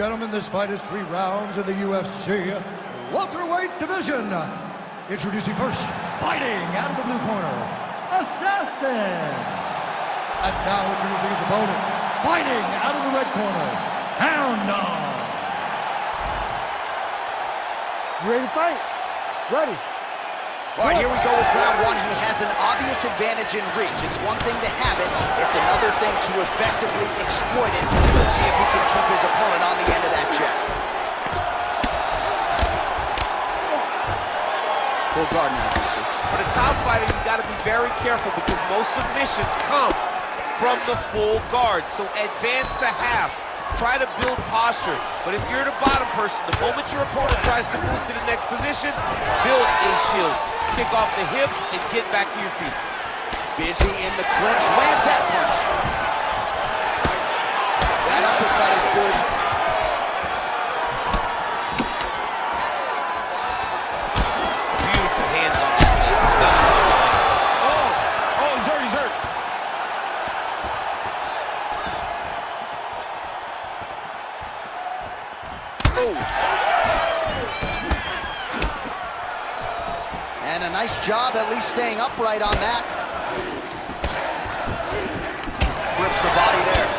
gentlemen, this fight is 3 rounds in the UFC welterweight division. Introducing first, fighting out of the blue corner, Assassin. And now introducing his opponent, fighting out of the red corner, Hound Dog. You ready to fight? Ready. All right, here we go with round 1. He has an obvious advantage in reach. It's one thing to have it, it's another thing to effectively exploit it. Let's see if he can keep his opponent on the end of that jab. Full guard now, DC. For the top fighter, you got to be very careful because most submissions come from the full guard. So advance to half. Try to build posture. But if you're the bottom person, the moment your opponent tries to move to the next position, build a shield. Kick off the hips and get back to your feet. Busy in the clinch, lands that punch. That uppercut is good. Beautiful hands on this man. He's done it. Oh, he's hurt, he's hurt. Oh. And a nice job at least staying upright on that. Grips the body there.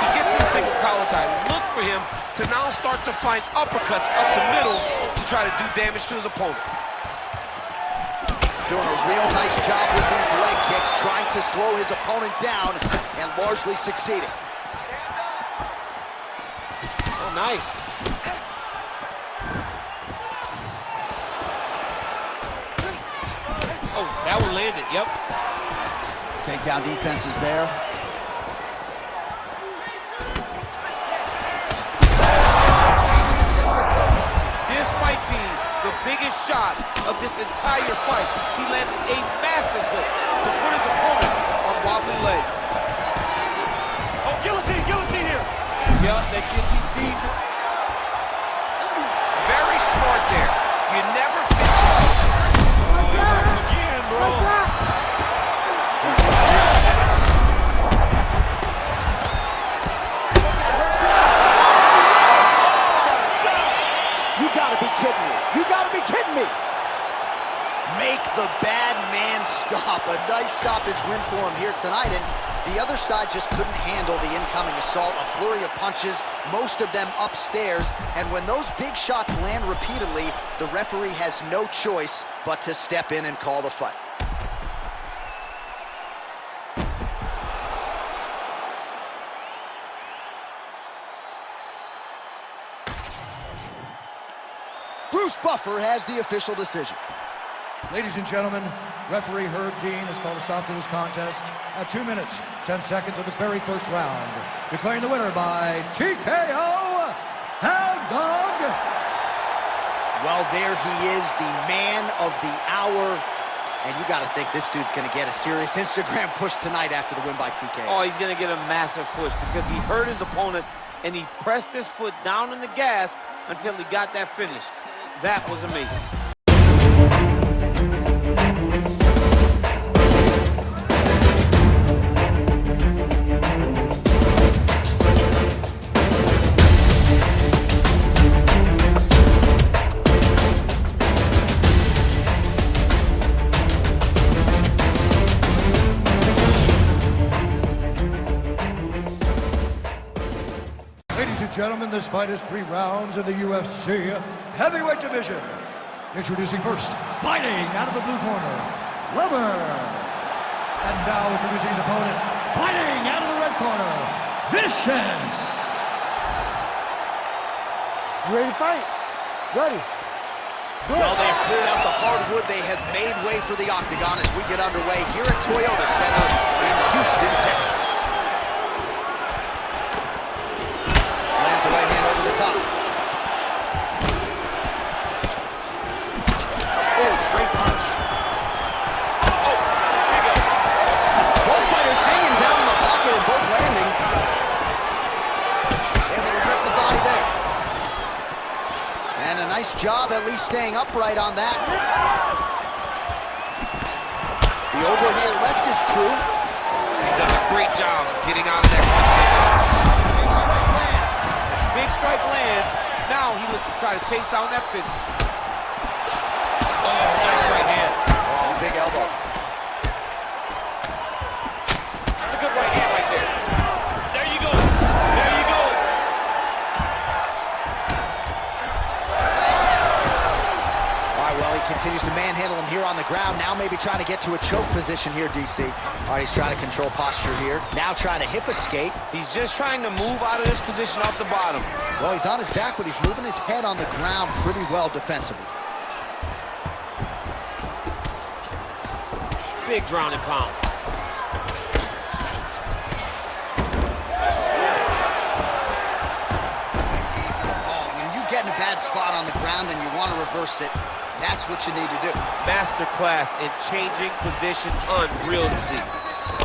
He gets in single collar tie. Look for him to now start to find uppercuts up the middle to try to do damage to his opponent. Doing a real nice job with these leg kicks, trying to slow his opponent down and largely succeeding. Oh, nice. Oh, that one landed, yep. Takedown defense is there. This might be the biggest shot of this entire fight. He landed a massive hook to put his opponent on wobbly legs. Oh, guillotine here. Yeah, that guillotine's deep. Very smart there. You never Make the bad man stop. A nice stoppage win for him here tonight, and the other side just couldn't handle the incoming assault. A flurry of punches, most of them upstairs, and when those big shots land repeatedly, the referee has no choice but to step in and call the fight. Bruce Buffer has the official decision. Ladies and gentlemen, referee Herb Dean has called a stop to this contest at 2 minutes, 10 seconds of the very first round. Declaring the winner by TKO, Hound Dog. Well, there he is, the man of the hour. And you got to think this dude's going to get a serious Instagram push tonight after the win by TKO. Oh, he's going to get a massive push because he hurt his opponent and he pressed his foot down on the gas until he got that finish. That was amazing. Gentlemen, this fight is 3 rounds in the UFC heavyweight division. Introducing first, fighting out of the blue corner, Lover. And now introducing his opponent, fighting out of the red corner, Vicious. You ready to fight? Ready. Good. Well, they have cleared out the hardwood. They have made way for the octagon as we get underway here at Toyota Center in Houston, Texas. The right hand over the top. Oh, straight punch. Oh, here you go. Both fighters hanging down in the pocket and both landing. Able to rip the body there. And a nice job at least staying upright on that. The overhand left is true. He does a Great job getting out of that. Big strike lands. Now he looks to try to chase down that finish. Oh, nice right hand. Oh, big elbow. That's a good right hand right there. There you go. There you go. All right, well, he continues to manhandle him here on the ground. Now maybe trying to get to a choke position here, DC. All right, he's trying to control posture here. Now trying to hip escape. He's just trying to move out of this position off the bottom. Well, he's on his back, but he's moving his head on the ground pretty well defensively. Big ground and pound. Oh, when you get in a bad spot on the ground and you want to reverse it, that's what you need to do. Master class in changing position, unreal to see.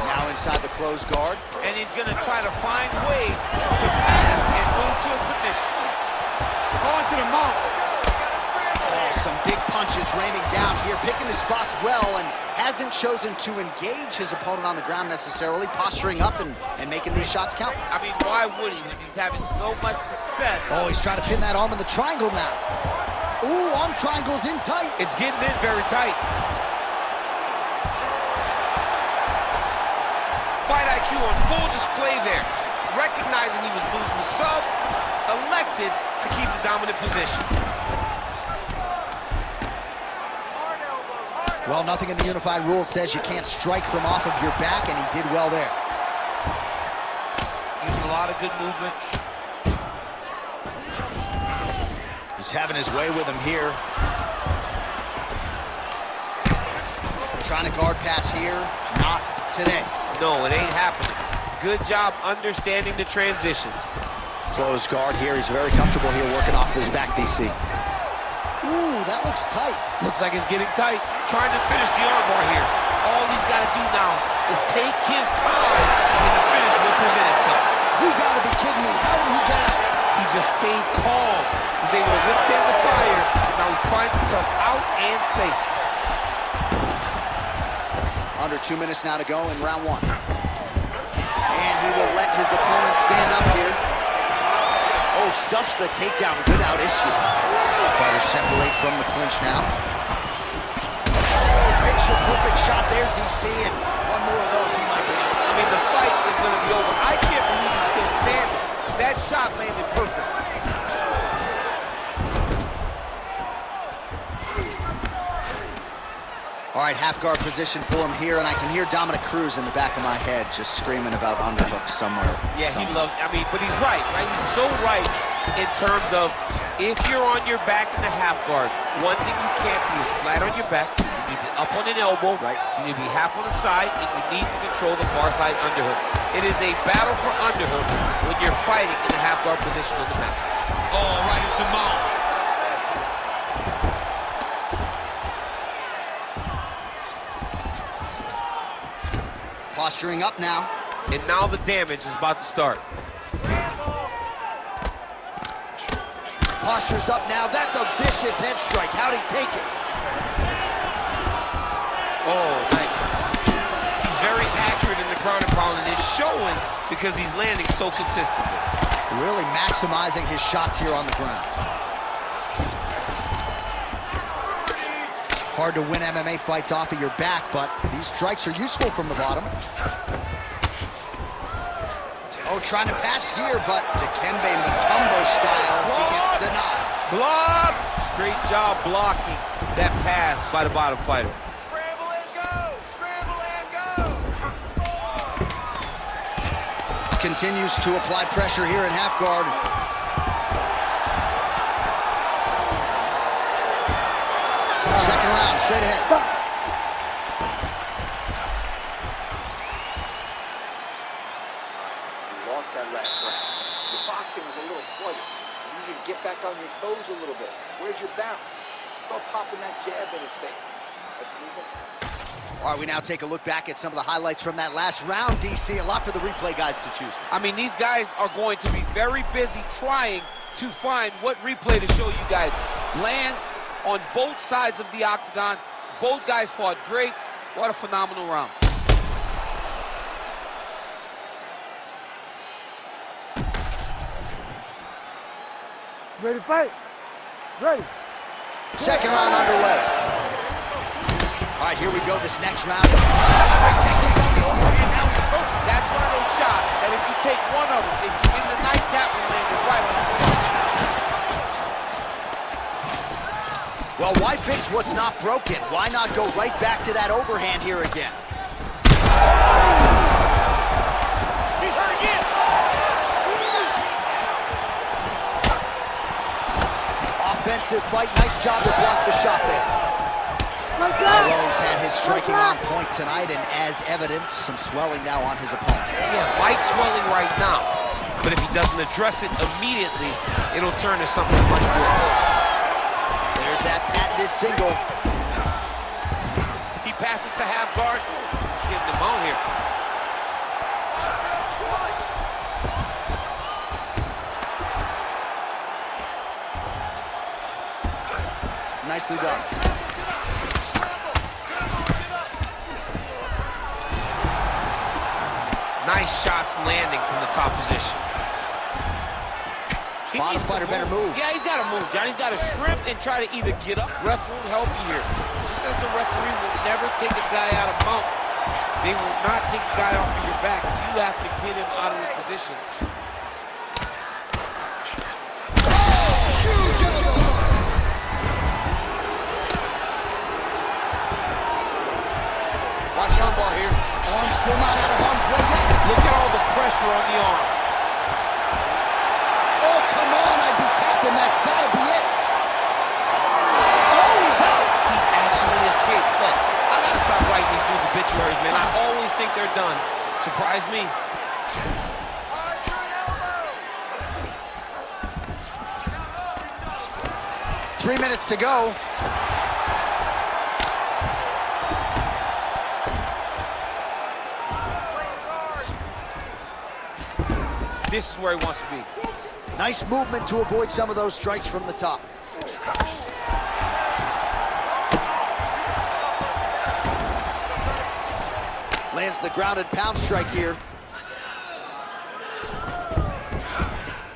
Now inside the closed guard. And he's going to try to find ways to pass and move to a submission. Going to the mount. Oh, some big punches raining down here, picking his spots well, and hasn't chosen to engage his opponent on the ground necessarily, posturing up and making these shots count. I mean, why would he when he's having so much success? Oh, he's trying to pin that arm in the triangle now. Ooh, arm triangle's in tight. It's getting in very tight. Fight IQ on full display there. Recognizing he was losing the sub, elected to keep the dominant position. Well, nothing in the unified rules says you can't strike from off of your back, and he did well there. Using a lot of good movement. He's having his way with him here. Trying to guard pass here, not today. No, it ain't happening. Good job understanding the transitions. Closed guard here. He's very comfortable here working off his back, DC. Ooh, that looks tight. Looks like it's getting tight. Trying to finish the armbar here. All he's got to do now is take his time and the finish will present itself. You gotta be kidding me. How did he get out? He just stayed calm. He's able to withstand the fire, and now he finds himself out and safe. Under 2 minutes now to go in round one. And he will let his opponent stand up here. Oh, stuffs the takedown without issue. Fighters separate from the clinch now. Oh, picture-perfect shot there, DC, and one more of those he might be out. I mean, the fight is going to be over. I can't believe he's still standing. That shot landed perfect. All right, half guard position for him here, and I can hear Dominic Cruz in the back of my head just screaming about underhooks somewhere. Yeah, he loved, I mean, but he's right? He's so right in terms of if you're on your back in the half guard, one thing you can't be is flat on your back. You need to be up on an elbow. Right. You need to be half on the side, and you need to control the far side underhook. It is a battle for underhook when you're fighting in a half guard position on the mat. Oh, right into mount. Posturing up now. And now the damage is about to start. Posture's up now. That's a vicious head strike. How'd he take it? Oh, nice. He's very accurate in the ground and pound, and it's showing because he's landing so consistently. Really maximizing his shots here on the ground. Hard to win MMA fights off of your back, but these strikes are useful from the bottom. Oh, trying to pass here, but Dikembe Mutombo style, he gets denied. Blocked! Great job blocking that pass by the bottom fighter. Scramble and go! Scramble and go! Continues to apply pressure here in half guard. Second round, straight ahead. You lost that last round. Your boxing was a little sluggish. You need to get back on your toes a little bit. Where's your bounce? Start popping that jab in his face. Let's move on. All right, we now take a look back at some of the highlights from that last round, DC. A lot for the replay guys to choose from. I mean, these guys are going to be very busy trying to find what replay to show you guys. Lands on both sides of the octagon. Both guys fought great. What a phenomenal round. Ready to fight? Ready. Second round underway. All right, here we go, this next round. Great technique on the overhand, now he's hooked. That's one of those shots that if you take one of them, if you end the night, that one landed right on the spot. Well, why fix what's not broken? Why not go right back to that overhand here again? He's hurt again. Offensive fight, nice job to block the shot there. Well, he's had his striking on point tonight, and as evidence, some swelling now on his opponent. Yeah, light swelling right now, but if he doesn't address it immediately, it'll turn to something much worse. There's that patented single. He passes to half guard, giving him on here. Nicely done. Nice shots landing from the top position. Bottom fighter better move. Yeah, he's got to move, John. He's got to shrimp and try to either get up. Ref won't help you here. Just as the referee will never take a guy out of mount, they will not take a guy off of your back. You have to get him out of this position. Watch armbar here. Arm still not out of harm's way yet. Look at all the pressure on the arm. Oh, come on, I'd be tapping. That's got to be it. Oh, he's out. He actually escaped. Look, I got to stop writing these dudes obituaries, man. I always think they're done. Surprise me. 3 minutes to go. This is where he wants to be. Nice movement to avoid some of those strikes from the top. Lands the grounded pound strike here.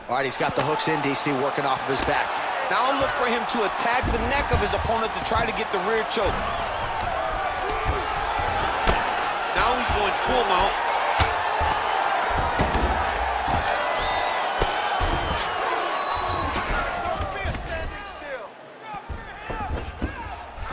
All right, he's got the hooks in, DC, working off of his back. Now look for him to attack the neck of his opponent to try to get the rear choke. Now he's going full mount.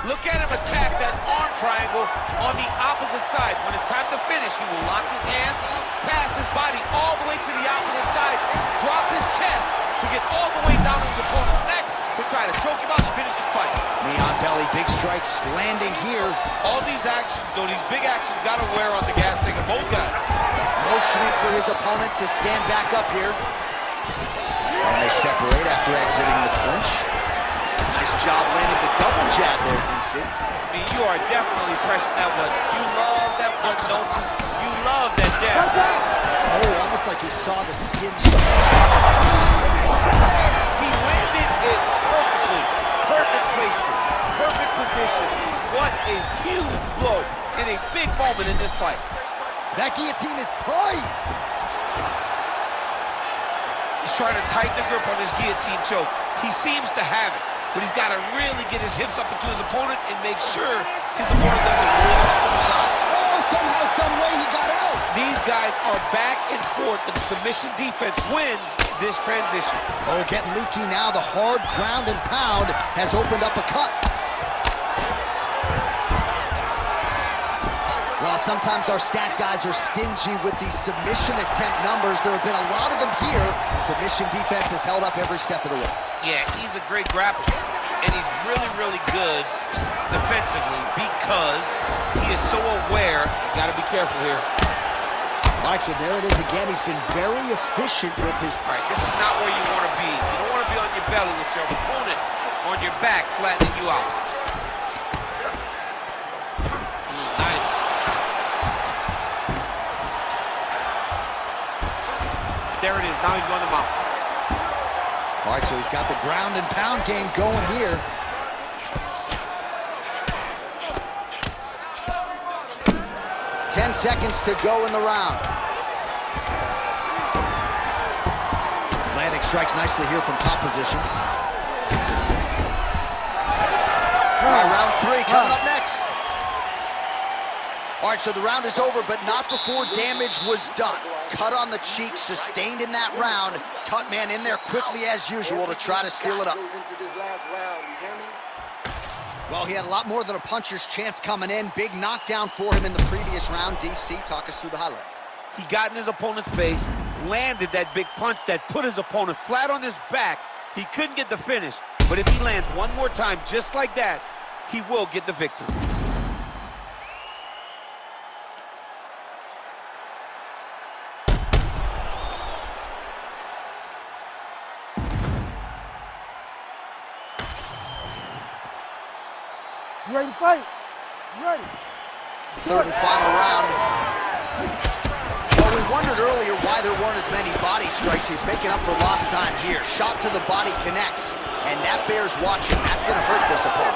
Look at him attack that arm triangle on the opposite side. When it's time to finish, he will lock his hands, pass his body all the way to the opposite side, drop his chest to get all the way down to his opponent's neck to try to choke him out and finish the fight. Knee on belly, big strikes landing here. All these actions, though, these big actions got to wear on the gas tank of both guys. Motioning for his opponent to stand back up here. And they separate after exiting the clinch. Nice job landing the double jab there, DC. I mean, you are definitely pressing that one. You love that one, don't you? You love that jab. Oh, almost like he saw the skin. He landed it perfectly. Perfect placement. Perfect position. What a huge blow in a big moment in this fight. That guillotine is tight. He's trying to tighten the grip on his guillotine choke. He seems to have it, but he's got to really get his hips up into his opponent and make sure his opponent doesn't roll off to the side. Oh, somehow, some way he got out. These guys are back and forth, and the submission defense wins this transition. Oh, getting leaky now. The hard ground and pound has opened up a cut. Well, sometimes our stat guys are stingy with the submission attempt numbers. There have been a lot of them here. Submission defense has held up every step of the way. Yeah, he's a great grappler, and he's really, really good defensively because he is so aware. He's got to be careful here. All right, so there it is again. He's been very efficient with his... All right, this is not where you want to be. You don't want to be on your belly with your opponent on your back, flattening you out. Nice. There it is. Now he's going to mount. All right, so he's got the ground and pound game going here. Ten seconds to go in the round. Landing strikes nicely here from top position. All right, round 3 coming up next. All right, so the round is over, but not before damage was done. Cut on the cheek, sustained in that round. Cut man in there quickly as usual to try to seal it up. Goes into this last round, you hear me? Well, he had a lot more than a puncher's chance coming in. Big knockdown for him in the previous round. DC, talk us through the highlight. He got in his opponent's face, landed that big punch that put his opponent flat on his back. He couldn't get the finish, but if he lands one more time just like that, he will get the victory. You ready to fight? You ready? Third and final round. Well, we wondered earlier why there weren't as many body strikes. He's making up for lost time here. Shot to the body connects, and that bears watching. That's going to hurt this opponent.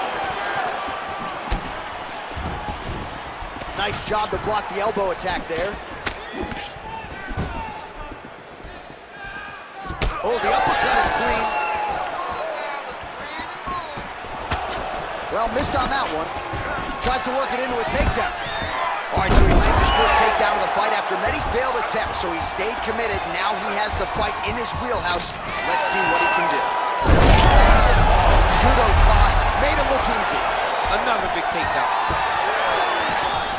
Nice job to block the elbow attack there. Oh, the uppercut is clean. Well, missed on that one. Tries to work it into a takedown. All right, so he lands his first takedown of the fight after many failed attempts, so he stayed committed. Now he has the fight in his wheelhouse. Let's see what he can do. Judo toss, made it look easy. Another big takedown.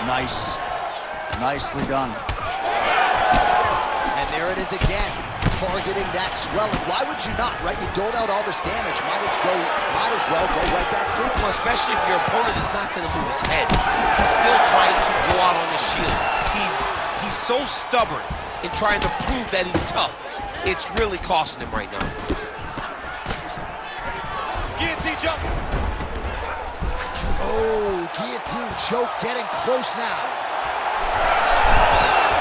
Nice. Nicely done. And there it is again, targeting that swelling. Why would you not, right? You doled out all this damage. Might as well go right back to it. Well, especially if your opponent is not going to move his head. He's still trying to go out on the shield. He's so stubborn in trying to prove that he's tough. It's really costing him right now. Guillotine jump. Oh, guillotine choke getting close now.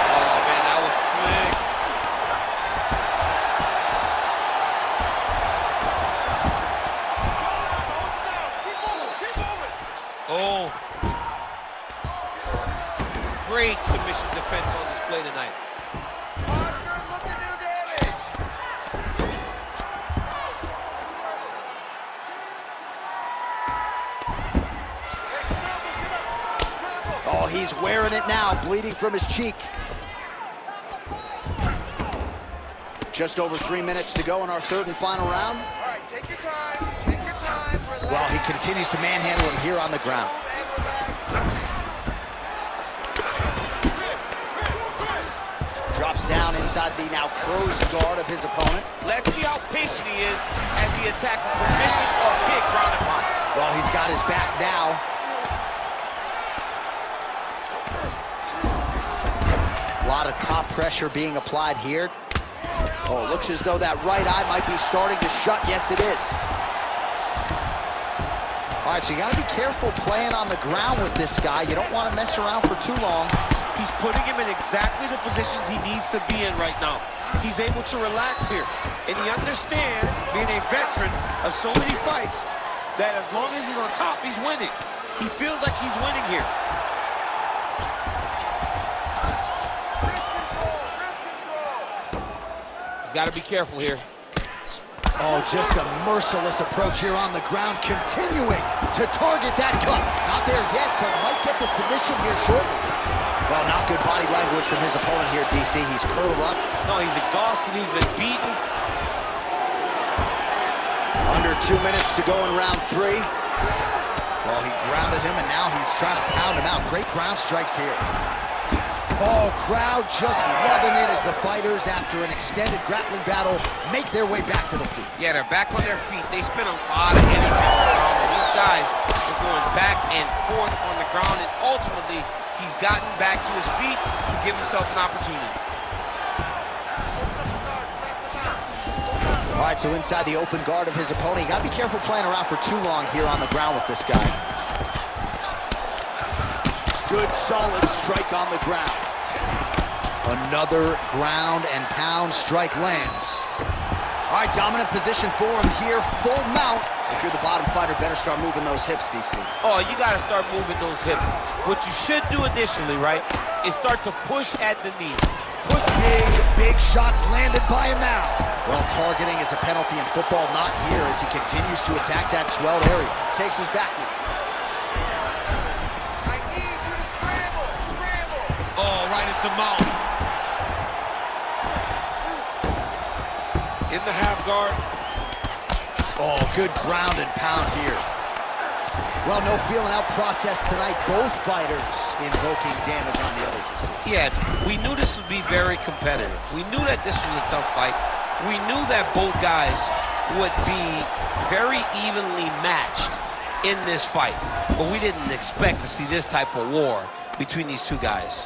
Oh, man, that was slick. Oh. Great submission defense on display tonight. Posture, look to do damage. Oh, he's wearing it now, bleeding from his cheek. Just over 3 minutes to go in our third and final round. All right, take your time, relax. Well, he continues to manhandle him here on the ground. Drops down inside the now closed guard of his opponent. Let's see how patient he is as he attacks a submission or a big ground and pound. Well, he's got his back now. A lot of top pressure being applied here. Oh, looks as though that right eye might be starting to shut. Yes, it is. All right, so you got to be careful playing on the ground with this guy. You don't want to mess around for too long. He's putting him in exactly the positions he needs to be in right now. He's able to relax here. And he understands, being a veteran of so many fights, that as long as he's on top, he's winning. He feels like he's winning here. Wrist control, wrist control. He's got to be careful here. Oh, just a merciless approach here on the ground, continuing to target that cut. Not there yet, but might get the submission here shortly. Well, not good body language from his opponent here, DC. He's curled up. No, he's exhausted. He's been beaten. Under 2 minutes to go in round 3. Well, he grounded him, and now he's trying to pound him out. Great ground strikes here. Oh, crowd just loving it as the fighters, after an extended grappling battle, make their way back to the feet. Yeah, they're back on their feet. They spent a lot of energy on the ground, and these guys are going back and forth on the ground, and ultimately, he's gotten back to his feet to give himself an opportunity. All right, so inside the open guard of his opponent, you got to be careful playing around for too long here on the ground with this guy. Good, solid strike on the ground. Another ground and pound strike lands. All right, dominant position for him here, full mount. If you're the bottom fighter, better start moving those hips, DC. Oh, you got to start moving those hips. What you should do initially, right, is start to push at the knee. Push. Big shots landed by him now. Well, targeting is a penalty in football, not here as he continues to attack that swelled area. Takes his back now. I need you to scramble. Scramble. Oh, right into mouth. In the half guard. Oh, good ground and pound here. Well, no feeling out process tonight. Both fighters invoking damage on the other. Yeah, we knew this would be very competitive. We knew that this was a tough fight. We knew that both guys would be very evenly matched in this fight. But we didn't expect to see this type of war between these two guys.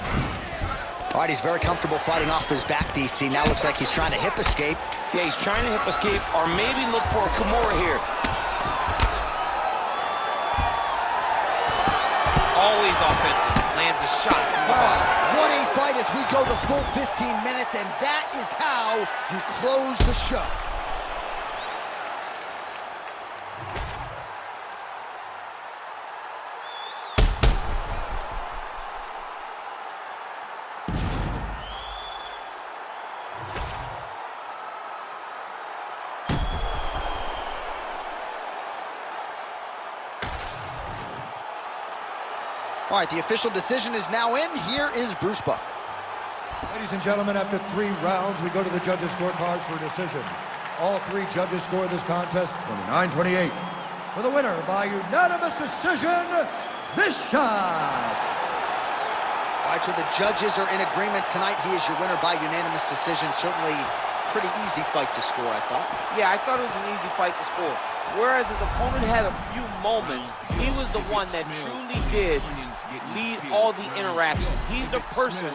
All right, he's very comfortable fighting off his back, DC. Now looks like he's trying to hip escape. Yeah, he's trying to hip escape or maybe look for a Kimura here. Always offensive. Lands a shot from the bottom. What a fight as we go the full 15 minutes, and that is how you close the show. All right, the official decision is now in. Here is Bruce Buffer. Ladies and gentlemen, after 3 rounds, we go to the judges' scorecards for a decision. All 3 judges scored this contest 29-28. For the winner by unanimous decision, Vicious. All right, so the judges are in agreement tonight. He is your winner by unanimous decision. Certainly pretty easy fight to score, I thought. Yeah, I thought it was an easy fight to score. Whereas his opponent had a few moments, he was the one that truly did lead all the interactions. He's the person.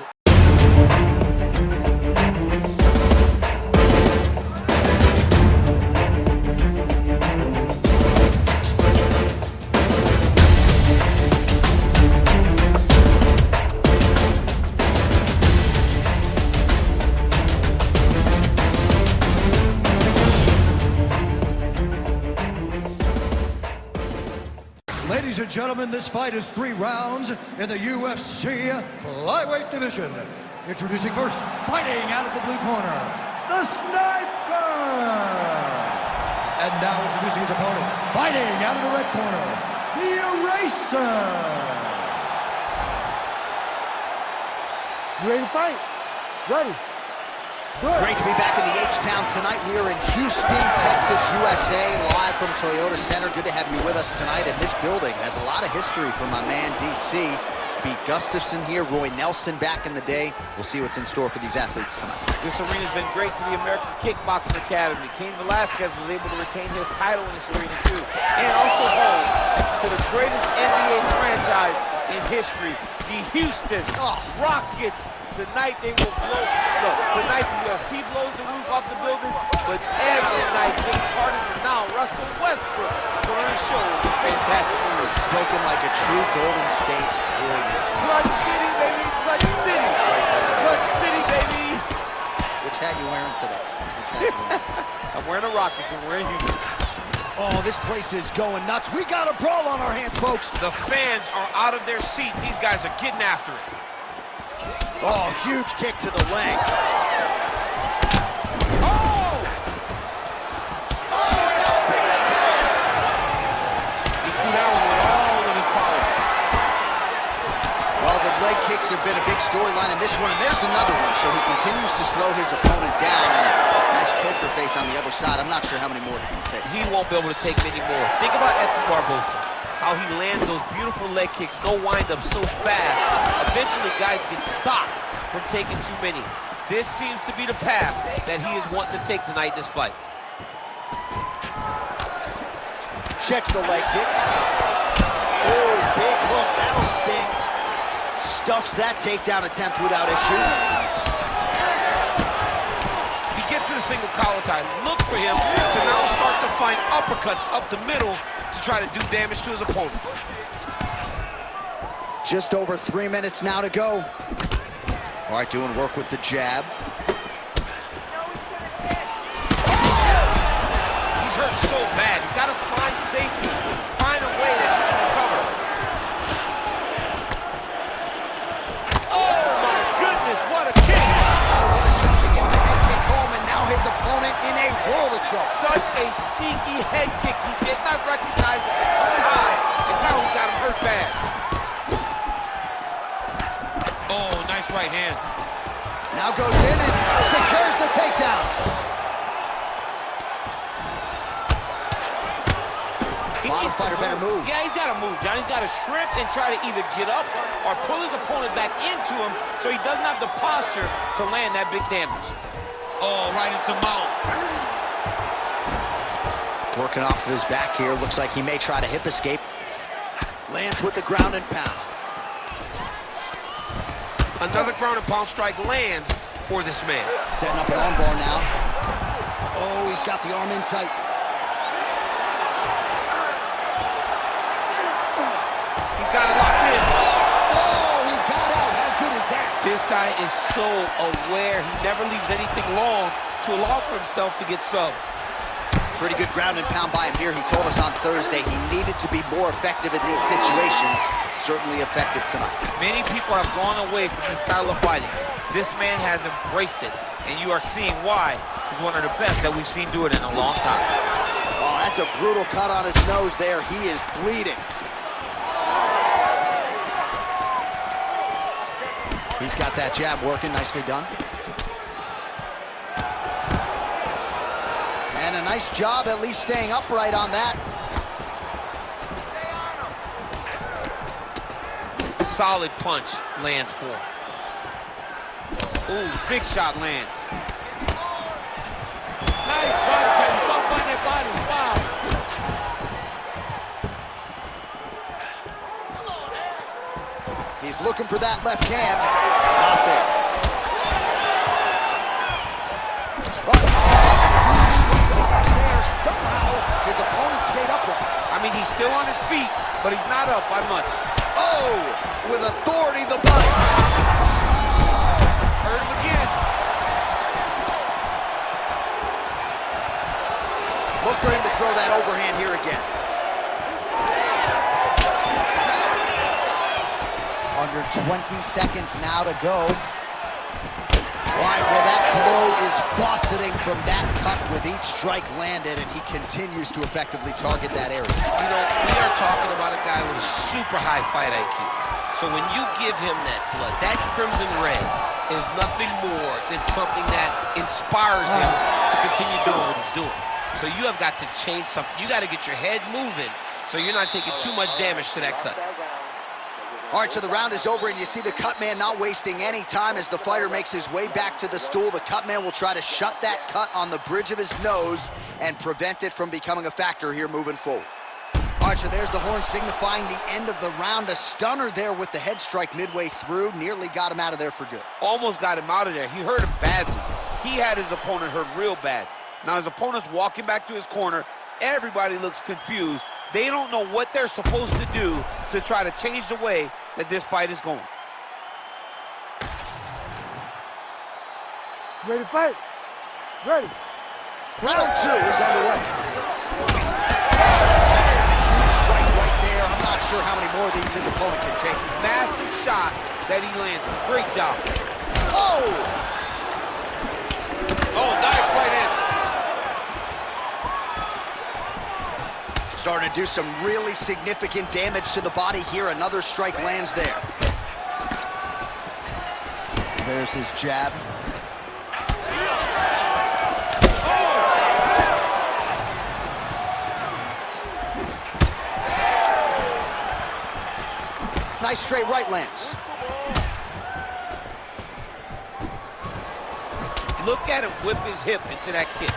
Ladies and gentlemen, this fight is 3 rounds in the UFC flyweight division. Introducing first, fighting out of the blue corner, the Sniper! And now introducing his opponent, fighting out of the red corner, the Eraser! You ready to fight? Ready. Good. Great to be back in the H-Town tonight. We are in Houston, Texas, USA, live from Toyota Center. Good to have you with us tonight. And this building has a lot of history from my man, DC. Pete Gustafson here, Roy Nelson back in the day. We'll see what's in store for these athletes tonight. This arena's been great for the American Kickboxing Academy. Cain Velasquez was able to retain his title in this arena too. And also home to the greatest NBA franchise in history, the Houston Rockets. Tonight they will blow, look, tonight the UFC blows the roof off the building, but every night James Harden and now Russell Westbrook put on a show with this fantastic movie. Spoken like a true Golden State Warriors. Clutch City, baby, Clutch City. Clutch City, baby. Which hat you wearing today? Which hat you wearing today? I'm wearing a Rocket, I'm wearing Houston. Oh, this place is going nuts. We got a brawl on our hands, folks. The fans are out of their seat. These guys are getting after it. Oh, huge kick to the leg. Oh! He threw that one with all of his power. Well, the leg kicks have been a big storyline in this one, and there's another one. So he continues to slow his opponent down. And nice poker face on the other side. I'm not sure how many more he can take. He won't be able to take many more. Think about Escobar Alvarez. How he lands those beautiful leg kicks, no wind-up so fast. Eventually, guys get stopped from taking too many. This seems to be the path that he is wanting to take tonight in this fight. Checks the leg kick. Oh, big hook, that'll sting. Stuffs that takedown attempt without issue. He gets to the single collar tie. Look for him to now start to find uppercuts up the middle to try to do damage to his opponent. Just over 3 minutes now to go. All right, doing work with the jab. He's hurt so bad. He's got to find safety, find a way that you can recover. Oh, my goodness, what a kick. goes in and secures the takedown. Bottom fighter better move. Yeah, he's got to move, John. He's got to shrimp and try to either get up or pull his opponent back into him so he doesn't have the posture to land that big damage. Oh, right into mount. Working off of his back here. Looks like he may try to hip escape. Lands with the ground and pound. Another ground and pound strike lands for this man. Setting up an armbar now. Oh, he's got the arm in tight. He's got it locked in. Oh, he got out. How good is that? This guy is so aware. He never leaves anything long to allow for himself to get subbed. Pretty good ground and pound by him here. He told us on Thursday he needed to be more effective in these situations. Certainly effective tonight. Many people have gone away from this style of fighting. This man has embraced it, and you are seeing why he's one of the best that we've seen do it in a long time. Oh, that's a brutal cut on his nose there. He is bleeding. He's got that jab working. Nicely done. And a nice job at least staying upright on that. Solid punch lands for him. Ooh, big shot lands. Nice body shot. You saw him find that body. Wow. He's looking for that left hand. Not there. There somehow his opponent stayed upright. I mean, he's still on his feet, but he's not up by much. Oh, with authority, the body. Heard him again. Look for him to throw that overhand here again. Under 20 seconds now to go. Right, well, that blow is buffeting from that cut with each strike landed, and he continues to effectively target that area. You know, we are talking about a guy with a super high fight IQ. So when you give him that blood, that crimson red is nothing more than something that inspires him to continue doing what he's doing. So you have got to change something. You got to get your head moving so you're not taking too much damage to that cut. All right, so the round is over, and you see the cut man not wasting any time as the fighter makes his way back to the stool. The cut man will try to shut that cut on the bridge of his nose and prevent it from becoming a factor here moving forward. All right, so there's the horn signifying the end of the round. A stunner there with the head strike midway through. Nearly got him out of there for good. Almost got him out of there. He hurt him badly. He had his opponent hurt real bad. Now his opponent's walking back to his corner. Everybody looks confused. They don't know what they're supposed to do to try to change the way that this fight is going. Ready to fight? Ready. Round two is underway. He's got a huge strike right there. I'm not sure how many more of these his opponent can take. Massive shot that he landed. Great job. Oh! Oh, nice right hand. Starting to do some really significant damage to the body here. Another strike lands there. There's his jab. Nice straight right lands. Look at him whip his hip into that kick.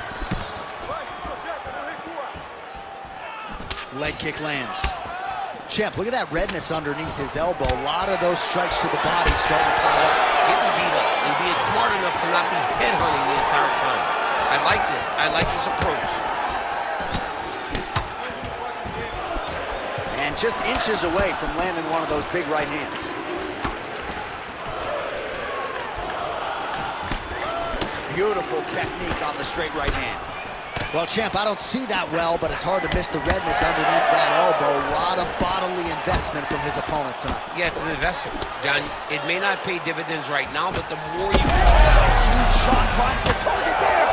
Leg kick lands. Champ, look at that redness underneath his elbow. A lot of those strikes to the body starting to pile up. Getting beat up and being smart enough to not be headhunting the entire time. I like this. I like this approach. And just inches away from landing one of those big right hands. Beautiful technique on the straight right hand. Well, Champ, I don't see that well, but it's hard to miss the redness underneath that elbow. A lot of bodily investment from his opponent tonight. Yeah, it's an investment, John. It may not pay dividends right now, but the more you... Huge shot finds the target there.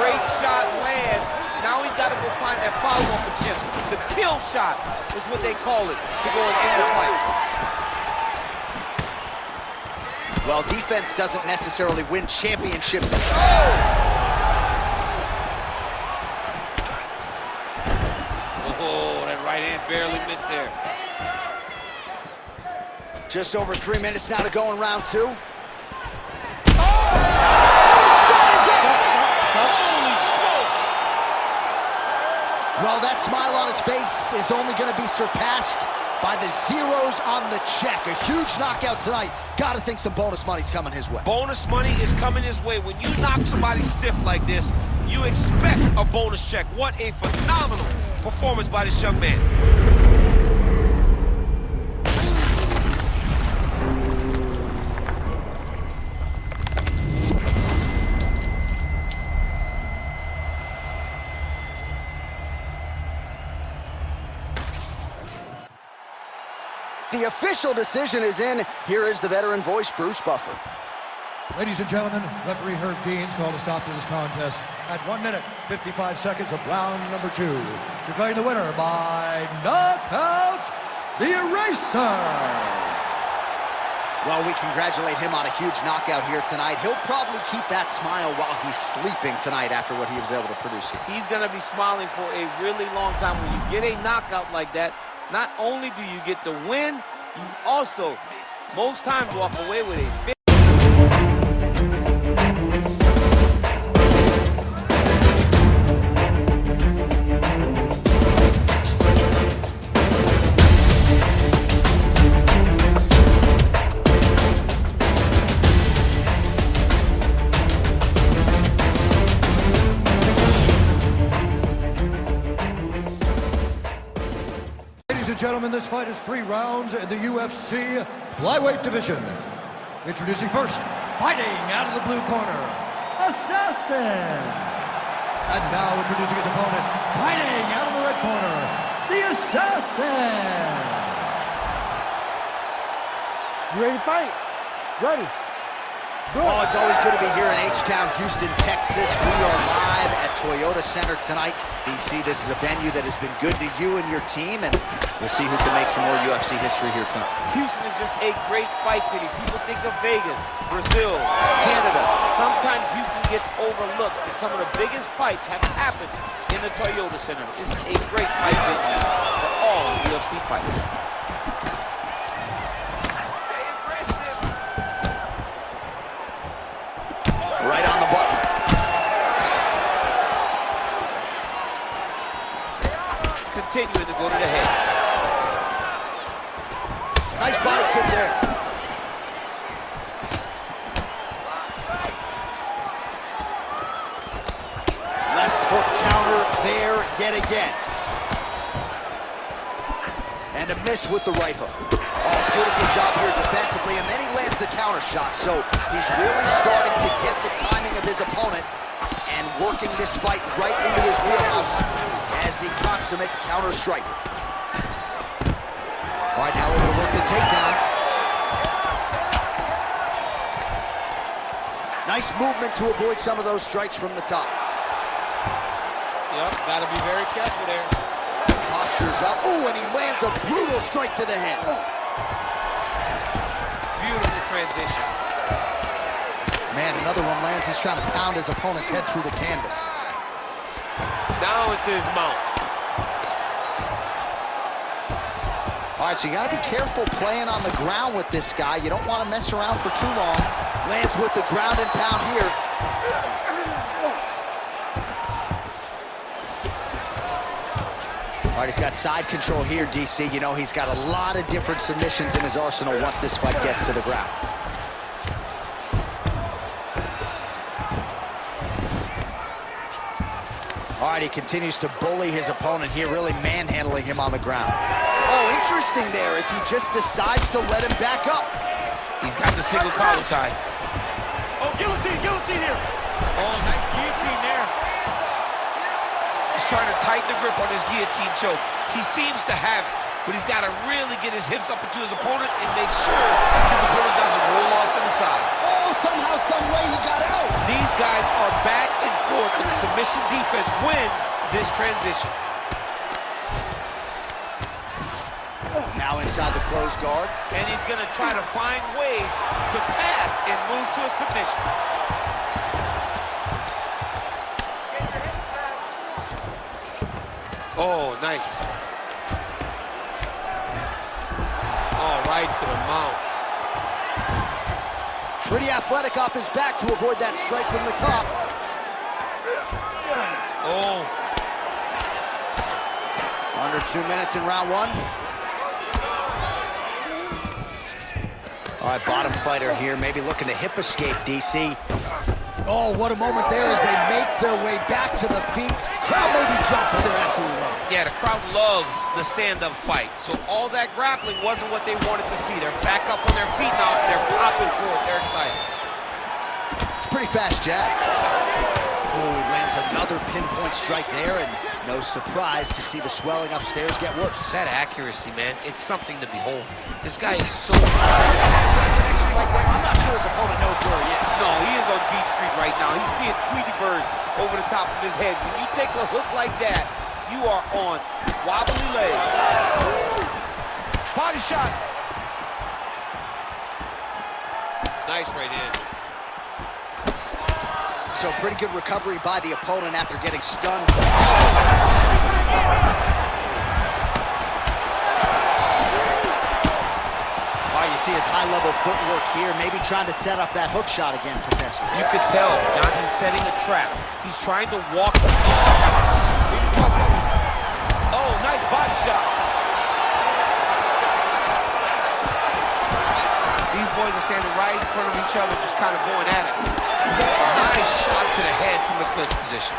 Great shot lands. Now he's got to go find that follow-up attempt. The kill shot is what they call it to go and end the fight. Well, defense doesn't necessarily win championships. Oh! Oh, that right hand barely missed there. Just over 3 minutes now to go in round 2. Holy smokes! Well, that smile on his face is only going to be surpassed by the zeros on the check. A huge knockout tonight. Got to think some bonus money's coming his way. Bonus money is coming his way. When you knock somebody stiff like this, you expect a bonus check. What a phenomenal performance by this young man. The official decision is in. Here is the veteran voice, Bruce Buffer. Ladies and gentlemen, referee Herb Dean's called a stop to this contest at 1 minute, 55 seconds of round number 2. Declaring the winner by knockout, the Eraser. Well, we congratulate him on a huge knockout here tonight. He'll probably keep that smile while he's sleeping tonight after what he was able to produce here. He's going to be smiling for a really long time. When you get a knockout like that, not only do you get the win, you also, most times, walk away with a big... Gentlemen, this fight is 3 rounds in the UFC flyweight division. Introducing first, fighting out of the blue corner, Assassin. And now introducing his opponent, fighting out of the red corner, the Assassin. You ready to fight? Ready. Good. Oh, it's always good to be here in H-Town, Houston, Texas. We are live at Toyota Center tonight. DC, this is a venue that has been good to you and your team, and we'll see who can make some more UFC history here tonight. Houston is just a great fight city. People think of Vegas, Brazil, Canada. Sometimes Houston gets overlooked, and some of the biggest fights have happened in the Toyota Center. This is a great fight venue for all UFC fights. Right on the button. Continuing to go to the head. Nice body kick there. Left hook counter there yet again. And a miss with the right hook. Oh, beautiful job here defensively, and then he lands the counter shot. So he's really starting to get the timing of his opponent and working this fight right into his wheelhouse as the consummate counter striker. All right, now able to work the takedown. Nice movement to avoid some of those strikes from the top. Yep, gotta be very careful there. Postures up. Ooh, and he lands a brutal strike to the head. Beautiful transition. Man, another one lands. He's trying to pound his opponent's head through the canvas. Down into his mount. All right, so you got to be careful playing on the ground with this guy. You don't want to mess around for too long. Lands with the ground and pound here. All right, he's got side control here, DC. You know, he's got a lot of different submissions in his arsenal once this fight gets to the ground. All right, he continues to bully his opponent here, really manhandling him on the ground. Oh, interesting there as he just decides to let him back up. He's got the single collar tie. Oh, guillotine here. Oh, nice guillotine there. He's trying to tighten the grip on his guillotine choke. He seems to have it, but he's got to really get his hips up into his opponent and make sure his opponent doesn't roll off to the side. Oh, somehow, some way he got out. These guys are back and forth, and submission defense wins this transition. Now inside the closed guard. And he's gonna try to find ways to pass and move to a submission. Oh, nice. Oh, right to the mount. Pretty athletic off his back to avoid that strike from the top. Oh. Under 2 minutes in round one. All right, bottom fighter here, maybe looking to hip escape, DC. Oh, what a moment there as they make their way back to the feet. Crowd maybe jumped, but they're absolutely loving it. Yeah, the crowd loves the stand-up fight. So all that grappling wasn't what they wanted to see. They're back up on their feet now. They're popping for it. They're excited. It's a pretty fast jab. Oh, he lands another pinpoint strike there, and no surprise to see the swelling upstairs get worse. That accuracy, man, it's something to behold. This guy is so... I'm not sure his opponent knows where he is. No, he is on Beach Street right now. He's seeing Tweety birds over the top of his head. When you take a hook like that, you are on wobbly legs. Body shot. Nice right hand. So pretty good recovery by the opponent after getting stunned. You see his high-level footwork here, maybe trying to set up that hook shot again, potentially. You could tell, John, he's setting a trap. He's trying to walk. Oh, nice body shot. These boys are standing right in front of each other, just kind of going at it. Nice shot to the head from the clinch position.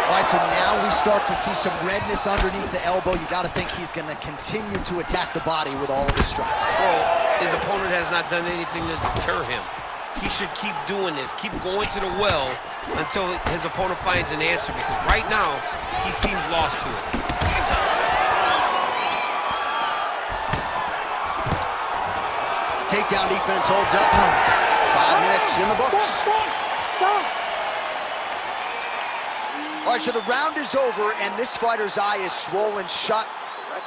All right, so now we start to see some redness underneath the elbow. You got to think he's going to continue to attack the body with all of his strikes. Well, his opponent has not done anything to deter him. He should keep doing this, keep going to the well until his opponent finds an answer, because right now, he seems lost to it. Takedown defense holds up. 5 minutes in the books. Stop! All right, so the round is over, and this fighter's eye is swollen shut.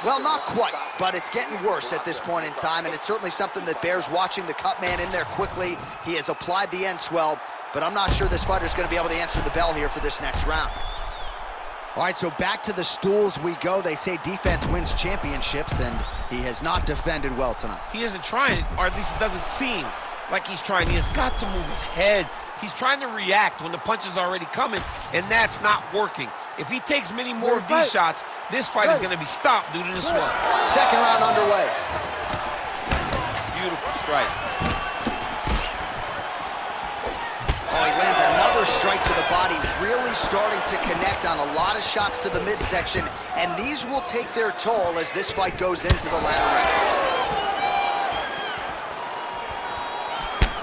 Well, not quite, but it's getting worse at this point in time, and it's certainly something that bears watching. The cut man in there quickly. He has applied the end swell, but I'm not sure this fighter's going to be able to answer the bell here for this next round. All right, so back to the stools we go. They say defense wins championships, and he has not defended well tonight. He isn't trying, or at least it doesn't seem like he's trying. He has got to move his head. He's trying to react when the punch is already coming, and that's not working. If he takes many more of these shots, this fight is going to be stopped due to the swell. Second round underway. Beautiful strike. Oh, he lands another strike to the body, really starting to connect on a lot of shots to the midsection, and these will take their toll as this fight goes into the latter rounds.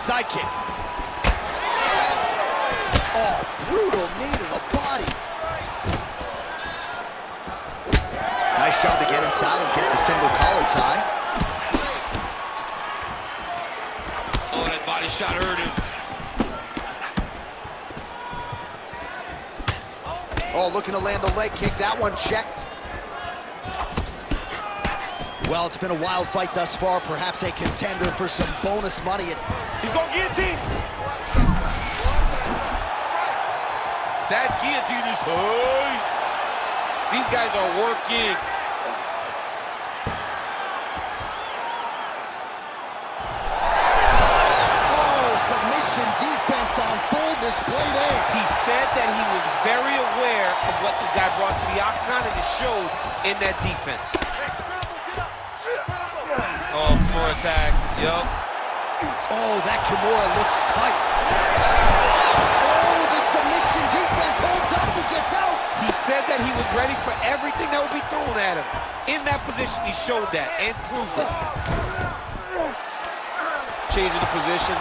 Side kick. Oh, brutal knee to the body. Nice job to get inside and get the single collar tie. Oh, that body shot hurt him. Oh, looking to land the leg kick. That one checked. Well, it's been a wild fight thus far. Perhaps a contender for some bonus money. He's going guillotine. That guillotine is tight. These guys are working. Oh, submission defense on full display there. He said that he was very aware of what this guy brought to the octagon, and it showed in that defense. Oh, more attack. Yup. Oh, that Kimura looks tight. Oh, the submission defense holds up. He gets out. He said that he was ready for everything that would be thrown at him. In that position, he showed that and proved it. Changing the position.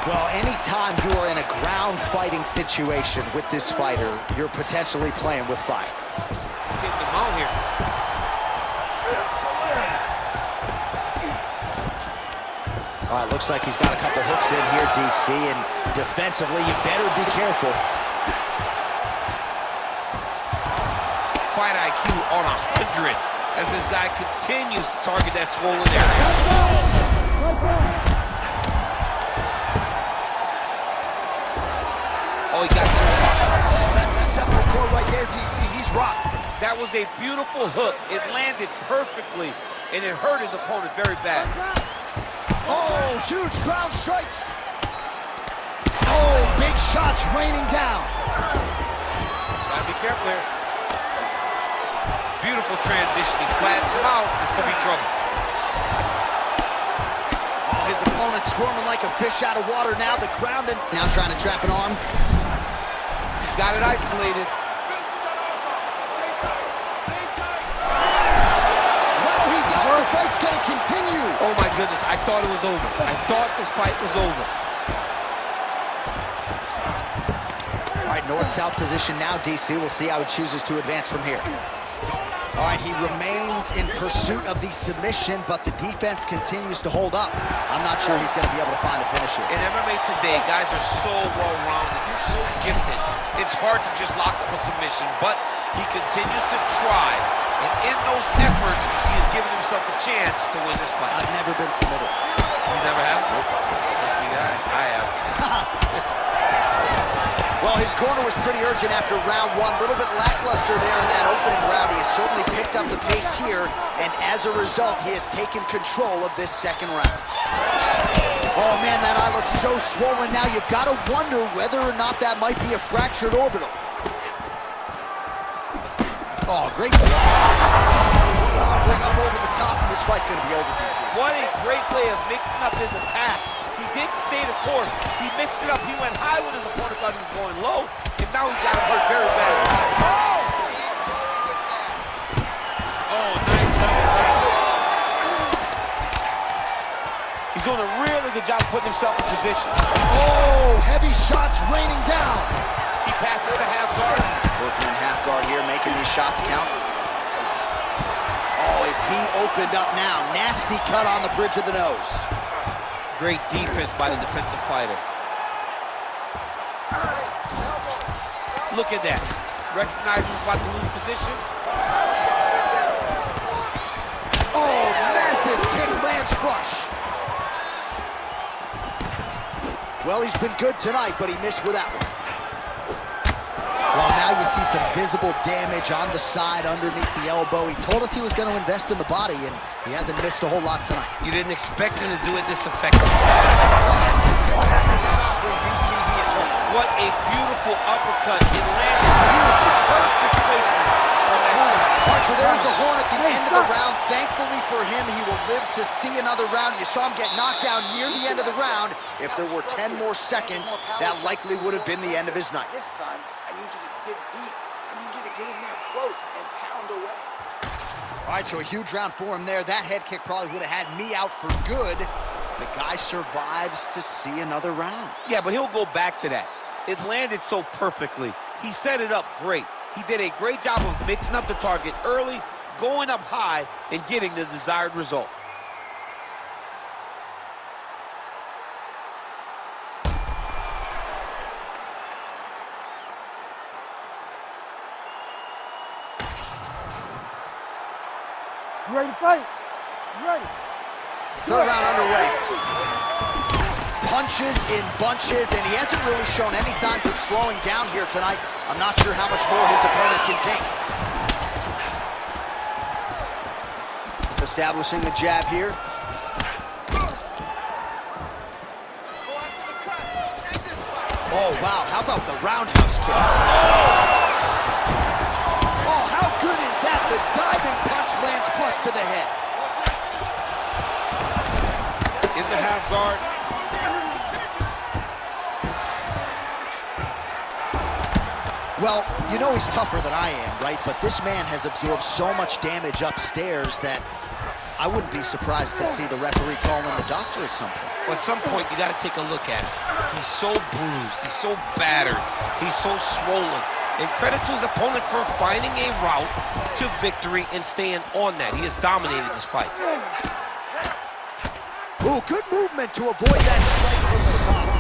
Well, anytime you are in a ground fighting situation with this fighter, you're potentially playing with fire. Getting them out here. All right, looks like he's got a couple hooks in here, DC, and defensively, you better be careful. fight IQ on 100 as this guy continues to target that swollen area. Oh, he got this. That's a separate blow right there, DC. He's rocked. That was a beautiful hook. It landed perfectly, and it hurt his opponent very bad. Oh, huge ground strikes. Oh, big shots raining down. Gotta be careful here. Beautiful transition. He flattened him out. This could be trouble. Oh, his opponent squirming like a fish out of water now. The ground and now trying to trap an arm. He's got it isolated. He's out. The fight's gonna continue. Oh my goodness, I thought it was over. I thought this fight was over. All right, north-south position now, DC. We'll see how he chooses to advance from here. All right, he remains in pursuit of the submission, but the defense continues to hold up. I'm not sure he's gonna be able to find a finish here. In MMA today, guys are so well-rounded. They're so gifted. It's hard to just lock up a submission, but he continues to try. And in those efforts, he has given himself a chance to win this fight. I've never been submitted. You never have? Nope. I have. Well, his corner was pretty urgent after round one. A little bit lackluster there in that opening round. He has certainly picked up the pace here, and as a result, he has taken control of this second round. Oh, man, that eye looks so swollen now. You've got to wonder whether or not that might be a fractured orbital. Oh, great. Offering up over the top. This fight's going to be over, DC. What a great way of mixing up his attack. He didn't stay the course. He mixed it up. He went high when his opponent thought he was going low, and now he's got him hurt very bad. Oh, nice double take. He's doing a really good job of putting himself in position. Oh, heavy shots raining down. He passes the half guard. Working in half guard here, making these shots count. Oh, is he opened up now? Nasty cut on the bridge of the nose. Great defense by the defensive fighter. Look at that. Recognize he's about to lose position. Oh, massive kick lands flush. Well, he's been good tonight, but he missed with that one. Well, now you see some visible damage on the side underneath the elbow. He told us he was going to invest in the body, and he hasn't missed a whole lot tonight. You didn't expect him to do it this effectively. What a beautiful uppercut. It landed beautiful, perfect placement on that shot. All right, so there's the horn at the end of the round. Thankfully for him, he will live to see another round. You saw him get knocked down near the end of the round. If there were 10 more seconds, that likely would have been the end of his night. This time, I need you to dig deep. I need you to get in there close and pound away. All right, so a huge round for him there. That head kick probably would have had me out for good. The guy survives to see another round. Yeah, but he'll go back to that. It landed so perfectly. He set it up great. He did a great job of mixing up the target early, going up high, and getting the desired result. You ready to fight? You ready? Third round underway. Punches in bunches, and he hasn't really shown any signs of slowing down here tonight. I'm not sure how much more his opponent can take. Establishing the jab here. Oh, wow, how about the roundhouse kick? Oh, how good is that? The diving punch lands flush to the head. In the half guard. Well, you know he's tougher than I am, right? But this man has absorbed so much damage upstairs that I wouldn't be surprised to see the referee call in the doctor at some point. Well, at some point, you got to take a look at it. He's so bruised. He's so battered. He's so swollen. And credit to his opponent for finding a route to victory and staying on that. He has dominated this fight. Ooh, good movement to avoid that strike from the top.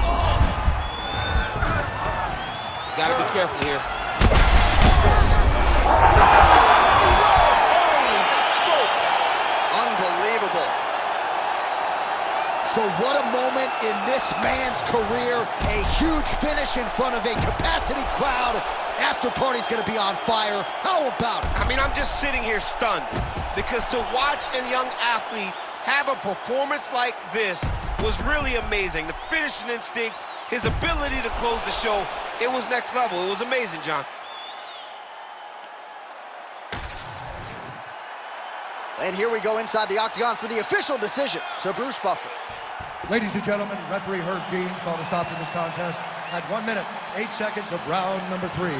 He's got to be careful here. So what a moment in this man's career. A huge finish in front of a capacity crowd. After party's gonna be on fire. How about it? I mean, I'm just sitting here stunned because to watch a young athlete have a performance like this was really amazing. The finishing instincts, his ability to close the show, it was next level. It was amazing, John. And here we go inside the octagon for the official decision to Bruce Buffer. Ladies and gentlemen, referee Herb Deans called a stop to this contest at 1 minute, 8 seconds of round number 3.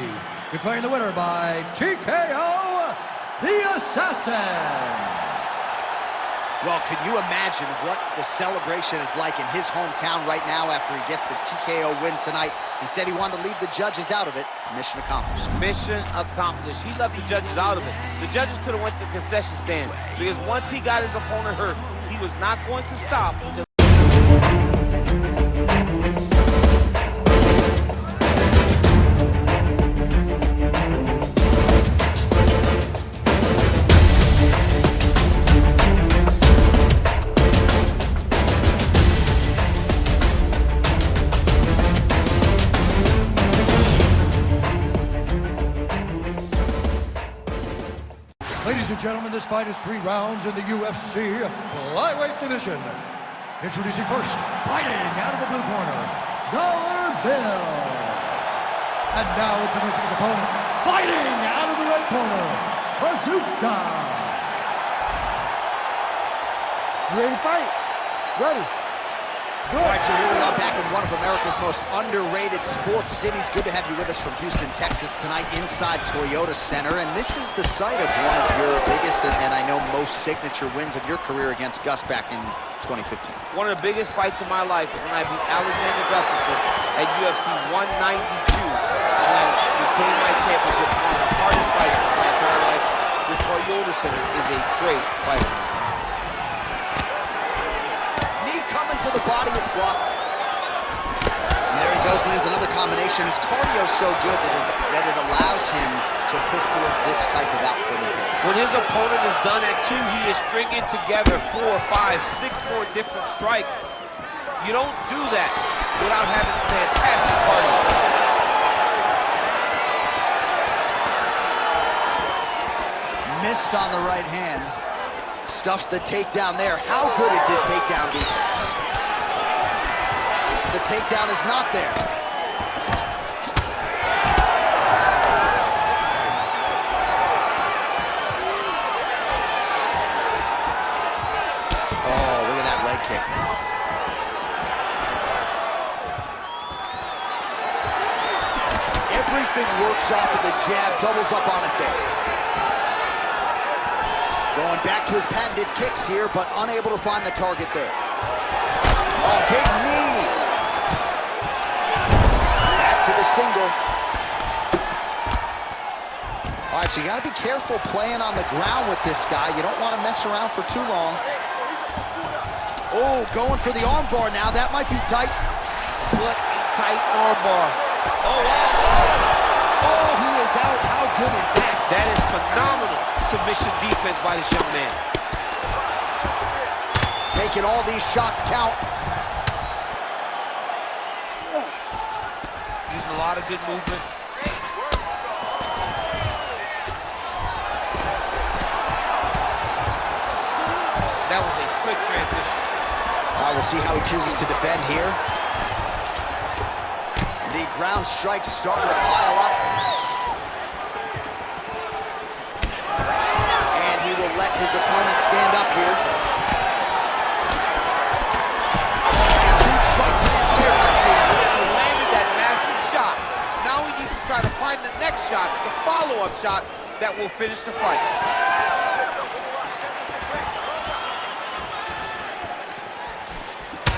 Declaring the winner by TKO, the Assassin. Well, could you imagine what the celebration is like in his hometown right now after he gets the TKO win tonight? He said he wanted to leave the judges out of it. Mission accomplished. Mission accomplished. He left the judges out of it. The judges could have went to the concession stand because once he got his opponent hurt, he was not going to stop until Ladies and gentlemen, this fight is 3 rounds in the UFC flyweight division. Introducing first, fighting out of the blue corner, Bill. And now introducing his opponent, fighting out of the red corner, Bazooka. You ready to fight? Ready. All right, so here we are back in one of America's most underrated sports cities. Good to have you with us from Houston, Texas tonight inside Toyota Center. And this is the site of one of your biggest and I know most signature wins of your career against Gus back in 2015. one of the biggest fights of my life was when I beat Alexander Gustafsson at UFC 192. And I retained my championship. One of the hardest fights of my entire life. The Toyota Center is a great fight. Coming to the body, it's blocked. And there he goes, lands another combination. His cardio's so good that it allows him to put forth this type of output in pace. When his opponent is done at 2, he is stringing together 4, 5, 6 more different strikes. You don't do that without having fantastic cardio. Missed on the right hand. Stuffs the takedown there. How good is his takedown defense? The takedown is not there. Oh, look at that leg kick. Everything works off of the jab, doubles up on it there. Going back to his patented kicks here, but unable to find the target there. Oh, big knee. Back to the single. All right, so you got to be careful playing on the ground with this guy. You don't want to mess around for too long. Oh, going for the armbar now. That might be tight. What a tight armbar. Oh, wow. Oh, he is out. How good is that? That is phenomenal submission defense by this young man. Making all these shots count. Using a lot of good movement. That was a slick transition. We'll see how he chooses to defend here. The ground strikes starting to pile up. And he will let his opponent stand up here. Huge strike lands there, Darkeem. He landed that massive shot. Now he needs to try to find the next shot, the follow-up shot that will finish the fight.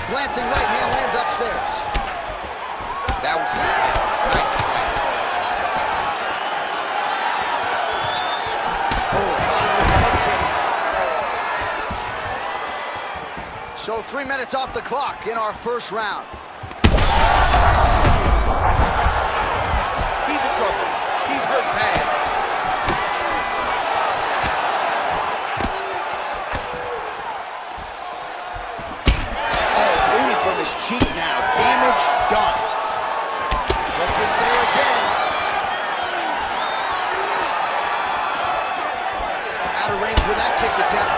Glancing right hand lands upstairs. That was nice. Oh, caught him with the head kick. So 3 minutes off the clock in our first round. He's in trouble. He's hurt bad. Oh, Out of range with that kick attempt.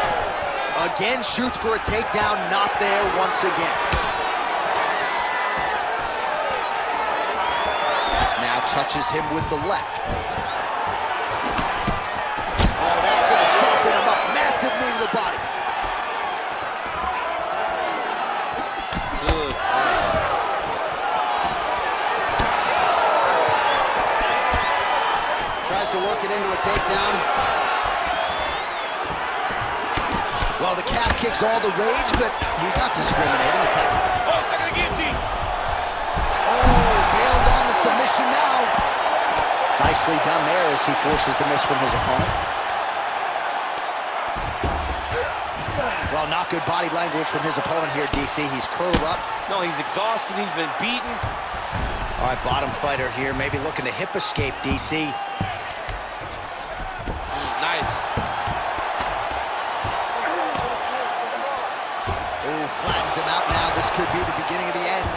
Again, shoots for a takedown, not there once again. Now touches him with the left. Oh, that's going to soften him up. Massive knee to the body. Good. Tries to work it into a takedown. Well, the calf kicks all the rage, but he's not discriminating. Attacking. Oh, he's not gonna guillotine. Oh, bails on the submission now. Nicely done there as he forces the miss from his opponent. Well, not good body language from his opponent here, DC. He's curled up. No, he's exhausted. He's been beaten. All right, bottom fighter here, maybe looking to hip escape, DC. Nice. Oh, flattens him out now. This could be the beginning of the end.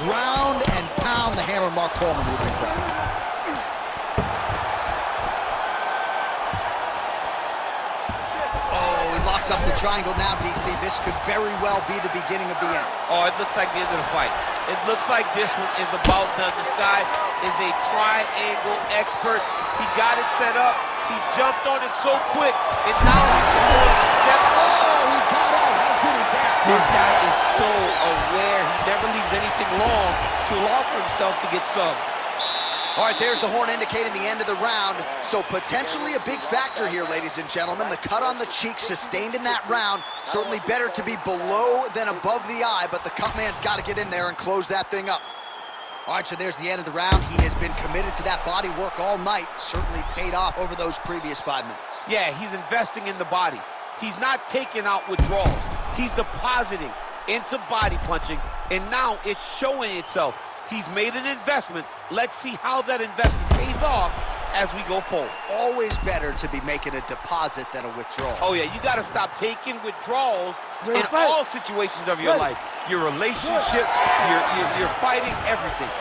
Ground and pound the hammer, MacCormack moving across. Oh, he locks up the triangle now, DC. This could very well be the beginning of the end. Oh, it looks like the end of the fight. It looks like this one is about done. This guy is a triangle expert. He got it set up. He jumped on it so quick, and now he's going to step. Oh, he got out. How good is that? This guy is so aware. He never leaves anything long to allow for himself to get subbed. All right, there's the horn indicating the end of the round. So potentially a big factor here, ladies and gentlemen. The cut on the cheek sustained in that round. Certainly better to be below than above the eye, but the cut man's got to get in there and close that thing up. All right, so there's the end of the round. He has been committed to that body work all night. Certainly paid off over those previous 5 minutes. Yeah, he's investing in the body. He's not taking out withdrawals. He's depositing into body punching, and now it's showing itself. He's made an investment. Let's see how that investment pays off as we go forward. Always better to be making a deposit than a withdrawal. Oh, yeah, you got to stop taking withdrawals in all situations of your life. Your relationship, your fighting, everything.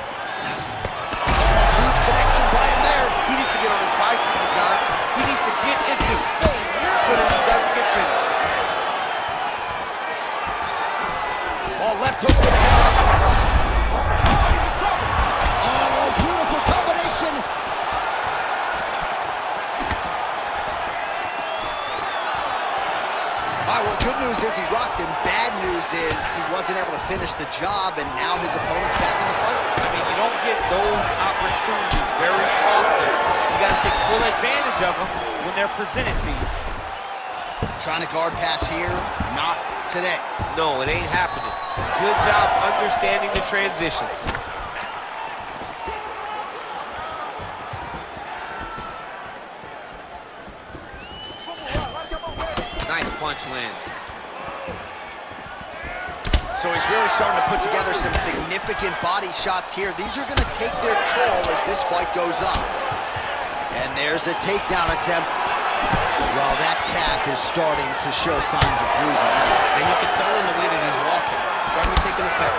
Huge connection by him there. He needs to get on his bicycle, John. He needs to get into space so that he doesn't get finished. Oh, left hook to the head. Oh, beautiful combination. All right, well, good news is he rocked him. Bad news is he wasn't able to finish the job, and now his opponent's back in the fight. I mean, you don't get those opportunities very often. You got to take full advantage of them when they're presented to you. Trying to guard pass here, not today. No, it ain't happening. Good job understanding the transitions. Nice punch lands. So he's really starting to put together some significant body shots here. These are going to take their toll as this fight goes on. And there's a takedown attempt. Well, that calf is starting to show signs of bruising. And you can tell in the way that he's walking. It's starting to take an effect.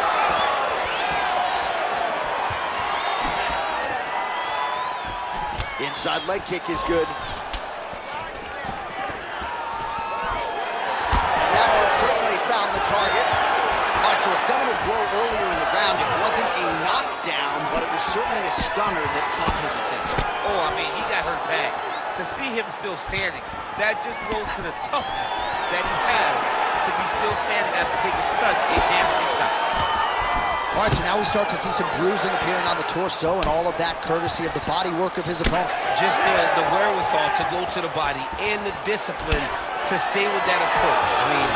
Inside leg kick is good. And that one certainly found the target. All right, so a seminal blow earlier in the round. It wasn't a knockdown, but it was certainly a stunner that caught his attention. Oh, I mean, he got hurt bad. To see him still standing, that just goes to the toughness that he has to be still standing after taking such a damaging shot. All right, so now we start to see some bruising appearing on the torso, and all of that courtesy of the body work of his opponent. Just the wherewithal to go to the body and the discipline to stay with that approach. I mean,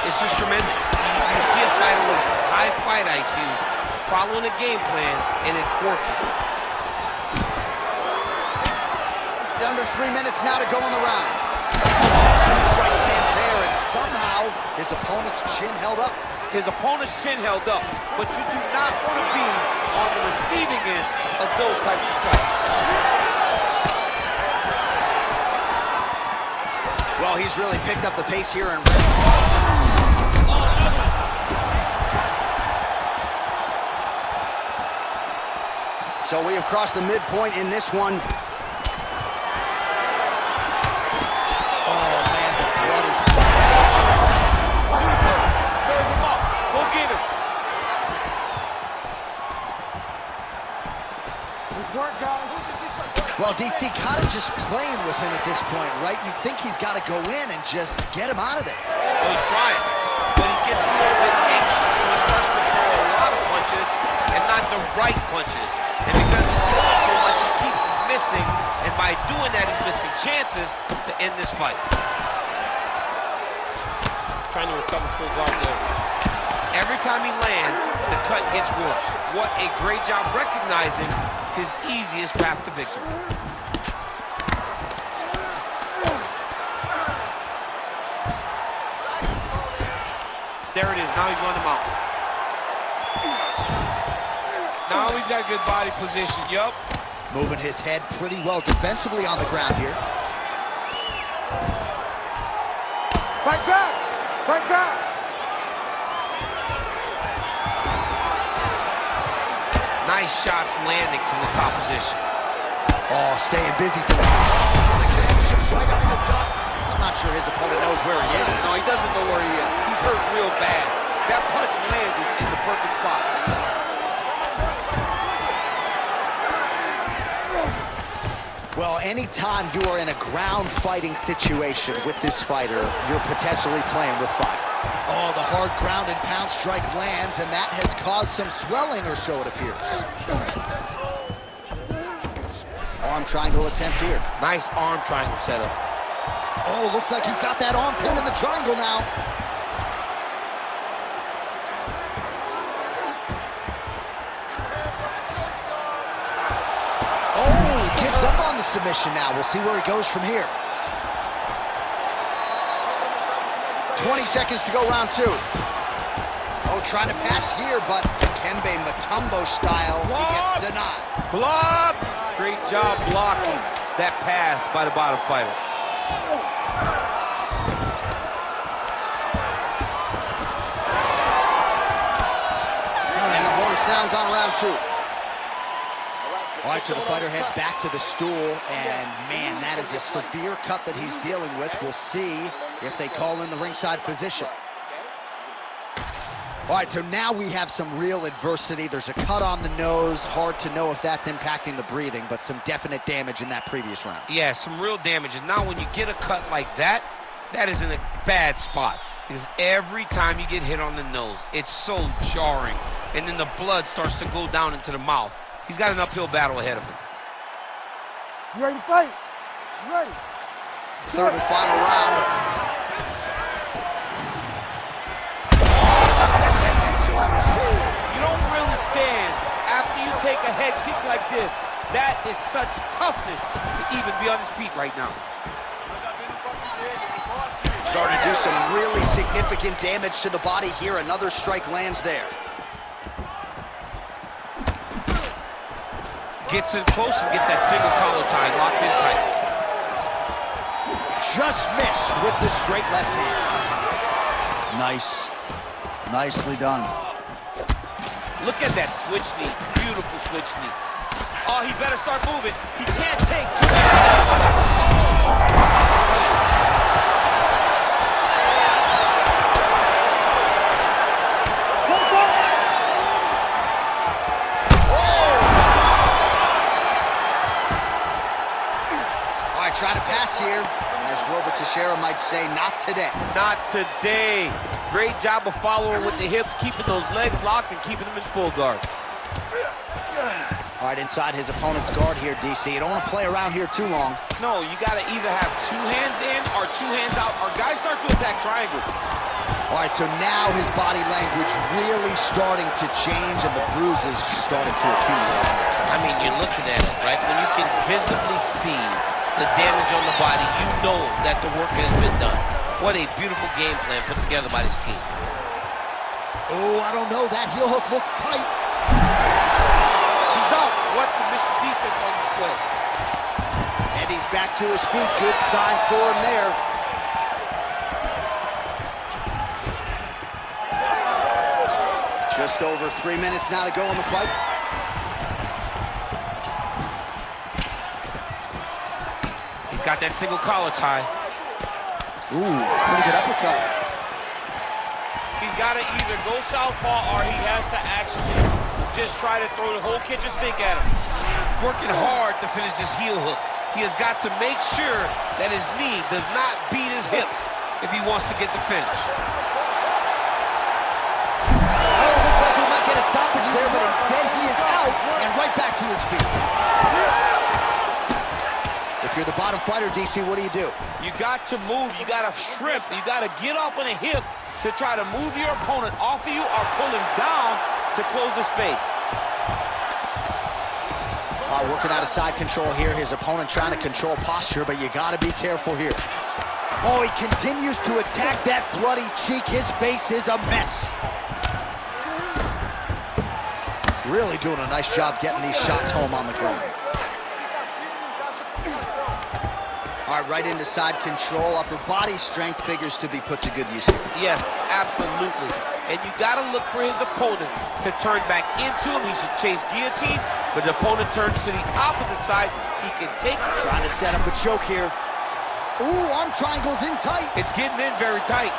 it's just tremendous. You see a fighter with high fight IQ following a game plan, and it's working. Under 3 minutes now to go in the round. Good strike lands there, and somehow his opponent's chin held up. His opponent's chin held up, but you do not want to be on the receiving end of those types of strikes. Well, he's really picked up the pace here and so we have crossed the midpoint in this one. Nice work, guys. Well, DC kind of just playing with him at this point, right? You'd think he's got to go in and just get him out of there. Well, he's trying, but he gets a little bit anxious, so he starts to throw a lot of punches and not the right punches. And because he's throwing so much, he keeps missing, and by doing that, he's missing chances to end this fight. Trying to recover full guard there. Every time he lands, the cut gets worse. What a great job recognizing his easiest path to victory. There it is, now he's on the mountain. Now he's got good body position, yup. Moving his head pretty well defensively on the ground here. Fight back! Fight back! Nice shots landing from the top position. Oh, staying busy for the right up in the gut. I'm not sure his opponent knows where he is. No, he doesn't know where he is. He's hurt real bad. That punch landed in the perfect spot. Well, anytime you are in a ground fighting situation with this fighter, you're potentially playing with fire. Oh, the hard ground and pound strike lands, and that has caused some swelling, or so it appears. Arm triangle attempt here. Nice arm triangle setup. Oh, looks like he's got that arm pin in the triangle now. Oh, gives up on the submission now. We'll see where he goes from here. 20 seconds to go, round two. Oh, trying to pass here, but Dikembe Mutombo style, he gets denied. Blocked! Great job blocking that pass by the bottom fighter. And the horn sounds on round two. All right, so the fighter heads back to the stool, and man, that is a severe cut that he's dealing with. We'll see if they call in the ringside physician. All right, so now we have some real adversity. There's a cut on the nose. Hard to know if that's impacting the breathing, but some definite damage in that previous round. Yeah, some real damage. And now when you get a cut like that, that is in a bad spot. Because every time you get hit on the nose, it's so jarring. And then the blood starts to go down into the mouth. He's got an uphill battle ahead of him. You ready to fight? You ready? Third and final round. You don't really stand after you take a head kick like this. That is such toughness to even be on his feet right now. Starting to do some really significant damage to the body here. Another strike lands there. Gets in close and gets that single collar tie locked in tight. Just missed with the straight left hand. Nice. Nicely done. Look at that switch knee. Beautiful switch knee. Oh, he better start moving. He can't take too many. Trying to pass here, as Glover Teixeira might say, not today. Not today. Great job of following with the hips, keeping those legs locked and keeping them in full guard. All right, inside his opponent's guard here, DC. You don't want to play around here too long. No, you got to either have two hands in or two hands out, or guys start to attack triangles. All right, so now his body language really starting to change, and the bruises starting to accumulate on that side. I mean, you're looking at it, right? When you can visibly see the damage on the body, you know that the work has been done. What a beautiful game plan put together by this team. Oh, I don't know. That heel hook looks tight. He's out. What submission defense on display. And he's back to his feet. Good sign for him there. Just over 3 minutes now to go in the fight. Got that single collar tie. Ooh, pretty good uppercut. He's got to either go southpaw or he has to actually just try to throw the whole kitchen sink at him. working hard to finish this heel hook. He has got to make sure that his knee does not beat his hips if he wants to get the finish. Oh, it looked like he might get a stoppage there, but instead he is out and right back to his feet. If you're the bottom fighter, DC, what do? You got to move, you got to shrimp, you got to get off on a hip to try to move your opponent off of you or pull him down to close the space. Working out of side control here. His opponent trying to control posture, but you got to be careful here. Oh, he continues to attack that bloody cheek. His face is a mess. Really doing a nice job getting these shots home on the ground. All right, right into side control. Upper body strength figures to be put to good use here. Yes, absolutely. And you got to look for his opponent to turn back into him. He should chase guillotine, but the opponent turns to the opposite side. He can take it. Trying to set up a choke here. Ooh, arm triangle's in tight. It's getting in very tight.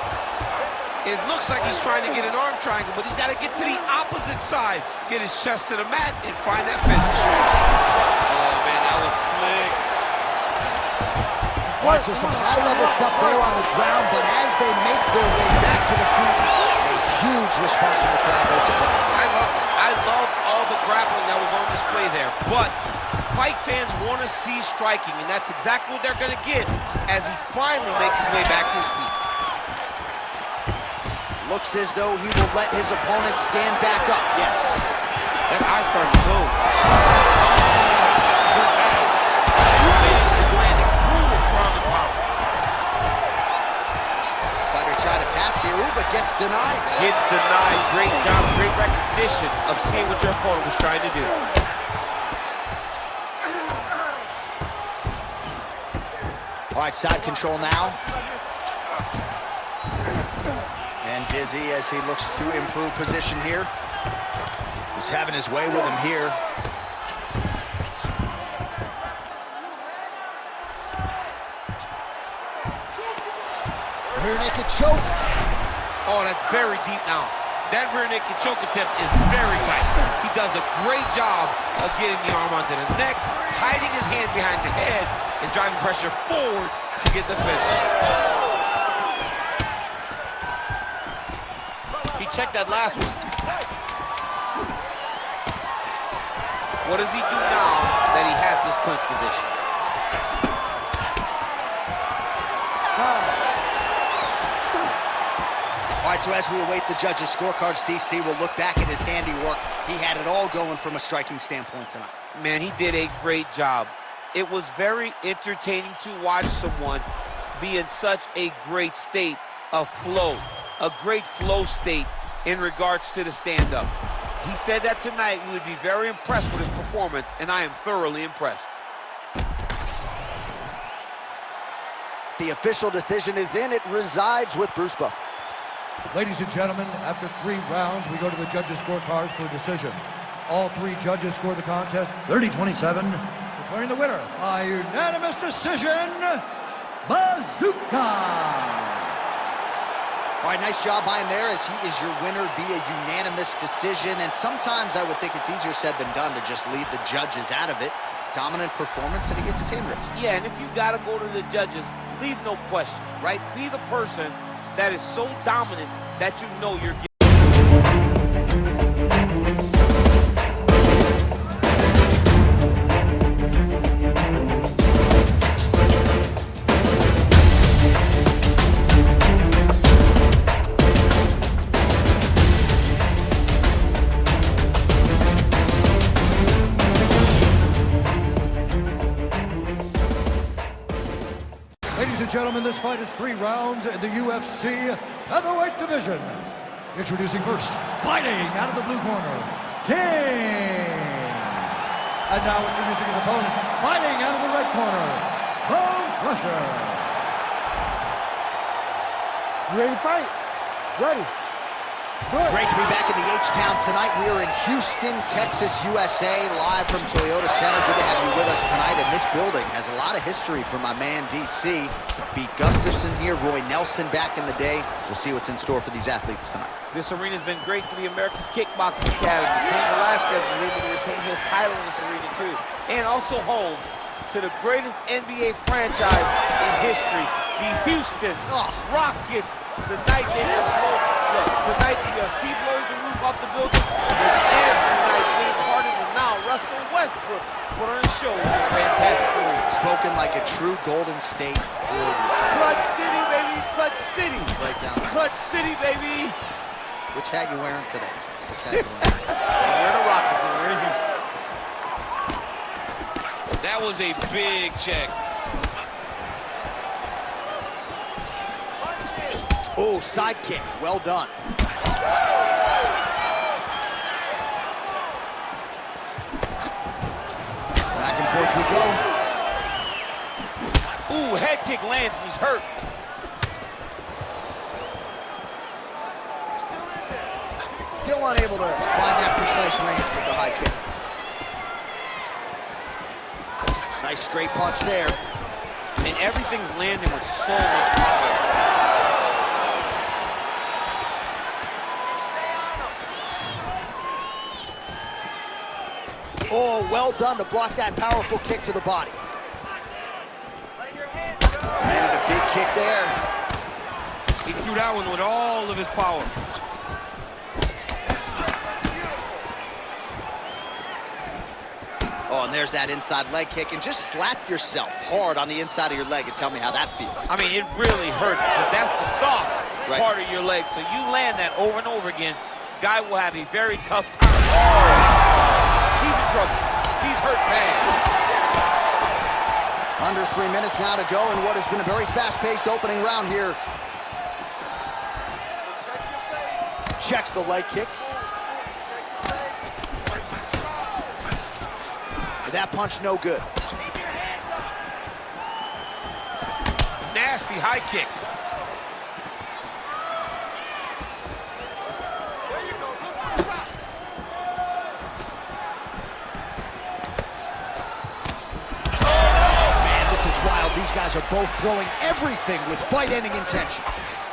It looks like he's trying to get an arm triangle, but he's got to get to the opposite side, get his chest to the mat, and find that finish. Oh, man, that was slick. All right, so some high-level stuff there on the ground, but as they make their way back to the feet, a huge response from the crowd. I love all the grappling that was on display there, but fight fans want to see striking, and that's exactly what they're going to get as he finally makes his way back to his feet. Looks as though he will let his opponent stand back up. Yes. That eye started to close. This man is landing brutal ground and pound. Fighter trying to pass here, ooh, but gets denied. Gets denied. Great job, great recognition of seeing what your opponent was trying to do. All right, side control now. And busy as he looks to improve position here. He's having his way with him here. Rear naked choke. Oh, that's very deep now. That rear naked choke attempt is very tight. He does a great job of getting the arm onto the neck, hiding his hand behind the head, and driving pressure forward to get the finish. He checked that last one. What does he do now that he has this clinch position? All right, so as we await the judges' scorecards, DC will look back at his handiwork. He had it all going from a striking standpoint tonight. Man, he did a great job. It was very entertaining to watch someone be in such a great state of flow, a great flow state in regards to the stand-up. He said that tonight we would be very impressed with his performance, and I am thoroughly impressed. The official decision is in. It resides with Bruce Buff. Ladies and gentlemen, after 3 rounds, we go to the judges' scorecards for a decision. All 3 judges scored the contest 30-27, declaring the winner by unanimous decision, Bazooka! All right, nice job by him there as he is your winner via unanimous decision. And sometimes I would think it's easier said than done to just leave the judges out of it. Dominant performance, and he gets his hand raised. Yeah, and if you got to go to the judges, leave no question, right? Be the person that is so dominant that you know you're getting. Ladies and gentlemen, this fight is 3 rounds in the UFC featherweight division. Introducing first, fighting out of the blue corner, Kenn. And now introducing his opponent, fighting out of the red corner, Bone Crusher. You ready to fight? Ready. Great to be back in the H-Town tonight. We are in Houston, Texas, USA, live from Toyota Center. Good to have you with us tonight. And this building has a lot of history for my man, DC. Beat Gustafson here, Roy Nelson back in the day. We'll see what's in store for these athletes tonight. This arena's been great for the American Kickboxing Academy. Ken Velasquez was able to retain his title in this arena, too. And also home to the greatest NBA franchise in history, the Houston Rockets. Tonight they will blow. Look, tonight the sea blows the roof off the building. Every night, James Harden and now Russell Westbrook put on a show with this fantastic arena. Spoken like a true Golden State Warriors. Clutch City, baby, Clutch City. Right down there. Clutch City, baby. Which hat you wearing today? Which hat you wearing? We're in a Rockets, we're in Houston. That was a big check. Oh, side kick. Well done. Back and forth we go. Ooh, head kick lands and he's hurt. Still unable to find that precise range with the high kick. Nice straight punch there. And everything's landing with so much power. Oh, well done to block that powerful kick to the body. Landed a big kick there. He threw that one with all of his power. Oh, and there's that inside leg kick. And just slap yourself hard on the inside of your leg and tell me how that feels. I mean, it really hurts because that's the soft part of your leg. So you land that over and over again, guy will have a very tough time. He's in trouble. He's hurt bad. Under 3 minutes now to go in what has been a very fast-paced opening round here. Checks the leg kick. That punch no good. Nasty high kick. Man, this is wild. These guys are both throwing everything with fight-ending intentions.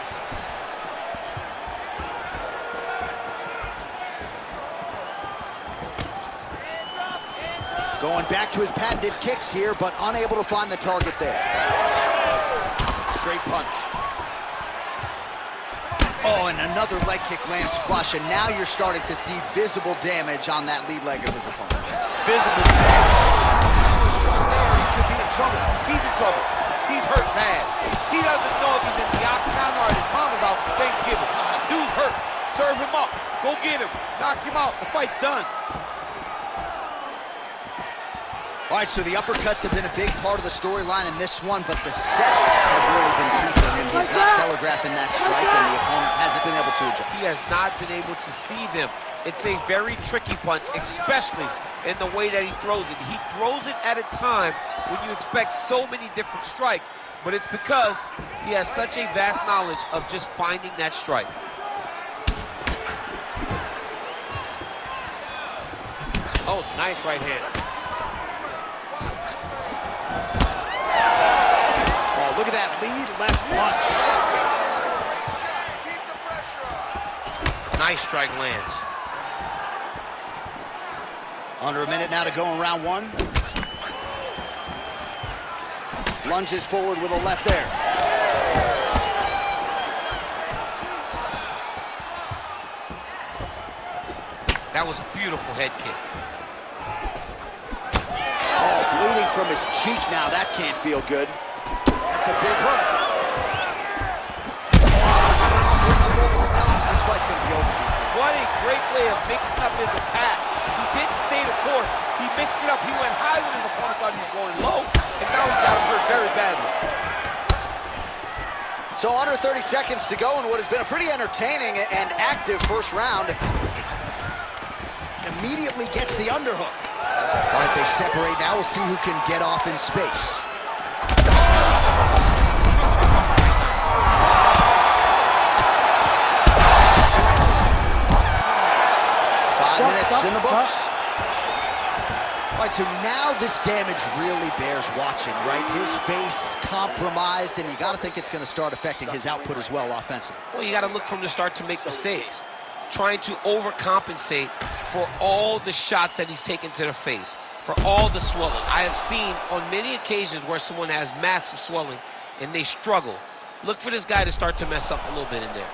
Going back to his patented kicks here, but unable to find the target there. Straight punch. Oh, and another leg kick lands flush, and now you're starting to see visible damage on that lead leg of his opponent. Visible damage. He could be in trouble. He's in trouble. He's hurt bad. He doesn't know if he's in the octagon or at his mama's house for Thanksgiving. Dude's hurt. Serve him up. Go get him. Knock him out. The fight's done. All right, so the uppercuts have been a big part of the storyline in this one, but the setups have really been key for him. He's not telegraphing that strike, and the opponent hasn't been able to adjust. He has not been able to see them. It's a very tricky punch, especially in the way that he throws it. He throws it at a time when you expect so many different strikes, but it's because he has such a vast knowledge of just finding that strike. Oh, nice right hand. Look at that lead left punch. Nice strike lands. Under a minute now to go in round one. Lunges forward with a left there. That was a beautiful head kick. Oh, bleeding from his cheek now. That can't feel good. That's a big hook. This fight's going to be over, DC. What a great way of mixing up his attack. He didn't stay the course. He mixed it up. He went high when his opponent thought he was going low, and now he's got him hurt very badly. So under 30 seconds to go in what has been a pretty entertaining and active first round. Immediately gets the underhook. All right, they separate now. We'll see who can get off in space. in the books. All right, so now this damage really bears watching, right? His face compromised, and you got to think it's going to start affecting his output as well offensively. Well, you got to look from the start to make mistakes. Trying to overcompensate for all the shots that he's taken to the face, for all the swelling. I have seen on many occasions where someone has massive swelling and they struggle. Look for this guy to start to mess up a little bit in there.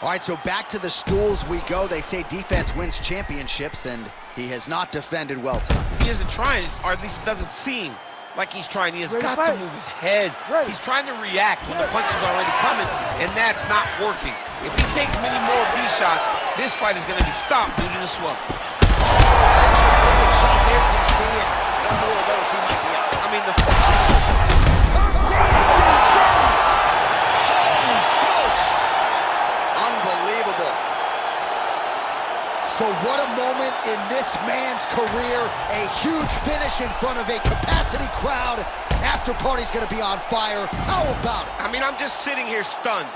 All right, so back to the stools we go. They say defense wins championships, and he has not defended well tonight. He isn't trying, or at least it doesn't seem like he's trying. He has got to move his head. He's trying to react when the punch is already coming, and that's not working. If he takes many more of these shots, this fight is going to be stopped due to the swelling. That's a perfect shot there, DC, and one more of those, he might be out. I mean, the... Holy smokes! Unbelievable. So what a moment in this man's career. A huge finish in front of a capacity crowd. After party's going to be on fire. How about it? I mean, I'm just sitting here stunned,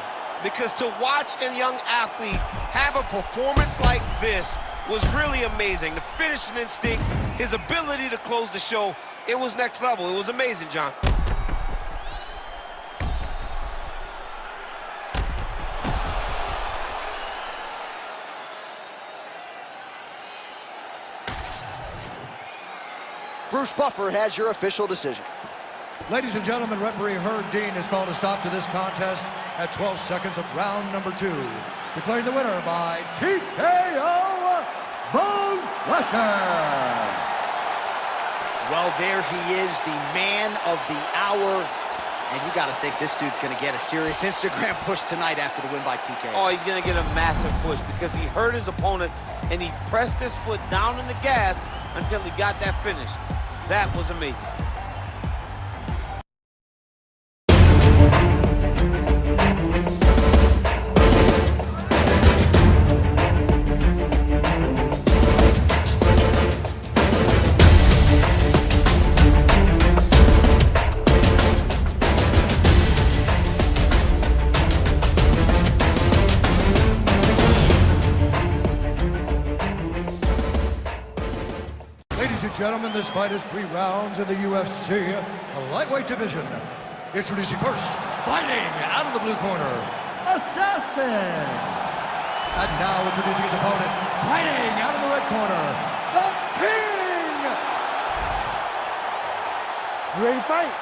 because to watch a young athlete have a performance like this was really amazing. The finishing instincts, his ability to close the show, it was next level. It was amazing, John. Bruce Buffer has your official decision. Ladies and gentlemen, referee Herb Dean has called a stop to this contest at 12 seconds of round number 2. Declaring the winner by TKO, Bone Crusher. Well, there he is, the man of the hour. And you got to think this dude's going to get a serious Instagram push tonight after the win by TKO. Oh, he's going to get a massive push because he hurt his opponent and he pressed his foot down in the gas until he got that finish. That was amazing. Gentlemen, this fight is 3 rounds in the UFC, the lightweight division. Introducing first, fighting out of the blue corner, Assassin. And now introducing his opponent, fighting out of the red corner, the King. You ready to fight?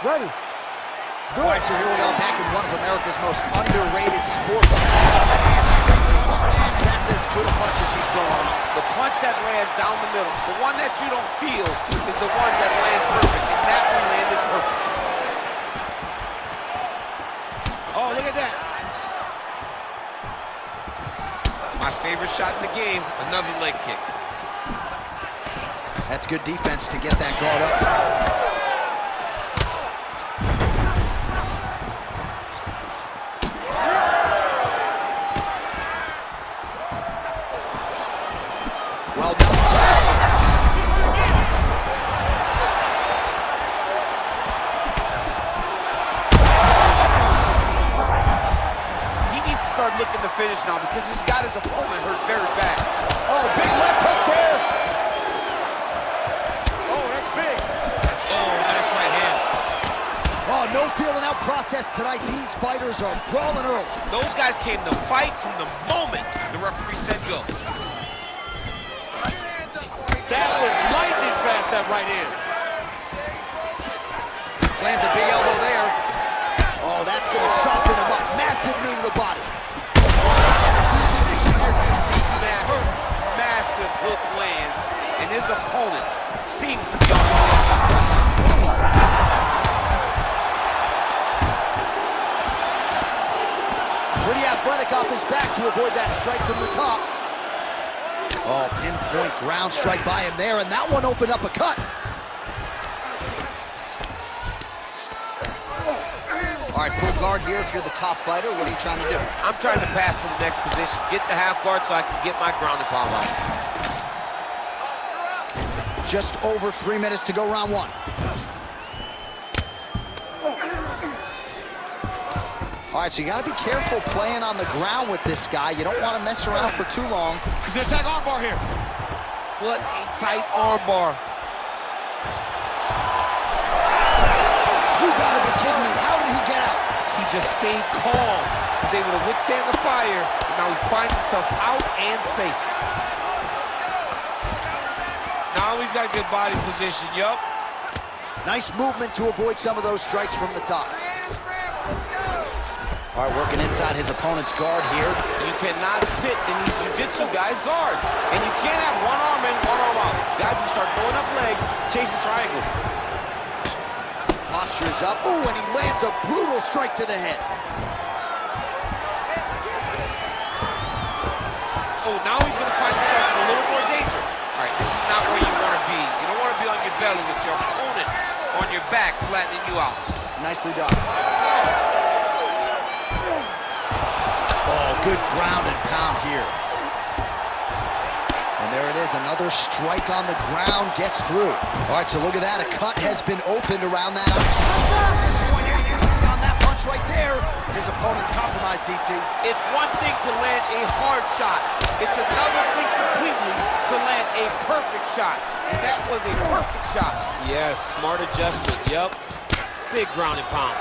Ready. All right, so here we are back in one of America's most underrated sports. That's as good a punch as he's thrown on. The punch that lands down the middle, the one that you don't feel is the ones that land perfect, and that one landed perfect. Oh, look at that. My favorite shot in the game, another leg kick. That's good defense to get that guard up. Well done. He needs to start looking to finish now because he's got his opponent hurt very bad. Oh, big left hook there. Oh, that's big. Oh, nice right hand. Oh, no feeling out process tonight. These fighters are brawling early. Those guys came to fight from the moment the referee said go. That was lightning fast, that right hand. Lands a big elbow there. Oh, that's going to soften him up. Massive knee to the body. Massive hook lands, and his opponent seems to be on the way. Pretty athletic off his back to avoid that strike from the top. Oh, pinpoint ground strike by him there, and that one opened up a cut. All right, full guard here if you're the top fighter. What are you trying to do? I'm trying to pass to the next position, get the half guard so I can get my ground and pound out. Just over 3 minutes to go, round 1. All right, so you got to be careful playing on the ground with this guy. You don't want to mess around for too long. He's going to attack armbar here. What a tight armbar. You got to be kidding me. How did he get out? He just stayed calm. He was able to withstand the fire, and now he finds himself out and safe. Now he's got good body position, yup. Nice movement to avoid some of those strikes from the top. All right, working inside his opponent's guard here. You cannot sit in these jiu-jitsu guys' guard. And you can't have one arm in, one arm out. Guys will start throwing up legs, chasing triangles. Posture's up. Ooh, and he lands a brutal strike to the head. Oh, now he's going to find himself in a little more danger. All right, this is not where you want to be. You don't want to be on your belly with your opponent on your back, flattening you out. Nicely done. Oh, good ground and pound here. And there it is, another strike on the ground gets through. All right, so look at that. A cut has been opened around that. Oh, yeah, you can see on that punch right there. His opponent's compromised, DC. It's one thing to land a hard shot. It's another thing completely to land a perfect shot. And that was a perfect shot. Yes, smart adjustment, yup. Big ground and pound.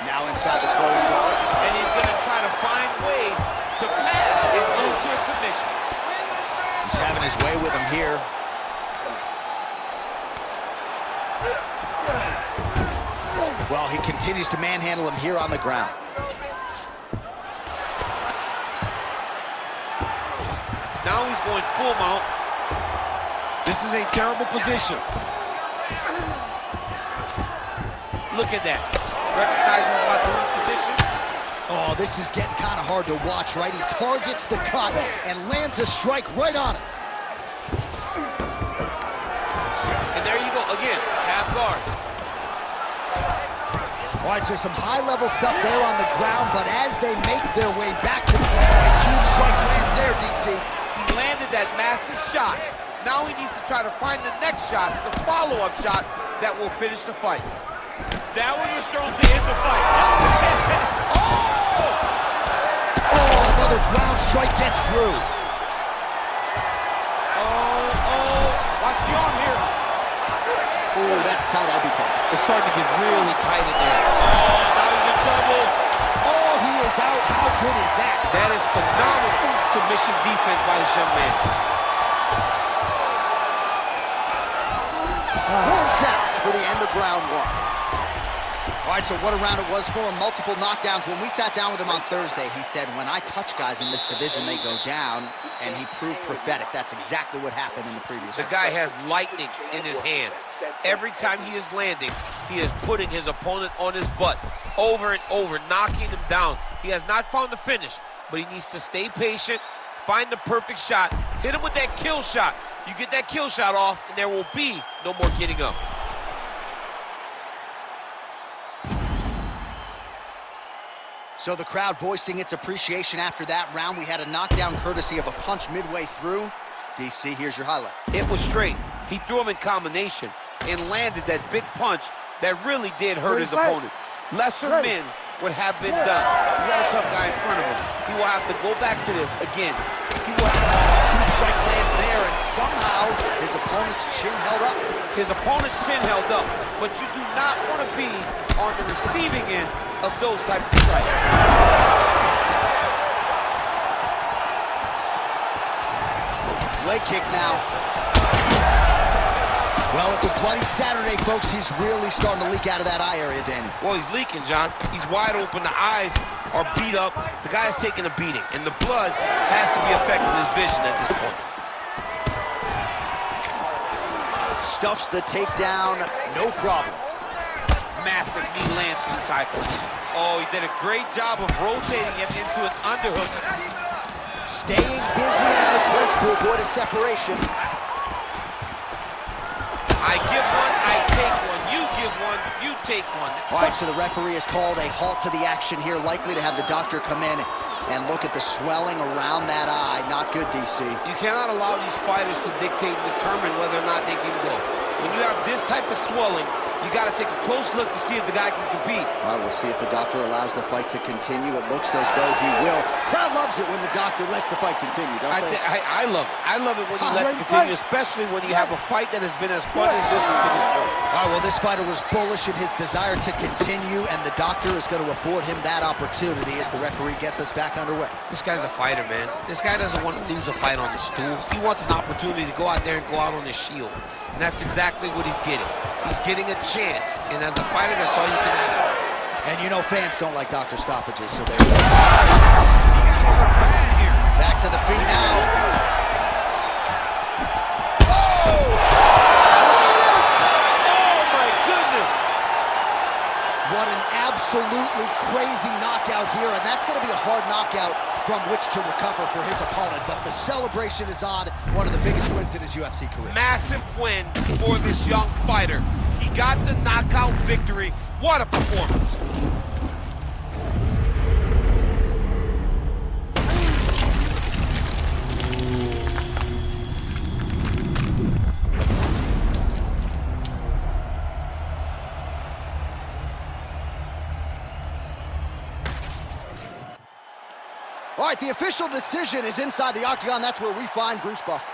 Now inside the closed guard. And he's going to try to find ways to pass and move to a submission. He's having his way with him here. Well, he continues to manhandle him here on the ground. Now he's going full mount. This is a terrible position. Look at that. Recognizing he's about to lose position. Oh, this is getting kind of hard to watch, right? He targets the cut and lands a strike right on it. And there you go, again, half guard. All right, so some high-level stuff there on the ground, but as they make their way back to the a huge strike lands there, DC. He landed that massive shot. Now he needs to try to find the next shot, the follow-up shot that will finish the fight. That one was thrown to end the fight. Oh, another ground strike gets through. Watch the arm here. Oh, that's tight, I'd be tight. It's starting to get really tight in there. Oh, now he's in trouble. Oh, he is out. How good is that? That is phenomenal submission defense by this young man. Horns out for the end of round one. All right, so what a round it was for him. Multiple knockdowns. When we sat down with him on Thursday, he said, when I touch guys in this division, they go down, and he proved prophetic. That's exactly what happened in the previous The round. guy has lightning in his hands. Every time he is landing, he is putting his opponent on his butt over and over, knocking him down. He has not found the finish, but he needs to stay patient, find the perfect shot, hit him with that kill shot. You get that kill shot off, and there will be no more getting up. So the crowd voicing its appreciation after that round. We had a knockdown courtesy of a punch midway through. DC, here's your highlight. It was straight. He threw him in combination and landed that big punch that really did hurt his opponent. Lesser men would have been done. He's got a tough guy in front of him. He will have to go back to this again. He will have Huge strike lands there, and somehow his opponent's chin held up. his opponent's chin held up, but you do not want to be on the receiving end of those types of strikes. Leg kick now. Well, it's a bloody Saturday, folks. He's really starting to leak out of that eye area, Danny. Well, he's leaking, John. He's wide open. The eyes are beat up. The guy's taking a beating, and the blood has to be affecting his vision at this point. Stuffs the takedown, no problem. Massive knee lands from the side punch. Oh, he did a great job of rotating him into an underhook. Staying busy in the clinch to avoid a separation. I give one, I take one. You give one, you take one. All right, so the referee has called a halt to the action here, likely to have the doctor come in and look at the swelling around that eye. Not good, DC. You cannot allow these fighters to dictate and determine whether or not they can go. When you have this type of swelling, you got to take a close look to see if the guy can compete. All right, we'll see if the doctor allows the fight to continue. It looks as though he will. Crowd loves it when the doctor lets the fight continue, don't they? I love it. I love it when he lets it continue, especially when you have a fight that has been as fun as this one to this point. All right, well, this fighter was bullish in his desire to continue, and the doctor is going to afford him that opportunity as the referee gets us back underway. This guy's a fighter, man. This guy doesn't want to lose a fight on the stool. He wants an opportunity to go out there and go out on his shield. And that's exactly what he's getting. He's getting a chance. And as a fighter, that's all you can ask for. And you know fans don't like doctor stoppages, so there He got hurt bad here. back to the feet now. Oh! Oh, my goodness. What an absolutely crazy knockout here, and that's going to be a hard knockout from which to recover for his opponent, but the celebration is on. One of the biggest wins in his UFC career. Massive win for this young fighter. He got the knockout victory. What a performance. All right, the official decision is inside the octagon. That's where we find Bruce Buffer.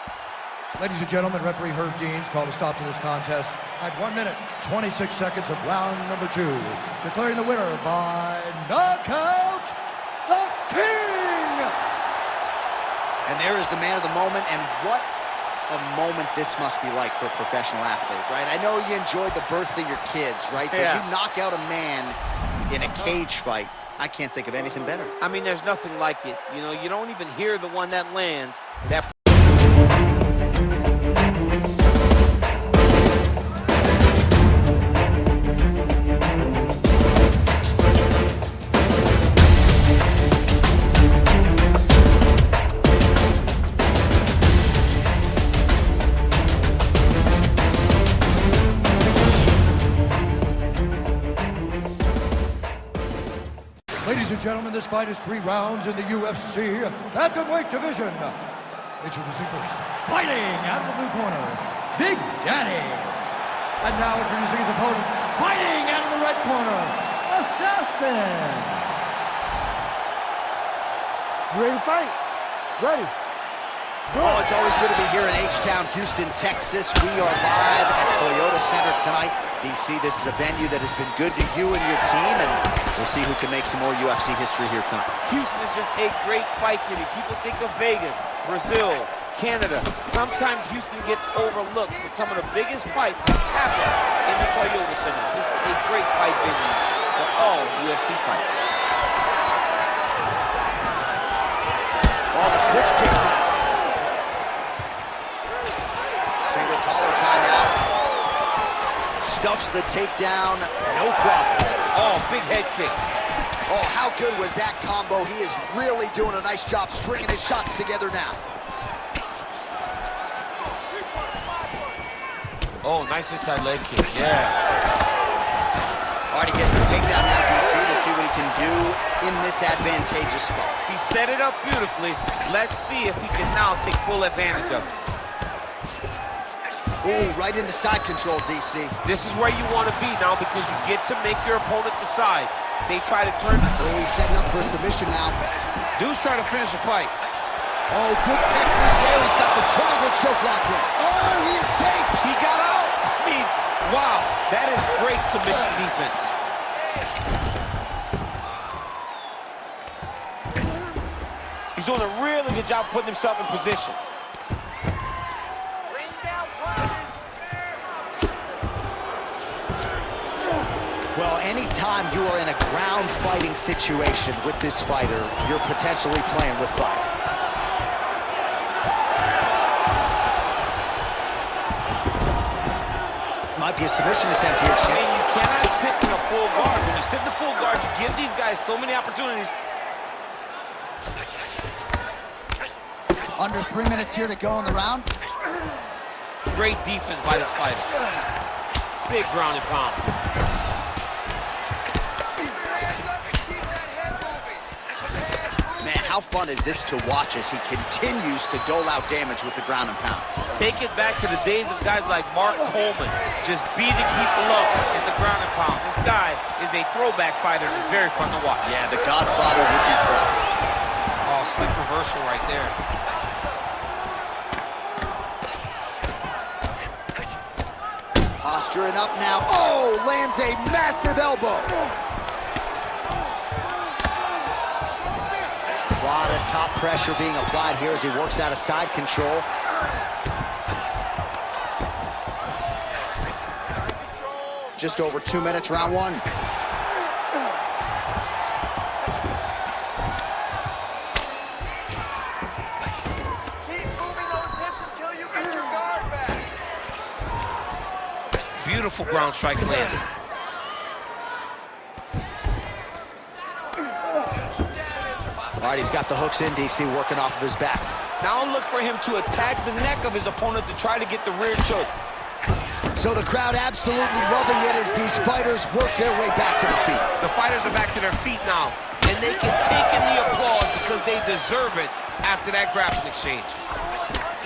Ladies and gentlemen, referee Herb Deans called a stop to this contest at 1 minute, 26 seconds of round number 2. Declaring the winner by knockout, the King! And there is the man of the moment, and what a moment this must be like for a professional athlete, right? I know you enjoyed the birth of your kids, right? But you knock out a man in a cage fight. I can't think of anything better. I mean, there's nothing like it. You know, you don't even hear the one that lands. That Ladies and gentlemen, this fight is 3 rounds in the UFC bantamweight division. Introducing first, fighting out of the blue corner, Big Daddy. And now introducing his opponent, fighting out of the red corner, Assassin. You ready to fight? Ready. Oh, it's always good to be here in H-Town, Houston, Texas. We are live at Toyota Center tonight. DC, this is a venue that has been good to you and your team, and we'll see who can make some more UFC history here tonight. Houston is just a great fight city. People think of Vegas, Brazil, Canada. Sometimes Houston gets overlooked, but some of the biggest fights have happened in the Toyota Center. This is a great fight venue for all UFC fights. Oh, the switch kick now. Single collar tie now. Stuffs the takedown, no problem. Oh, big head kick. Oh, how good was that combo? He is really doing a nice job stringing his shots together now. Oh, nice inside leg kick, yeah. All right, he gets the takedown now, DC. We'll see what he can do in this advantageous spot. He set it up beautifully. Let's see if he can now take full advantage of it. Ooh, right into side control, DC. This is where you want to be now because you get to make your opponent decide. They try to turn. Oh, he's setting up for a submission now. Dude's trying to finish the fight. Oh, good technique there. He's got the triangle choke locked in. Oh, he escapes. He got out. I mean, wow. That is great submission defense. He's doing a really good job putting himself in position. Well, anytime you are in a ground fighting situation with this fighter, you're potentially playing with fire. Might be a submission attempt here, Chip. I mean, you cannot sit in a full guard. When you sit in the full guard, you give these guys so many opportunities. Under 3 minutes here to go in the round. Great defense by this fighter. Big ground and pound. how fun is this to watch as he continues to dole out damage with the ground and pound? Take it back to the days of guys like Mark Coleman, just beating people up in the ground and pound. This guy is a throwback fighter and it's very fun to watch. Yeah, the Godfather would be proud. Oh, slick reversal right there. Posturing up now. Oh, lands a massive elbow. A lot of top pressure being applied here as he works out of side control. Just over 2 minutes, round one. Keep moving those hips until you get your guard back. Beautiful ground strike landed. All right, he's got the hooks in, DC, working off of his back. Now look for him to attack the neck of his opponent to try to get the rear choke. So the crowd absolutely loving it as these fighters work their way back to the feet. The fighters are back to their feet now, and they can take in the applause because they deserve it after that grappling exchange.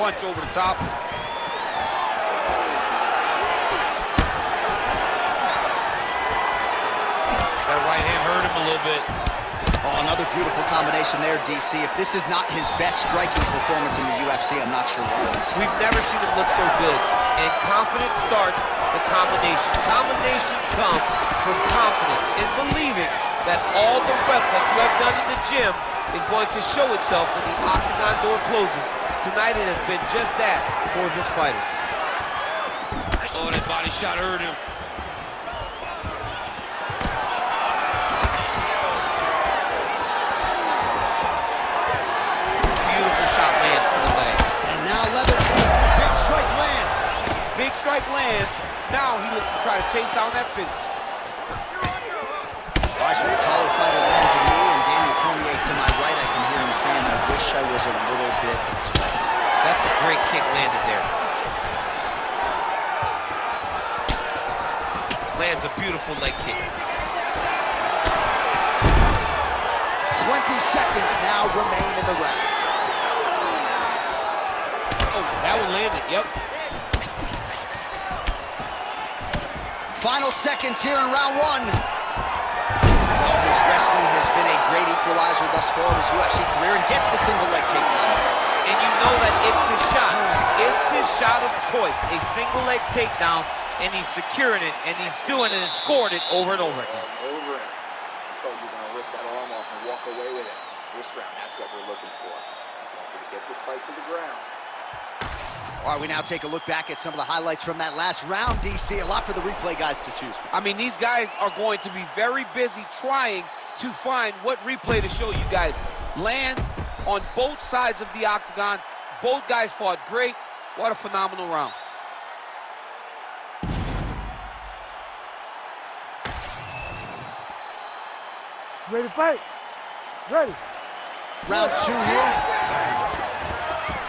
Punch over the top. That right hand hurt him a little bit. Oh, another beautiful combination there, DC. If this is not his best striking performance in the UFC, I'm not sure what is. We've never seen him look so good. And confidence starts the combination. Combinations come from confidence and believing that all the reps that you have done in the gym is going to show itself when the octagon door closes. Tonight it has been just that for this fighter. Oh, that body shot hurt him. Beautiful shot lands to the leg. And now Leather, big strike lands. Big strike lands. Now he looks to try to chase down that finish. Watch the taller fighter lands a knee, and Daniel Cormier to my right, I can hear him saying, I wish I was a little bit taller. That's a great kick landed there. Lands a beautiful leg kick. 20 seconds now remain in the round. Oh, that one landed, yep. Final seconds here in round one. Well, his wrestling has been a great equalizer thus far in his UFC career and gets the single leg takedown. And you know that it's his shot. It's his shot of choice. A single leg takedown, and he's securing it, and he's doing it and scoring it over and over again. Over it. I thought you were going to rip that arm off and walk away with it. This round, that's what we're looking for. We want to get this fight to the ground. All right, we now take a look back at some of the highlights from that last round, DC. A lot for the replay guys to choose from. I mean, these guys are going to be very busy trying to find what replay to show you guys. Lands on both sides of the octagon. Both guys fought great. What a phenomenal round. Ready to fight? Ready. Round two here.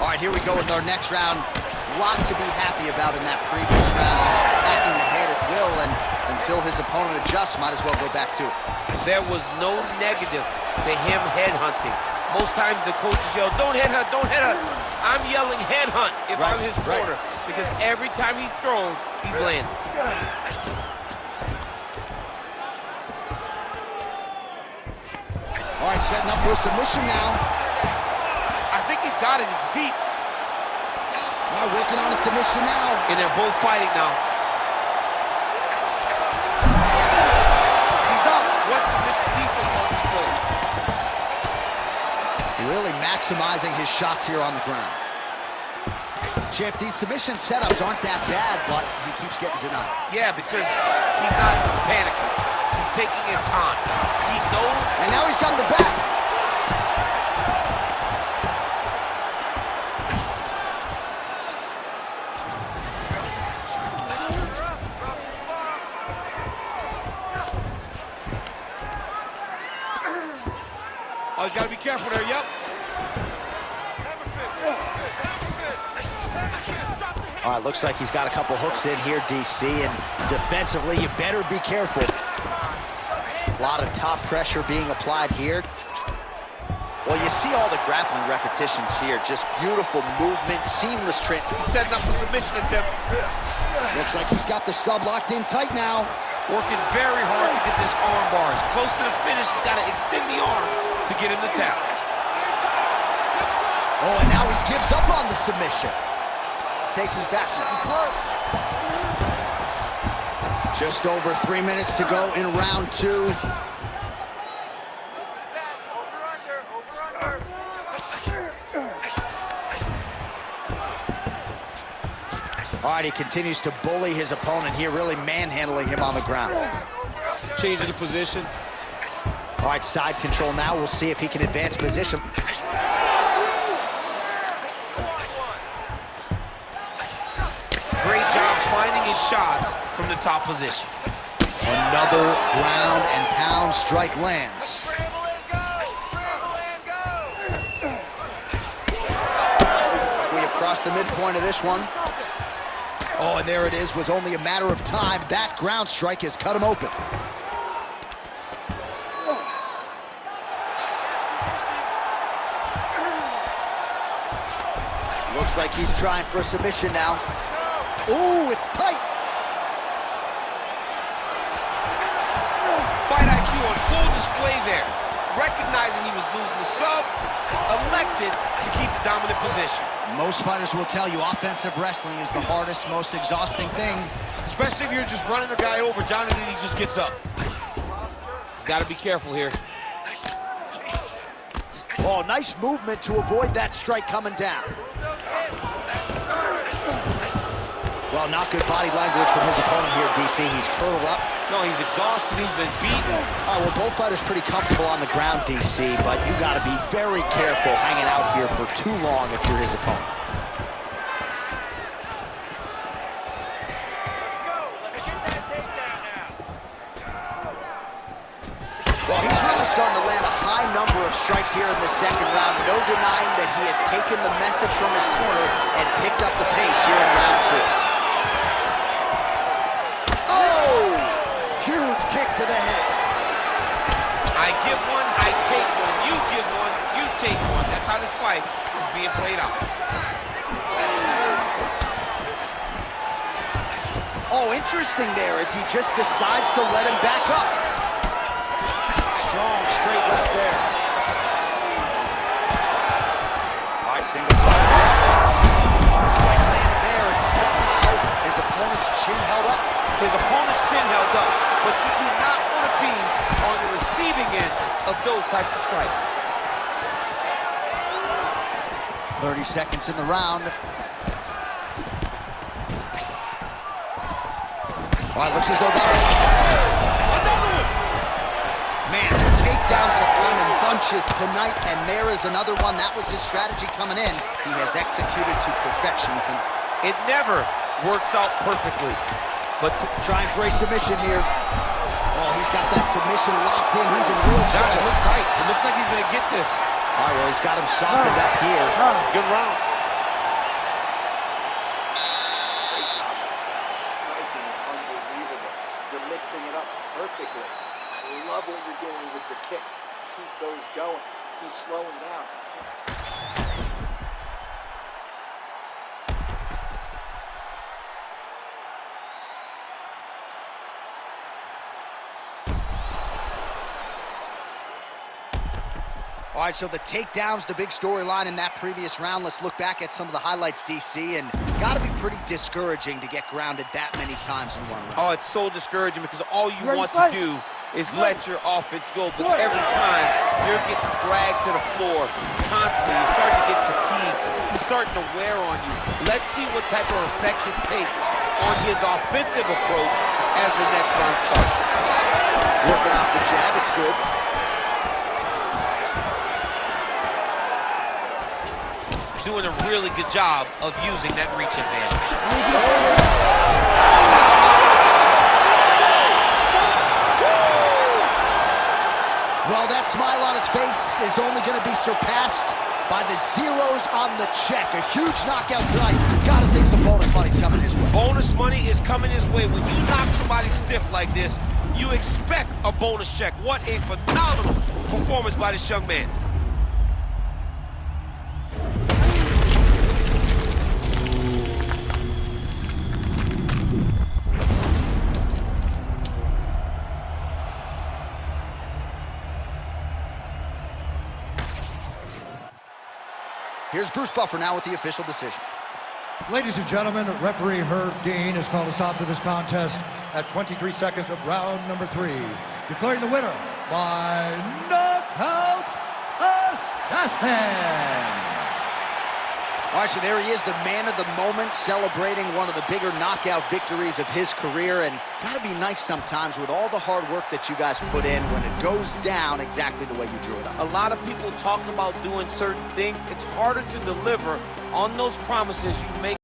All right, here we go with our next round. A lot to be happy about in that previous round. He was attacking the head at will, and until his opponent adjusts, might as well go back to it. There was no negative to him headhunting. Most times the coaches yell, don't headhunt, don't headhunt. I'm yelling headhunt if I'm his corner, because every time he's thrown, he's landing. All right, setting up for a submission now. I think he's got it, it's deep. All right, working on a submission now. And they're both fighting now. He's up. What submission defense on display? Really maximizing his shots here on the ground. Champ, these submission setups aren't that bad, but he keeps getting denied. Yeah, because he's not panicking. He's taking his time. He knows. And now he's got the back. Oh, he's got to be careful there, yep. All right, looks like he's got a couple hooks in here, DC, and defensively, you better be careful. A lot of top pressure being applied here. Well, you see all the grappling repetitions here. Just beautiful movement, seamless trend. He's setting up a submission attempt. Looks like he's got the sub locked in tight now. Working very hard to get this arm bars. Close to the finish, he's got to extend the arm to get him to tap. Oh, and now he gives up on the submission. Takes his back. Just over 3 minutes to go in round 2. All right, he continues to bully his opponent here, really manhandling him on the ground. Changing the position. All right, side control now. We'll see if he can advance position. Great job finding his shots from the top position. Another ground and pound strike lands. We have crossed the midpoint of this one. Oh, and there it is. Was only a matter of time. That ground strike has cut him open. Looks like he's trying for a submission now. Ooh, it's tight. Fight IQ on full display there. Recognizing he was losing the sub, elected to keep the dominant position. Most fighters will tell you offensive wrestling is the hardest, most exhausting thing. Especially if you're just running the guy over, Johnny, he just gets up. He's got to be careful here. Oh, nice movement to avoid that strike coming down. Well, not good body language from his opponent here, DC. He's curled up. No, he's exhausted. He's been beaten. All right, well, both fighters pretty comfortable on the ground, DC, but you got to be very careful hanging out here for too long if you're his opponent. Let's go. Let's get that takedown now. Well, he's really starting to land a high number of strikes here in the second round. No denying that he has taken the message from his corner and picked up the pace here in round 2. Huge kick to the head. I give one, I take one. You give one, you take one. That's how this fight is being played out. Oh, interesting there as he just decides to let him back up. Strong straight left there. All right, single strike lands there, and somehow his opponent's chin held up. His opponent's chin held up, but you do not want to be on the receiving end of those types of strikes. 30 seconds in the round. All right, looks as though that was... Another one! Man, the takedowns have come in bunches tonight, and there is another one. That was his strategy coming in. He has executed to perfection tonight. It never works out perfectly. But trying for a submission here. Oh, he's got that submission locked in. He's in real it trouble. looks tight. It looks like he's going to get this. All right, well, he's got him softened up here. Good round. Great job. Striking is unbelievable. You're mixing it up perfectly. I love what you're doing with your kicks. Keep those going. He's slowing down. All right, so the takedowns, the big storyline in that previous round. Let's look back at some of the highlights, DC, and got to be pretty discouraging to get grounded that many times in one round. Oh, it's so discouraging because all you want to do is let your offense go, but every time you're getting dragged to the floor constantly, you're starting to get fatigued, he's starting to wear on you. Let's see what type of effect it takes on his offensive approach as the next round starts. Working off the jab, it's good. Doing a really good job of using that reach advantage. Well, that smile on his face is only going to be surpassed by the zeros on the check. A huge knockout tonight. Gotta think some bonus money's coming his way. Bonus money is coming his way. When you knock somebody stiff like this, you expect a bonus check. What a phenomenal performance by this young man. Here's Bruce Buffer now with the official decision. Ladies and gentlemen, referee Herb Dean has called a stop to this contest at 23 seconds of round number 3, declaring the winner by knockout assassin. All right, so there he is, the man of the moment, celebrating one of the bigger knockout victories of his career. And gotta be nice sometimes with all the hard work that you guys put in when it goes down exactly the way you drew it up. A lot of people talk about doing certain things. It's harder to deliver on those promises you make.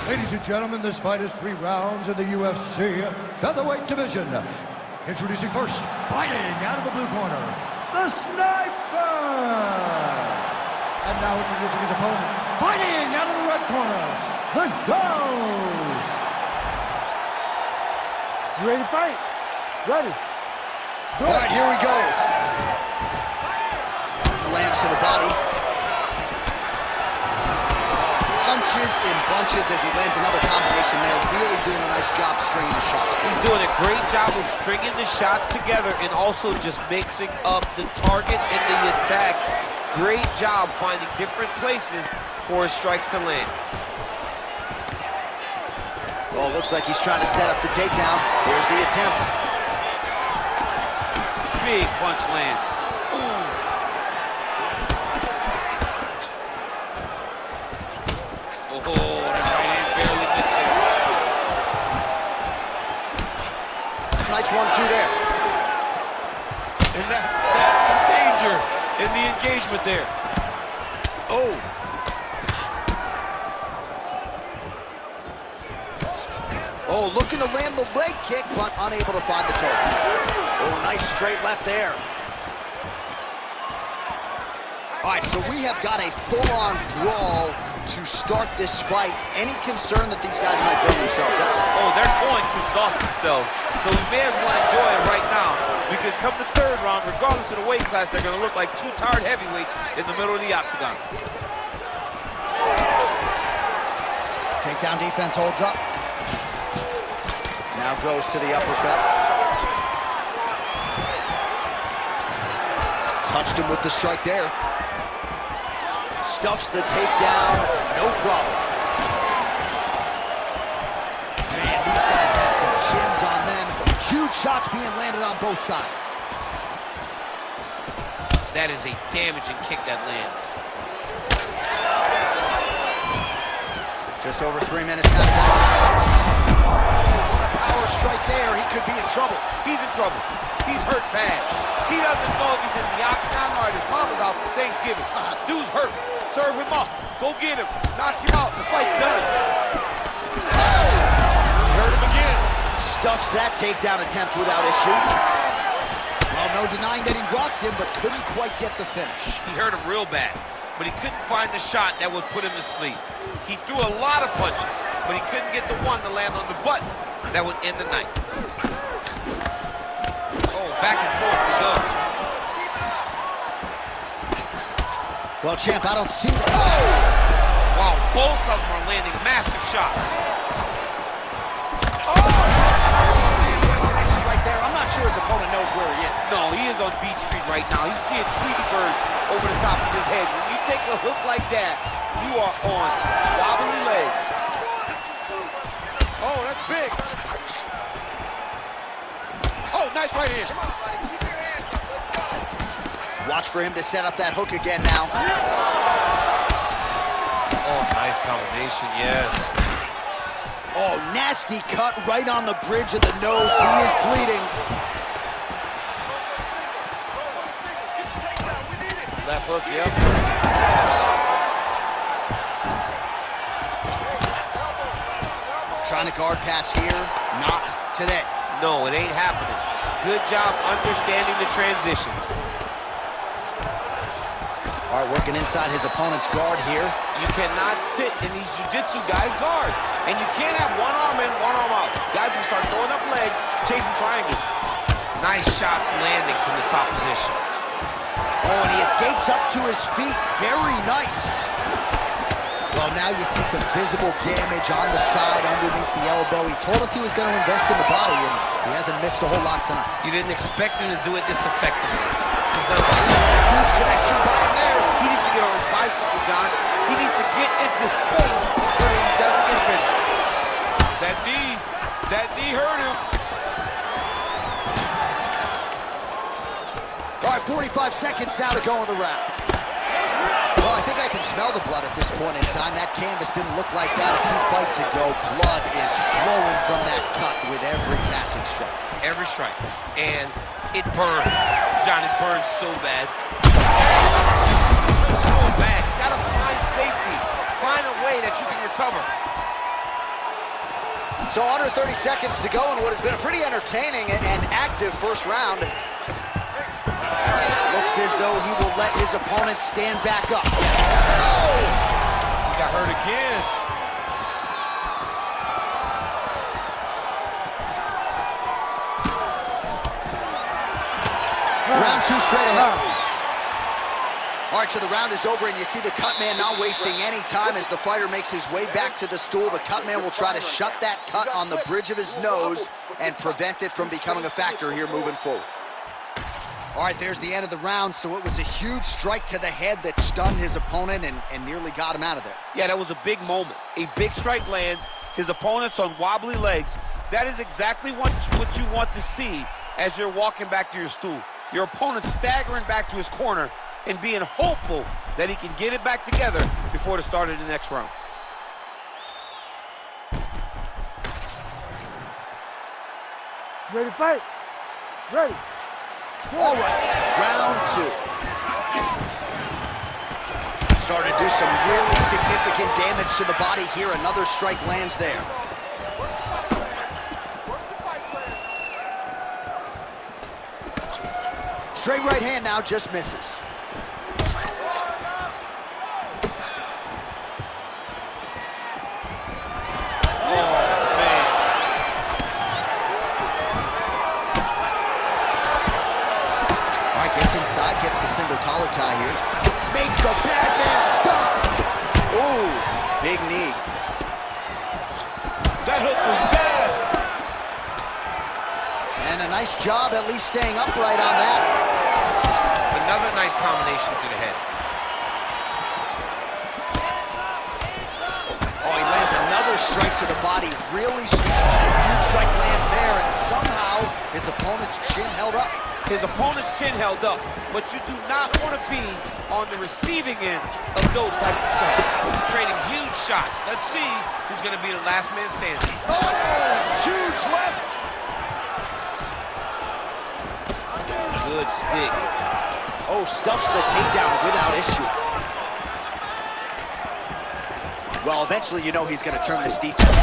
Ladies and gentlemen, this fight is 3 rounds in the UFC featherweight division. Introducing first, fighting out of the blue corner, the Sniper! And now introducing his opponent, fighting out of the red corner, the Ghost! You ready to fight? Ready. All right, here we go. Lands to the body. Punches in bunches as he lands another combination there. Really doing a nice job stringing the shots together. He's doing a great job of stringing the shots together and also just mixing up the target and the attacks. Great job finding different places for his strikes to land. Oh, looks like he's trying to set up the takedown. Here's the attempt. Big punch lands. Ooh. Oh, that right hand barely missed it. Nice 1-2 there. And that's the danger in the engagement there. Oh. Oh, looking to land the leg kick, but unable to find the target. Oh, nice straight left there. All right, so we have got a full-on brawl to start this fight. Any concern that these guys might burn themselves out? Oh, they're going to exhaust themselves. So we may as well enjoy it right now, because come the 3rd round, regardless of the weight class, they're going to look like 2 tired heavyweights in the middle of the octagon. Takedown defense holds up. Now goes to the uppercut. Touched him with the strike there. Stuffs the takedown, no problem. Man, these guys have some chins on them. Huge shots being landed on both sides. That is a damaging kick that lands. Just over 3 minutes now. What a power strike there. He could be in trouble. He's in trouble. He's hurt bad. He doesn't know if he's in the octagon or at his mama's house for Thanksgiving. Dude's hurt. Serve him up. Go get him. Knock him out. The fight's done. He hurt him again. Stuffs that takedown attempt without issue. Well, no denying that he rocked him, but couldn't quite get the finish. He hurt him real bad, but he couldn't find the shot that would put him to sleep. He threw a lot of punches, but he couldn't get the one to land on the button that would end the night. Oh, back and forth he goes. Well, champ, I don't see the... Oh! Wow, both of them are landing massive shots. Oh! Right there. I'm not sure his opponent knows where he is. No, he is on Beach Street right now. He's seeing Tweety birds over the top of his head. When you take a hook like that, you are on wobbly legs. Oh, that's big. Oh, nice right hand. Come on, buddy. Keep your hands up. Let's go. Watch for him to set up that hook again now. Oh, nice combination, yes. Oh, nasty cut right on the bridge of the nose. He is bleeding. Left hook, yep. Trying to guard pass here. Not today. No, it ain't happening. Good job understanding the transitions. All right, working inside his opponent's guard here. You cannot sit in these jiu-jitsu guys' guard. And you can't have one arm in, one arm out. Guys will start chasing triangles. Nice shots landing from the top position. Oh, and he escapes up to his feet. Very nice. Well, now you see some visible damage on the side underneath the elbow. He told us he was going to invest in the body, and he hasn't missed a whole lot tonight. You didn't expect him to do it this effectively. He's done Huge connection by him there. He needs to get on his bicycle, John. He needs to get into space so that he doesn't get finished. that knee hurt him. All right, 45 seconds now to go in the round. Well, I think I can smell the blood at this point in time. That canvas didn't look like that a few fights ago. Blood is flowing from that cut with every passing strike. Every strike. And it burns. John, it burns so bad. So bad. You gotta find safety. Find a way that you can recover. So under 30 seconds to go in what has been a pretty entertaining and active first round. Looks as though he will let his opponent stand back up. Oh! He got hurt again. Round two straight ahead. All right, so the round is over, and you see the cut man not wasting any time as the fighter makes his way back to the stool. The cut man will try to shut that cut on the bridge of his nose and prevent it from becoming a factor here moving forward. All right, there's the end of the round, so it was a huge strike to the head that stunned his opponent and nearly got him out of there. Yeah, that was a big moment. A big strike lands, his opponent's on wobbly legs. That is exactly what you want to see as you're walking back to your stool. Your opponent staggering back to his corner and being hopeful that he can get it back together before the start of the next round. Ready to fight? Ready. All right, round two. Starting to do some really significant damage to the body here. Another strike lands there. Straight right hand now, just misses. Inside, gets the single collar tie here. Makes the bad man stop. Ooh, big knee. That hook was bad. And a nice job at least staying upright on that. Another nice combination to the head. Oh, he lands another strike to the body. Really strong. Huge strike lands there, and somehow his opponent's chin held up. His opponent's chin held up, but you do not want to be on the receiving end of those types of strikes. Trading huge shots. Let's see who's going to be the last man standing. Oh, huge left. Good stick. Oh, stuffs the takedown without issue. Well, eventually you know he's going to turn this defense. He's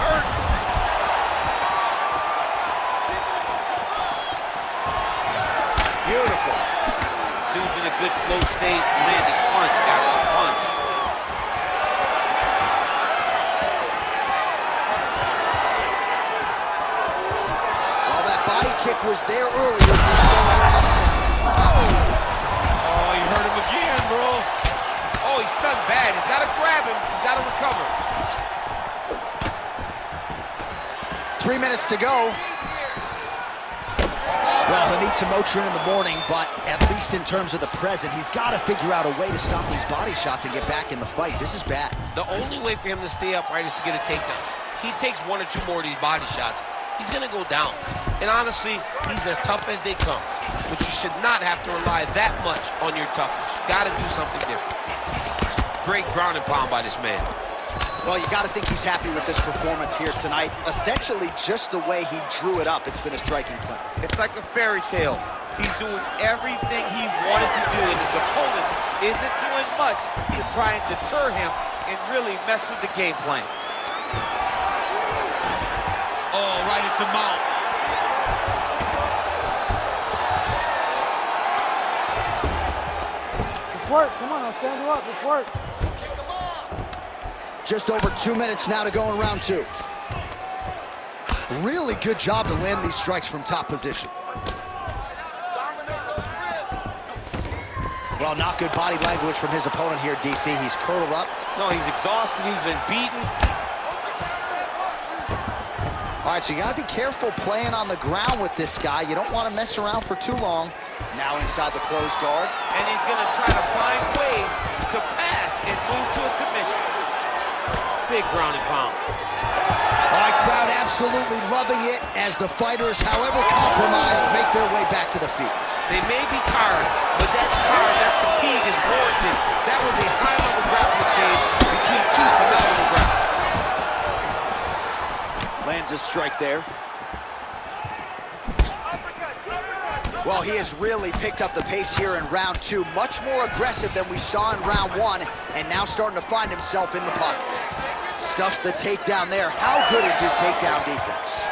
hurt. Beautiful. Dude's in a good flow state, landing punch after punch. Well, that body kick was there earlier. Oh, he hurt him again, bro. Oh, he's stunned bad. He's got to grab him. He's got to recover. 3 minutes to go. Well, he'll need some Motrin in the morning, but at least in terms of the present, he's got to figure out a way to stop these body shots and get back in the fight. This is bad. The only way for him to stay upright is to get a takedown. He takes one or two more of these body shots, he's going to go down. And honestly, he's as tough as they come. But you should not have to rely that much on your toughness. You got to do something different. Great ground and pound by this man. Well, you got to think he's happy with this performance here tonight. Essentially, just the way he drew it up, it's been a striking clinic. It's like a fairy tale. He's doing everything he wanted to do, and his opponent isn't doing much to try and deter him and really mess with the game plan. Oh, right into mount. Let's work. Come on, I'll stand you up. Let's work. Just over 2 minutes now to go in round two. Really good job to land these strikes from top position. Well, not good body language from his opponent here, DC. He's curled up. No, he's exhausted. He's been beaten. All right, so you got to be careful playing on the ground with this guy. You don't want to mess around for too long. Now inside the closed guard. And he's going to try to find ways to pass and move to a submission. Big ground and pound. All right, crowd absolutely loving it as the fighters, however compromised, make their way back to the feet. They may be tired, but that fatigue is warranted. That was a high-level grappling exchange between two phenomenal grapplers. Lands a strike there. Well, he has really picked up the pace here in round 2. Much more aggressive than we saw in round 1, and now starting to find himself in the pocket. Stuffs the takedown there. How good is his takedown defense?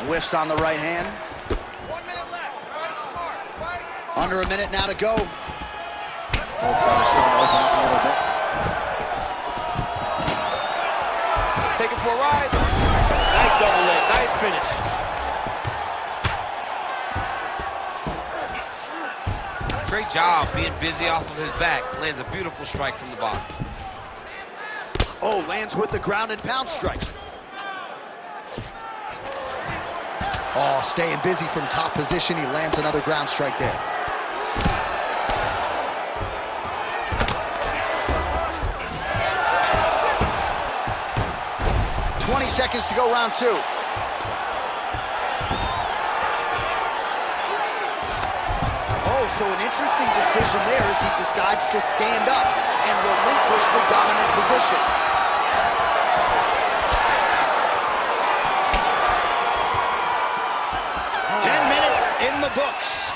Whiffs on the right hand. 1 minute left. Fight smart. Fight smart. Under a minute now to go. Both fighters starting to open up a little bit. Take it for a ride. Nice double leg. Nice finish. Great job being busy off of his back. Lands a beautiful strike from the bottom. Oh, lands with the ground and pound strike. Oh, staying busy from top position. He lands another ground strike there. Seconds to go, round 2. Oh, so an interesting decision there as he decides to stand up and relinquish the dominant position. In the books.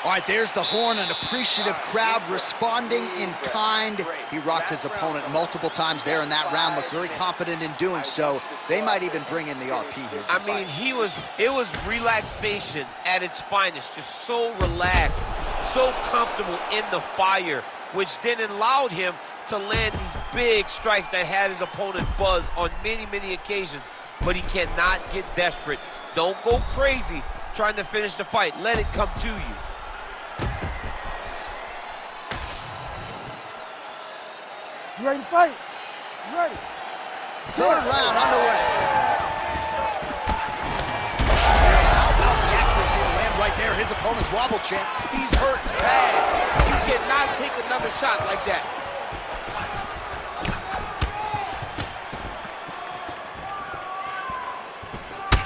All right, there's the horn, an appreciative crowd responding in kind. He rocked his opponent multiple times there in that round, looked very confident in doing so. They might even bring in the RP here. I mean, it was relaxation at its finest, just so relaxed, so comfortable in the fire, which then allowed him to land these big strikes that had his opponent buzzed on many, many occasions. But he cannot get desperate. Don't go crazy trying to finish the fight. Let it come to you. You ready to fight? You ready? Third round underway. How about the accuracy to land right there? His opponent's wobble champ. He's hurt bad. He cannot take another shot like that.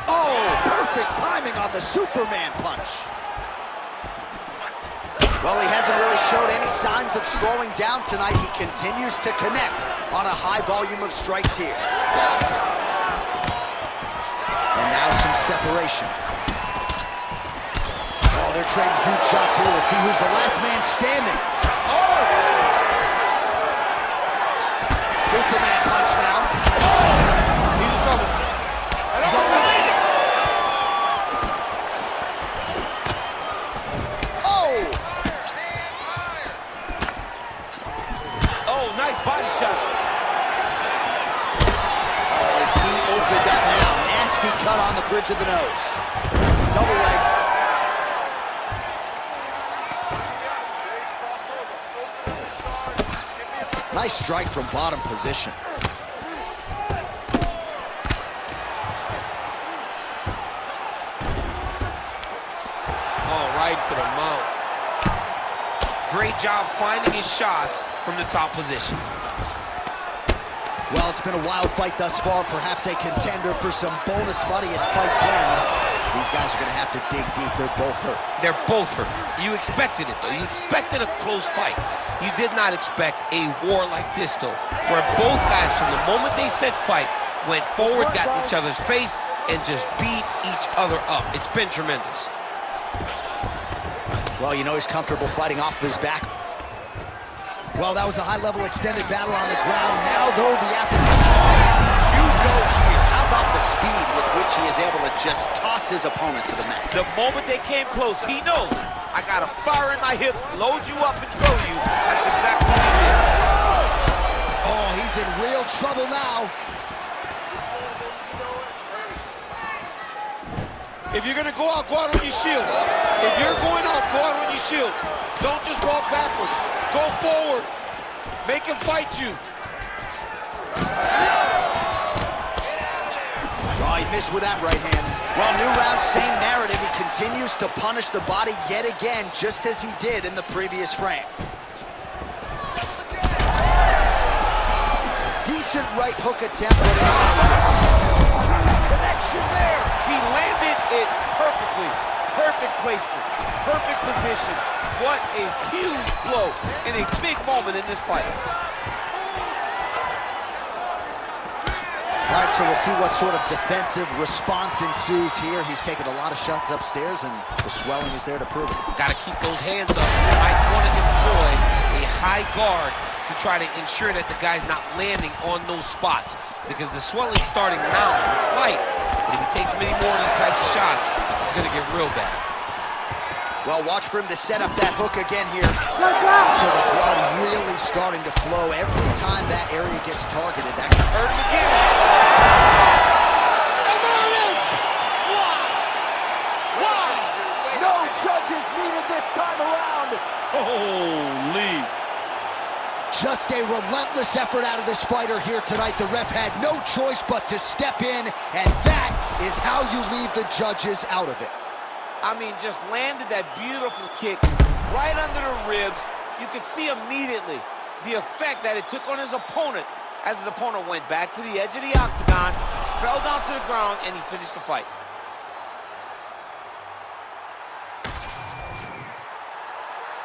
Oh, perfect timing on the Superman punch. Well, he hasn't really showed any signs of slowing down tonight. He continues to connect on a high volume of strikes here. And now some separation. Oh, they're trading huge shots here. We'll see who's the last man standing. Oh! Superman punch now. He's in trouble. Nice body shot. Oh, is he opened up now? Nasty cut on the bridge of the nose. Double leg. Nice strike from bottom position. Oh, right to the mouth. Great job finding his shots from the top position. Well, it's been a wild fight thus far, perhaps a contender for some bonus money at fight's end. These guys are going to have to dig deep. They're both hurt. They're both hurt. You expected it, though. You expected a close fight. You did not expect a war like this, though, where both guys, from the moment they said fight, went forward, got in each other's face, and just beat each other up. It's been tremendous. Well, you know he's comfortable fighting off his back. Well, that was a high-level extended battle on the ground. Now, though, the you go here. How about the speed with which he is able to just toss his opponent to the mat? The moment they came close, he knows, I got a fire in my hips, load you up and throw you. That's exactly what he did. Oh, he's in real trouble now. If you're going to go out on your shield. If you're going out, go out on your shield. Don't just walk backwards. Go forward. Make him fight you. Oh, he missed with that right hand. Well, new round, same narrative. He continues to punish the body yet again, just as he did in the previous frame. Decent right hook attempt, but connection there. He landed it perfectly. Perfect placement. Perfect position. What a huge blow in a big moment in this fight. All right, so we'll see what sort of defensive response ensues here. He's taken a lot of shots upstairs, and the swelling is there to prove it. Got to keep those hands up. Might want to employ a high guard to try to ensure that the guy's not landing on those spots, because the swelling's starting now. It's light, but if he takes many more of these types of shots, it's going to get real bad. Well, watch for him to set up that hook again here. So the blood really starting to flow. Every time that area gets targeted, that can hurt him again. And there it is! One! No judges needed this time around. Holy! Just a relentless effort out of this fighter here tonight. The ref had no choice but to step in, and that is how you leave the judges out of it. I mean, just landed that beautiful kick right under the ribs. You could see immediately the effect that it took on his opponent as his opponent went back to the edge of the octagon, fell down to the ground, and he finished the fight.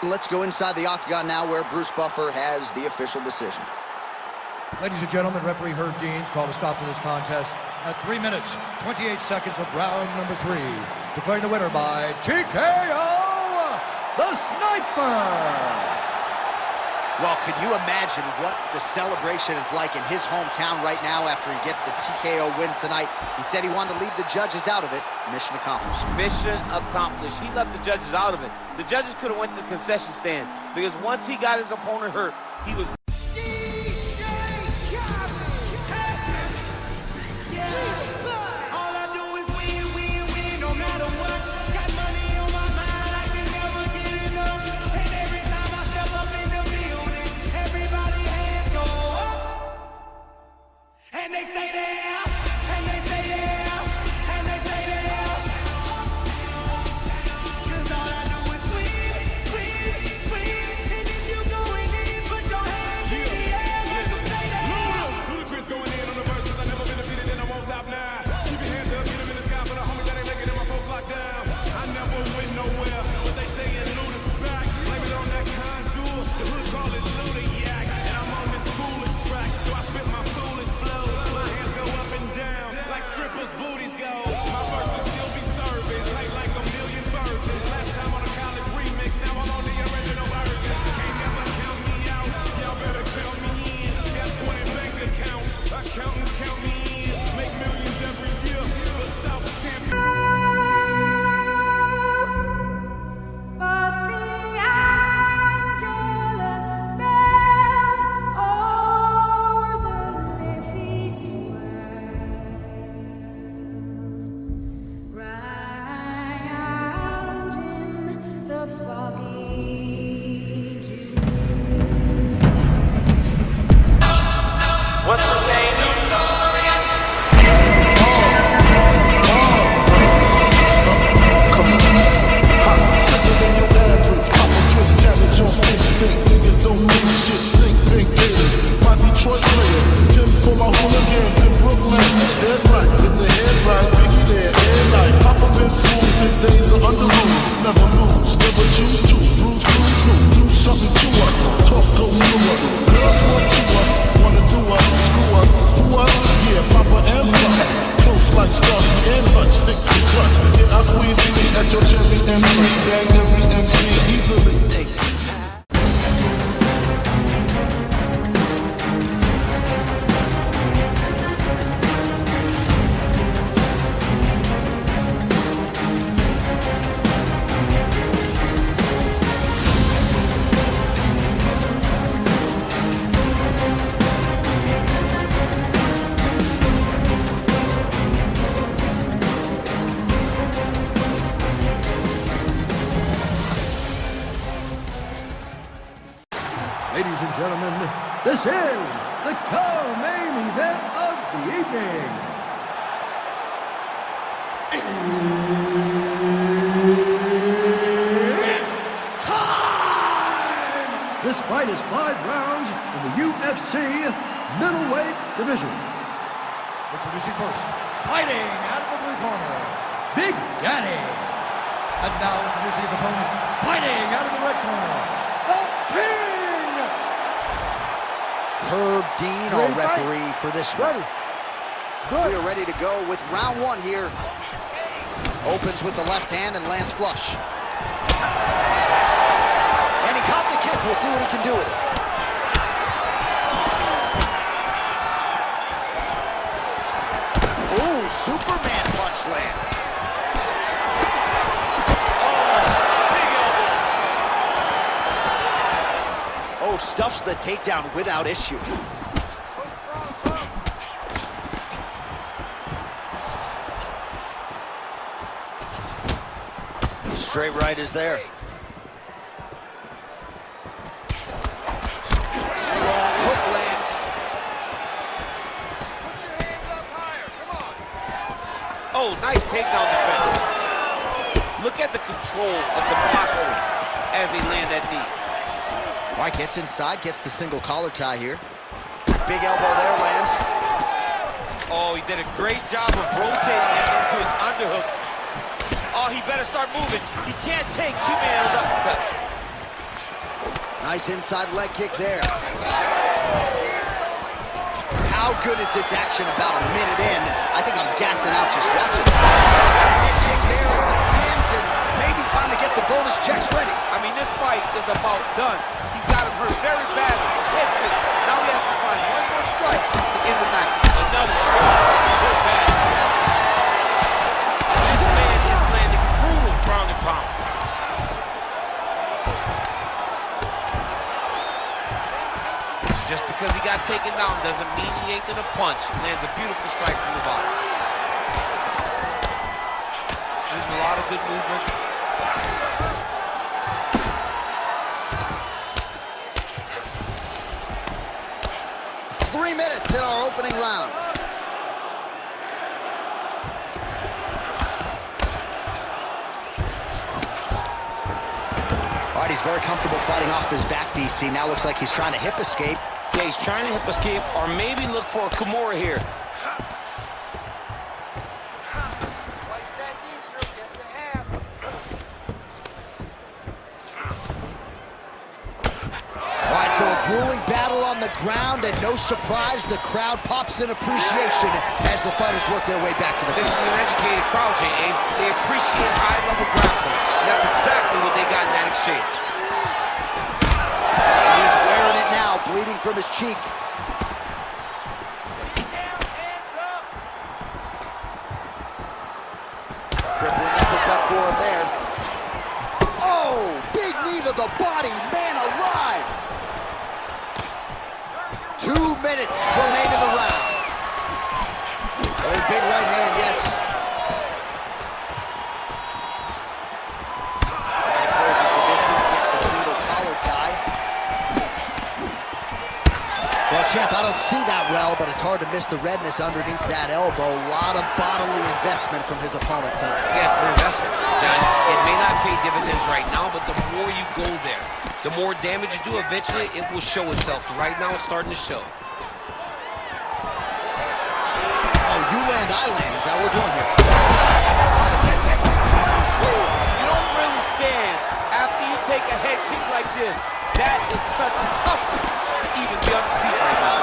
Let's go inside the octagon now, where Bruce Buffer has the official decision. Ladies and gentlemen, referee Herb Deans called a stop to this contest at 3 minutes, 28 seconds of round number 3. Declaring the winner by TKO, the Sniper! Well, can you imagine what the celebration is like in his hometown right now after he gets the TKO win tonight? He said he wanted to leave the judges out of it. Mission accomplished. Mission accomplished. He left the judges out of it. The judges could have went to the concession stand, because once he got his opponent hurt, he was... What's her name? Come on. Hot, sicker than your average. Pop a twist cabbage on instinct. Niggas don't mean shit. Stink, big haters. My Detroit players. Tim's for my hooligans in Brooklyn. Dead right. Get the head right. Biggie there. Air night. Papa been school 6 days of under rules. Never lose. Never choose to. Bruce, cruise, do something to us. Talk, go through us. Girls want to us. Wanna do us. Screw us. Who us? Yeah, Papa and Papa. Close like Starsky and Hutch. Stick to clutch. Yeah, I squeeze you at your cherry M3. Bang every MC easily. Take it. This is the co-main event of the evening. It's time! This fight is 5 rounds in the UFC middleweight division. Introducing first, fighting out of the blue corner, Big Daddy. And now introducing his opponent, fighting out of the red corner, the King! Herb Dean, our referee for this one. We are ready to go with round 1 here. Opens with the left hand and lands flush. And he caught the kick. We'll see what he can do with it. Ooh, Superman punch lands. Oh, stuffs the takedown without issue. Straight right is there. Strong hook lands. Put your hands up higher, come on. Oh, nice takedown defense. Look at the control of the posture as they land that knee. White gets inside, gets the single collar tie here. Big elbow there, lands. Oh, he did a great job of rotating it into an underhook. Oh, he better start moving. He can't take too many of those uppercuts. Nice inside leg kick there. How good is this action about a minute in? I think I'm gassing out just watching. Kick there as it lands, and maybe time to get the bonus checks ready. I mean, this fight is about done. He's got him hurt very badly. His head kick. Now we have to find one more strike to end the night. Another one. He's hurt bad. This man is landing brutal ground and pound. Just because he got taken down doesn't mean he ain't gonna punch. Lands a beautiful strike from the bottom. There's a lot of good movement. 3 minutes in our opening round. All right, he's very comfortable fighting off his back, DC. Now looks like he's trying to hip escape. Yeah, he's trying to hip escape or maybe look for a Kimura here. All right, so a grueling battle on the ground, and no surprise, the crowd pops in appreciation as the fighters work their way back to the This field. is an educated crowd, J.A. They appreciate high-level grappling. And that's exactly what they got in that exchange. He's wearing it now, bleeding from his cheek. Crippling uppercut for him there. Oh, big knee to the body, man alive. 2 minutes remain in the round. Oh, big right hand, yes. Right, closes the distance, gets the single collar tie. Well, champ, I don't see that well, but it's hard to miss the redness underneath that elbow. A lot of bodily investment from his opponent tonight. Yeah, it's an investment, John. It may not pay dividends right now, but the more you go there, the more damage you do, eventually it will show itself. Right now, it's starting to show. Oh, you land, I land. Is that what we're doing here? You don't really stand after you take a head kick like this. That is such toughness to even be on his feet right now.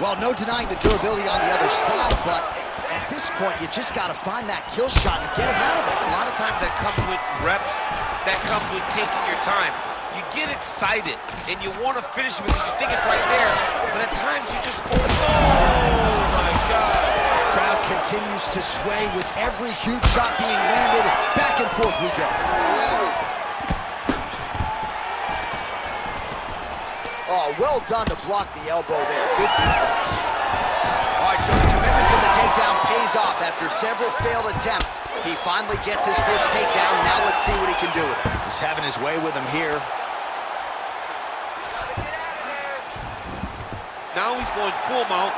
Well, no denying the durability on the other side, but at this point, you just got to find that kill shot and get him out of there. A lot of times that comes with reps, that comes with taking your time. You get excited, and you want to finish it because you think it's right there, but at times you just, oh my God. Crowd continues to sway with every huge shot being landed. Back and forth we go. Oh, well done to block the elbow there. Good defense. All right, so the commitment to the takedown pays off. After several failed attempts, he finally gets his first takedown. Now let's see what he can do with it. He's having his way with him here. Now he's going full mount.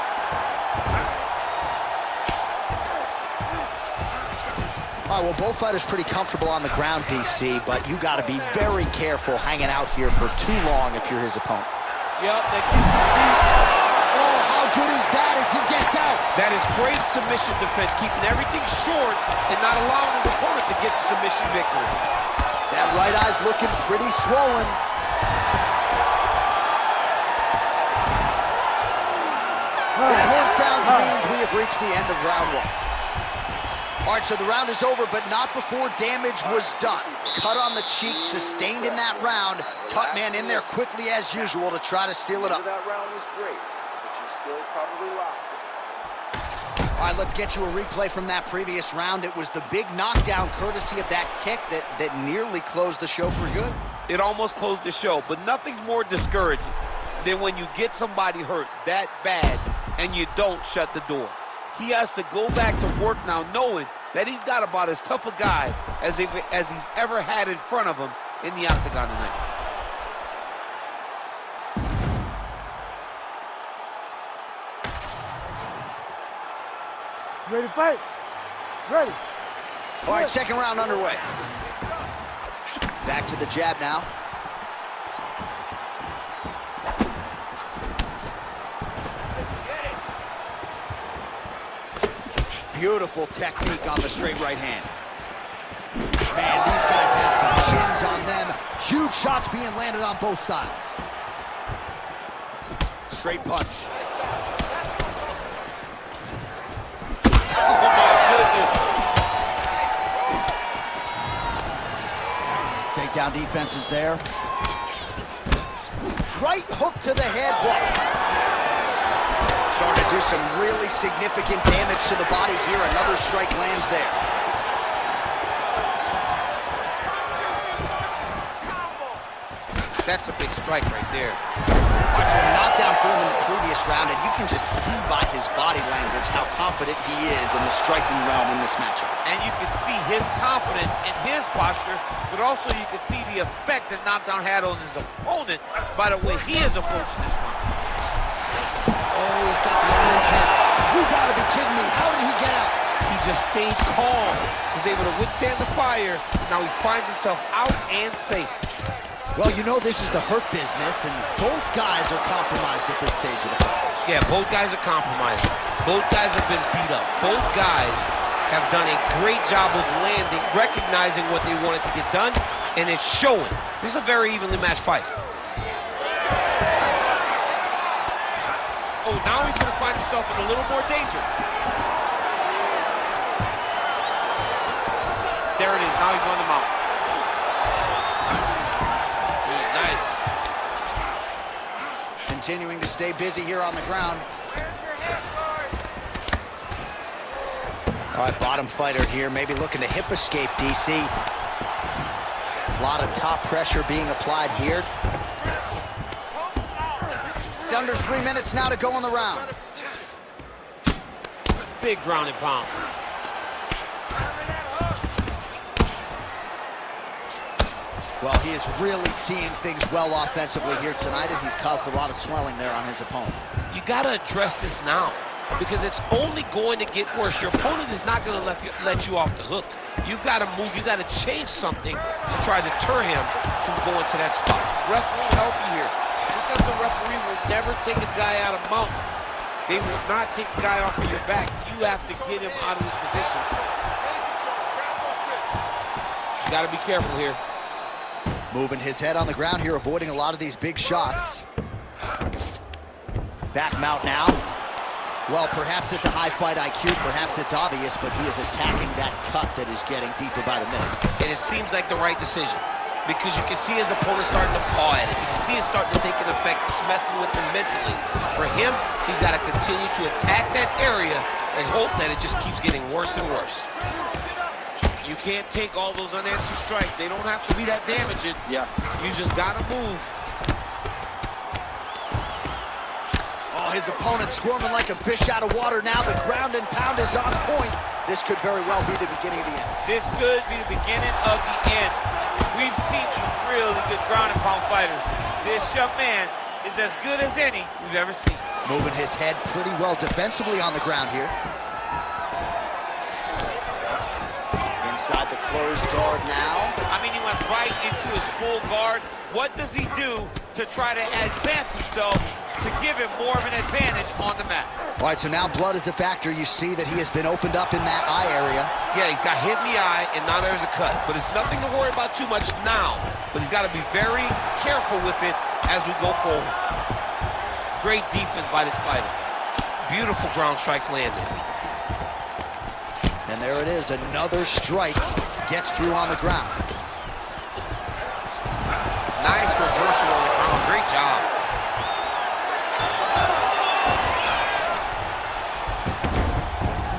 All right, well, both fighters pretty comfortable on the ground, DC, but you got to be very careful hanging out here for too long if you're his opponent. Yep, that kicks his feet. Oh, how good is that as he gets out? That is great submission defense, keeping everything short and not allowing his opponent to get the submission victory. That right eye's looking pretty swollen. That horn sounds means we have reached the end of round one. All right, so the round is over, but not before damage was done. Cut on the cheek, sustained in that round. Cut man in there quickly as usual to try to seal it up. That round was great, but you still probably lost it. All right, let's get you a replay from that previous round. It was the big knockdown courtesy of that kick that nearly closed the show for good. It almost closed the show, but nothing's more discouraging than when you get somebody hurt that bad and you don't shut the door. He has to go back to work now knowing that he's got about as tough a guy as he's ever had in front of him in the octagon tonight. Ready to fight? Ready. All right, second round underway. Back to the jab now. Beautiful technique on the straight right hand. Man, these guys have some chins on them. Huge shots being landed on both sides. Straight punch. Oh my goodness. Takedown defense is there. Right hook to the head block. Starting to do some really significant damage to the body here. Another strike lands there. That's a big strike right there. All right, so a knockdown for him in the previous round, and you can just see by his body language how confident he is in the striking realm in this matchup. And you can see his confidence in his posture, but also you can see the effect that knockdown had on his opponent by the way he is approaching this round. Oh, he's got the arm intent. You gotta be kidding me. How did he get out? He just stayed calm, was able to withstand the fire, and now he finds himself out and safe. Well, you know this is the hurt business, and both guys are compromised at this stage of the fight. Yeah, both guys are compromised. Both guys have been beat up. Both guys have done a great job of landing, recognizing what they wanted to get done, and it's showing. This is a very evenly matched fight. Oh, now he's going to find himself in a little more danger. There it is. Now he's on the mount. Nice. Continuing to stay busy here on the ground. All right, bottom fighter here, maybe looking to hip escape, DC. A lot of top pressure being applied here. Under 3 minutes now to go in the round. Big ground and pound. Well, he is really seeing things well offensively here tonight, and he's caused a lot of swelling there on his opponent. You got to address this now because it's only going to get worse. Your opponent is not going to let you off the hook. You've got to move. You've got to change something to try to deter him from going to that spot. Ref will help you here. Just as the referee will never take a guy out of mount, they will not take a guy off of your back. You have to get him out of this position. You got to be careful here. Moving his head on the ground here, avoiding a lot of these big shots. Back mount now. Well, perhaps it's a high fight IQ, perhaps it's obvious, but he is attacking that cut that is getting deeper by the minute. And it seems like the right decision because you can see his opponent starting to paw at it. You can see it starting to take an effect. It's messing with him mentally. For him, he's got to continue to attack that area and hope that it just keeps getting worse and worse. You can't take all those unanswered strikes. They don't have to be that damaging. Yeah. You just got to move. Oh, his opponent squirming like a fish out of water now. The ground and pound is on point. This could very well be the beginning of the end. This could be the beginning of the end. We've seen some really good ground and pound fighters. This young man is as good as any we've ever seen. Moving his head pretty well defensively on the ground here. Inside the closed guard now. I mean, he went right into his full guard. What does he do to try to advance himself to give him more of an advantage on the mat? All right, so now blood is a factor. You see that he has been opened up in that eye area. Yeah, he's got hit in the eye, and now there's a cut. But it's nothing to worry about too much now. But he's got to be very careful with it as we go forward. Great defense by this fighter. Beautiful ground strikes landed. And there it is, another strike gets through on the ground. Nice reversal on the ground. Great job.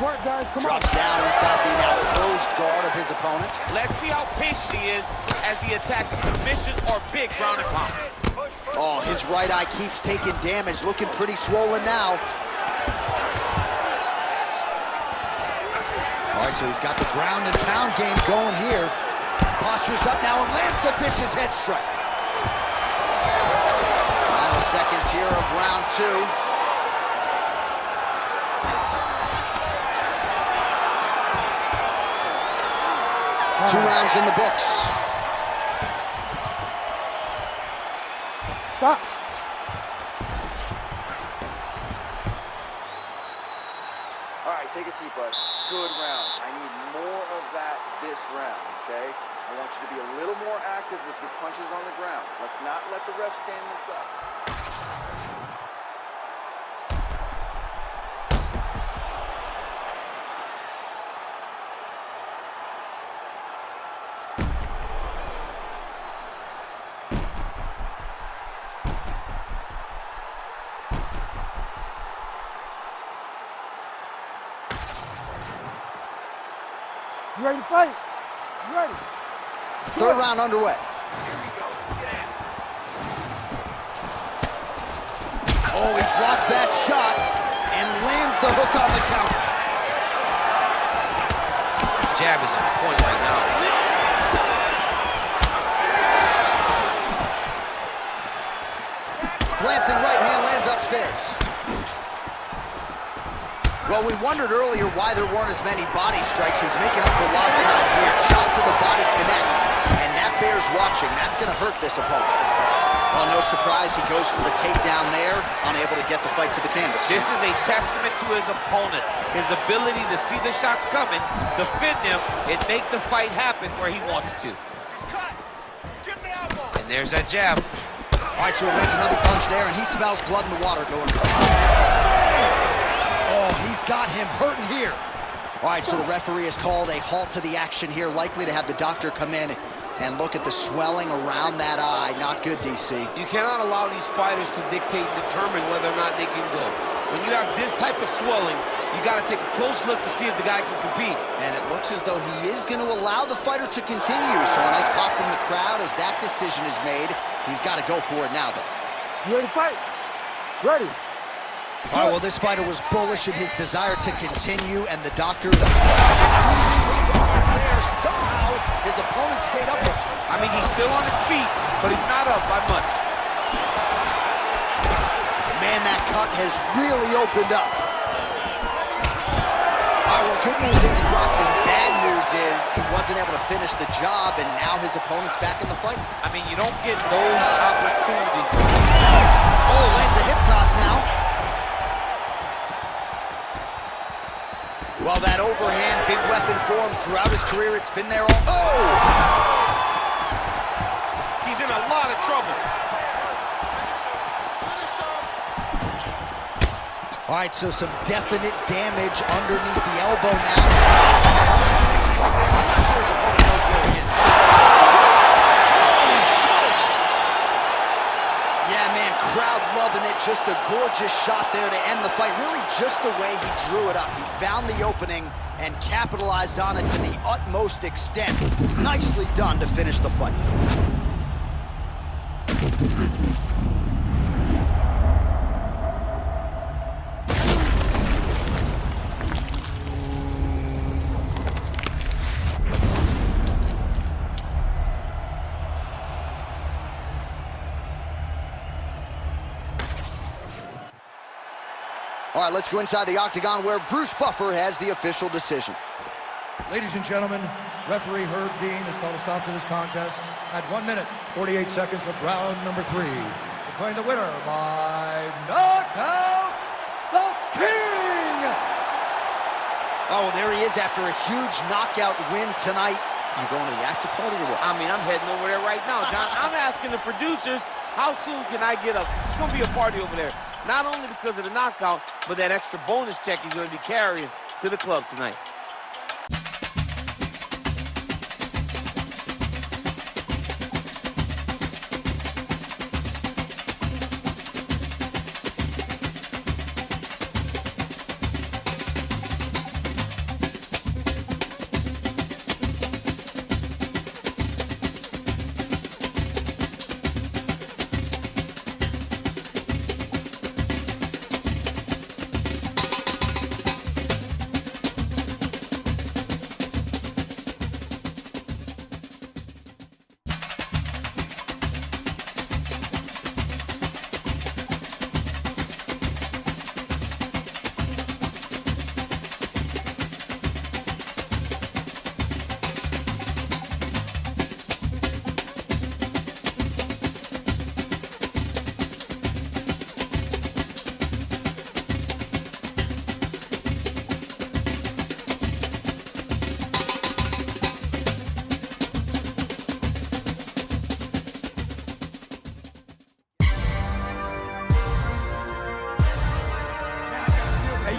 Work, guys. Come Drops on. down inside the now closed guard of his opponent. Let's see how patient he is as he attacks a submission or big ground and pound. Oh, his right eye keeps taking damage, looking pretty swollen now. All right, so he's got the ground and pound game going here. Postures up now and lands the vicious head strike. Final seconds here of round 2. Two rounds in the books. Stop. All right, take a seat, bud. Good round. I need more of that this round, okay? I want you to be a little more active with your punches on the ground. Let's not let the ref stand this up. You ready to fight? You ready? Third round underway. Oh, he blocked that shot and lands the hook on the counter. Jab is on point right now. Glancing right hand lands upstairs. Well, we wondered earlier why there weren't as many body strikes. He's making up for lost time here. Shot to the body connects, and that bears watching. That's going to hurt this opponent. Well, no surprise, he goes for the takedown there, unable to get the fight to the canvas. This is a testament to his opponent. His ability to see the shots coming, defend them, and make the fight happen where he wants to. And there's that jab. All right, so he lands another punch there, and he smells blood in the water going. Oh, he's got him hurting here. All right, so the referee has called a halt to the action here, likely to have the doctor come in and look at the swelling around that eye. Not good, DC. You cannot allow these fighters to dictate and determine whether or not they can go. When you have this type of swelling, you got to take a close look to see if the guy can compete. And it looks as though he is going to allow the fighter to continue. So a nice pop from the crowd as that decision is made. He's got to go for it now, though. You ready to fight? Ready. All right, well, this fighter was bullish in his desire to continue, and the doctor... there. Somehow, his opponent stayed up with him. I mean, he's still on his feet, but he's not up by much. Man, that cut has really opened up. All right, well, good news is he rocked him. Bad news is he wasn't able to finish the job, and now his opponent's back in the fight. I mean, you don't get those opportunities. Oh, lands a hip toss now. Well, that overhand, big weapon for him throughout his career. It's been there all... Oh! He's in a lot of trouble. All right, so some definite damage underneath the elbow now. I'm not sure his opponent knows where he is. Holy smokes! Yeah, man, crowd loving it. Just a gorgeous shot there to end the fight. Really just the way he drew it up. He found the opening and capitalized on it to the utmost extent. Nicely done to finish the fight. All right, let's go inside the octagon where Bruce Buffer has the official decision. Ladies and gentlemen, referee Herb Dean has called a stop to this contest at 1 minute, 48 seconds of round number 3. Declaring the winner by knockout, the King! Oh, there he is after a huge knockout win tonight. You going to the after party or what? I mean, I'm heading over there right now, John. I'm asking the producers, how soon can I get up? It's going to be a party over there. Not only because of the knockout, but that extra bonus check he's going to be carrying to the club tonight.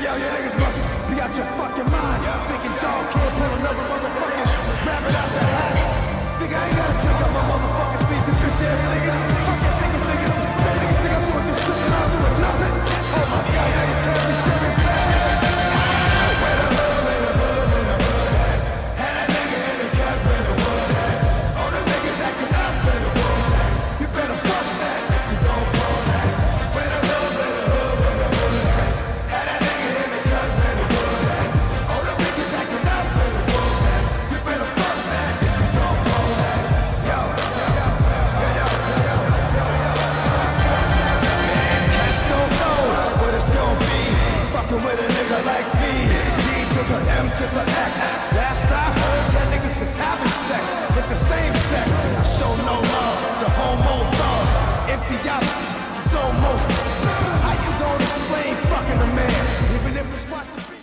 Yo, you niggas must be out your fucking mind. Thinking dog can't pull another motherfucking rabbit out the hat. Think I ain't gotta take up my motherfucking sleep, you bitch ass nigga. Fucking niggas, nigga. That niggas think I'm doing this shit and I'm doing nothing. Oh my god, niggas can't be serious. Where the hood, where the hood, where the hood at? Had that nigga in the cut, where the wood at? All the niggas acting up, where the wolves at? You better bust that if you don't blow that. Where the hood, where the hood, where the hood at? Had that nigga in the cut, where the wood at? All the niggas acting up, where the wolves at? You better bust that if you don't blow that. Yo, cats don't know what it's gonna be. Fucking with a nigga like me. D to the M to the X. Last I heard, that niggas was having sex with the same sex. I show no love to homo thugs. Empty out, you throw most. How you gonna explain fucking a man, even if it's watched to be?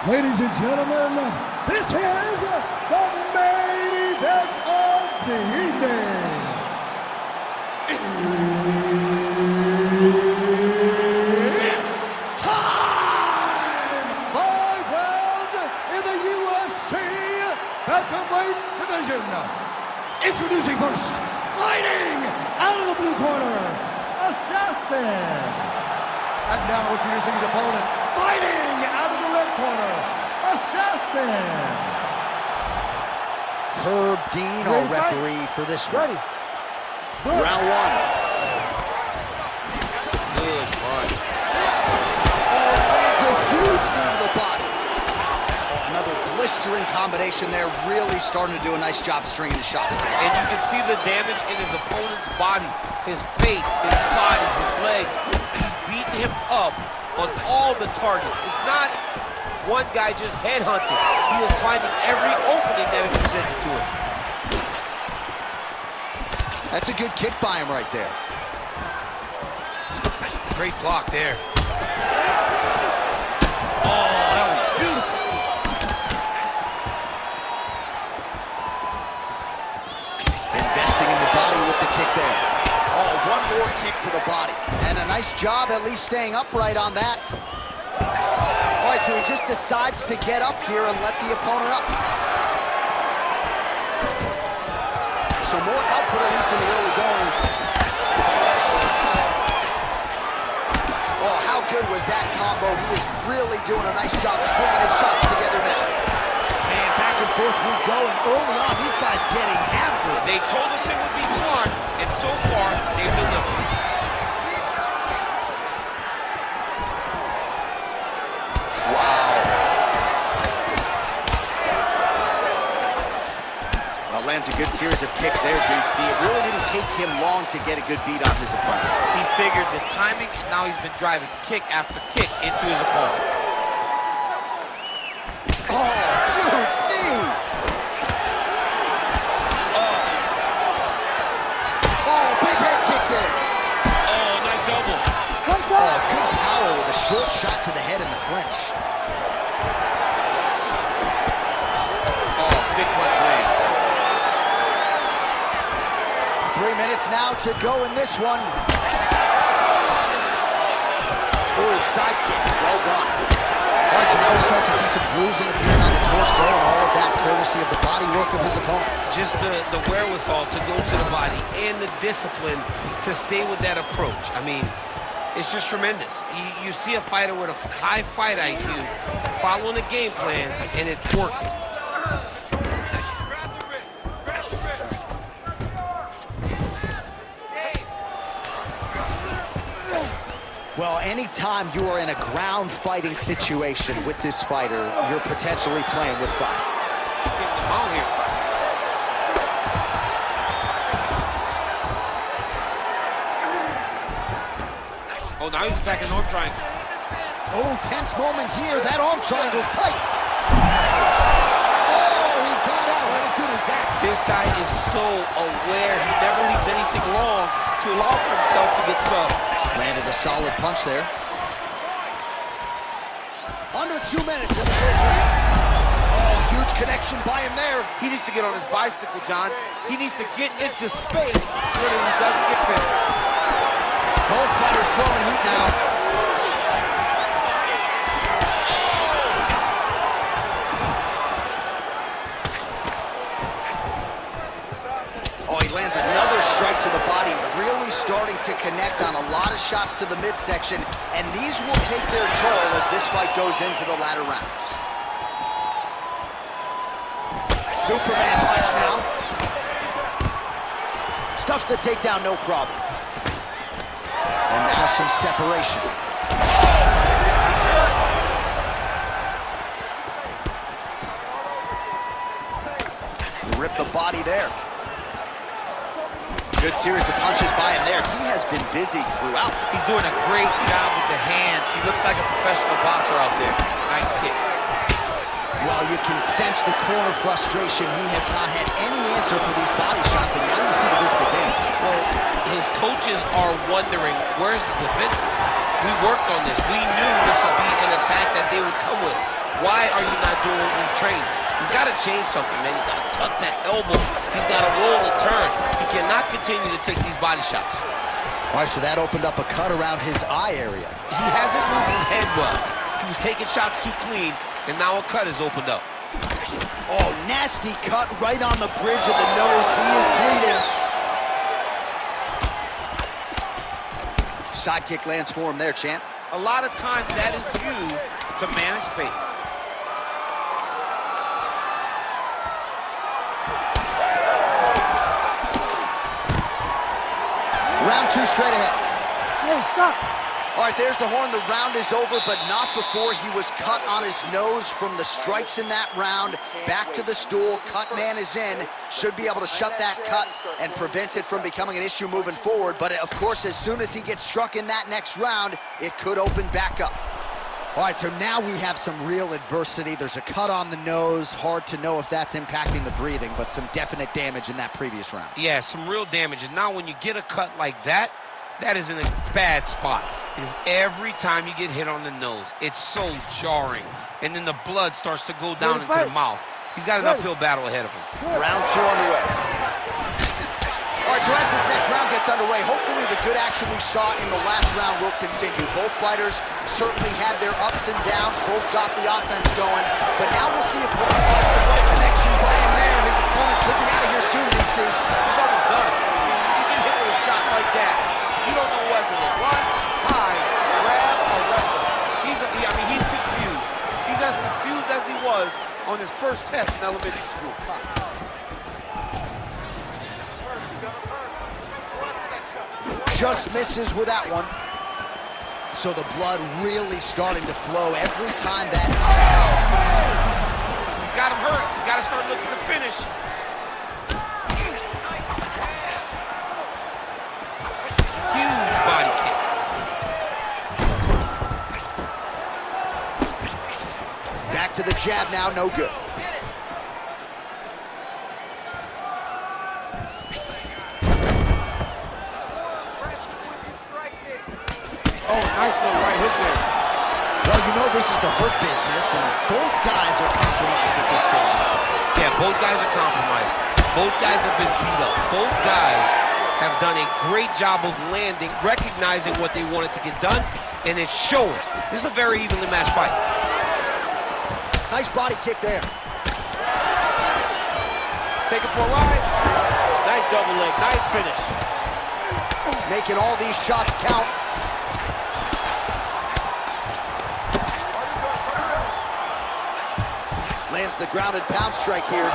Ladies and gentlemen, this is the main event of the evening. It's time! 5 rounds in the UFC Bantamweight division. Introducing first, fighting out of the blue corner, Assassin. And now introducing his opponent, fighting out of the red corner, Assassin. Herb Dean, our referee for this one. Ready. Round 1. Good punch. Oh, lands a huge knee to the body. Another blistering combination there, really starting to do a nice job stringing the shots together. And you can see the damage in his opponent's body, his face, his body, his legs. He's beating him up on all the targets. It's not one guy just headhunting. He is finding every opening that is presented to him. That's a good kick by him right there. Great block there. Oh, that was beautiful. Investing in the body with the kick there. Oh, one more kick to the body. And a nice job at least staying upright on that. All right, so he just decides to get up here and let the opponent up. So more output, at least in the early going. Oh, how good was that combo? He is really doing a nice job stringing his shots together now. And back and forth we go, and early on, these guys getting after it. They told us it would be fun, and so far, they've delivered. Lands a good series of kicks there, DC. It really didn't take him long to get a good beat on his opponent. He figured the timing, and now he's been driving kick after kick into his opponent. Oh, huge knee! Oh, big head kick there. Oh, nice elbow. Oh, good power with a short shot to the head in the clinch. Oh, big punch lands. 3 minutes now to go in this one. Oh, side kick, well done. All right, so now we start to see some bruising appearing on the torso, and all of that courtesy of the body work of his opponent. Just the wherewithal to go to the body and the discipline to stay with that approach. I mean, it's just tremendous. You see a fighter with a high fight IQ following a game plan, and it's working. Well, anytime you are in a ground fighting situation with this fighter, you're potentially playing with fire. Getting them out here. Oh, now he's attacking arm triangle. Oh, tense moment here. That arm triangle's tight. Oh, he got out. How good is that? This guy is so aware. He never leaves anything long to allow for himself to get subbed. Landed a solid punch there. Under 2 minutes in the first round. Oh, huge connection by him there. He needs to get on his bicycle, John. He needs to get into space so that he doesn't get finished. Both fighters throwing heat now. Oh, he lands another strike to the body, really starting to connect on a lot of shots to the midsection, and these will take their toll as this fight goes into the latter rounds. Superman punch now. Stuffs the takedown, no problem. And now some separation. Rip the body there. Good series of punches by him there. He has been busy throughout. He's doing a great job with the hands. He looks like a professional boxer out there. Nice kick. Well, you can sense the corner frustration. He has not had any answer for these body shots, and now you see the visible damage. Well, his coaches are wondering, where's the defenses? We worked on this. We knew this would be an attack that they would come with. Why are you not doing what we've trained? He's got to change something, man. He's got to tuck that elbow. He's got to roll and turn. He cannot continue to take these body shots. All right, so that opened up a cut around his eye area. He hasn't moved his head well. He was taking shots too clean, and now a cut has opened up. Oh, nasty cut right on the bridge of the nose. He is bleeding. Side kick lands for him there, champ. A lot of times that is used to manage space. Round 2 straight ahead. Hey, stop. All right, there's the horn. The round is over, but not before he was cut on his nose from the strikes in that round. Back to the stool. Cut man is in. Should be able to shut that cut and prevent it from becoming an issue moving forward. But, of course, as soon as he gets struck in that next round, it could open back up. All right, so now we have some real adversity. There's a cut on the nose. Hard to know if that's impacting the breathing, but some definite damage in that previous round. Yeah, some real damage. And now when you get a cut like that, that is in a bad spot. Because every time you get hit on the nose, it's so jarring. And then the blood starts to go down into the mouth. He's got an uphill battle ahead of him. Round 2 underway. All right, so as this next round gets underway, hopefully the good action we saw in the last round will continue. Both fighters certainly had their ups and downs. Both got the offense going. But now we'll see if one connection by him there. His opponent could be out of here soon, DC. He's almost done. You get hit with a shot like that, you don't know whether to run, hide, grab, or rest on his first test in elementary school. Just misses with that one. So the blood really starting to flow every time that... He's got him hurt. He's got to start looking to finish. Huge body kick. Back to the jab now, no good. Oh, nice little right hook there. Well, you know this is the hurt business, and both guys are compromised at this stage of the fight. Yeah, both guys are compromised. Both guys have been beat up. Both guys have done a great job of landing, recognizing what they wanted to get done, and it's showing. This is a very evenly matched fight. Nice body kick there. Take it for a ride. Nice double leg. Nice finish. Making all these shots count. Lands the grounded pound strike here.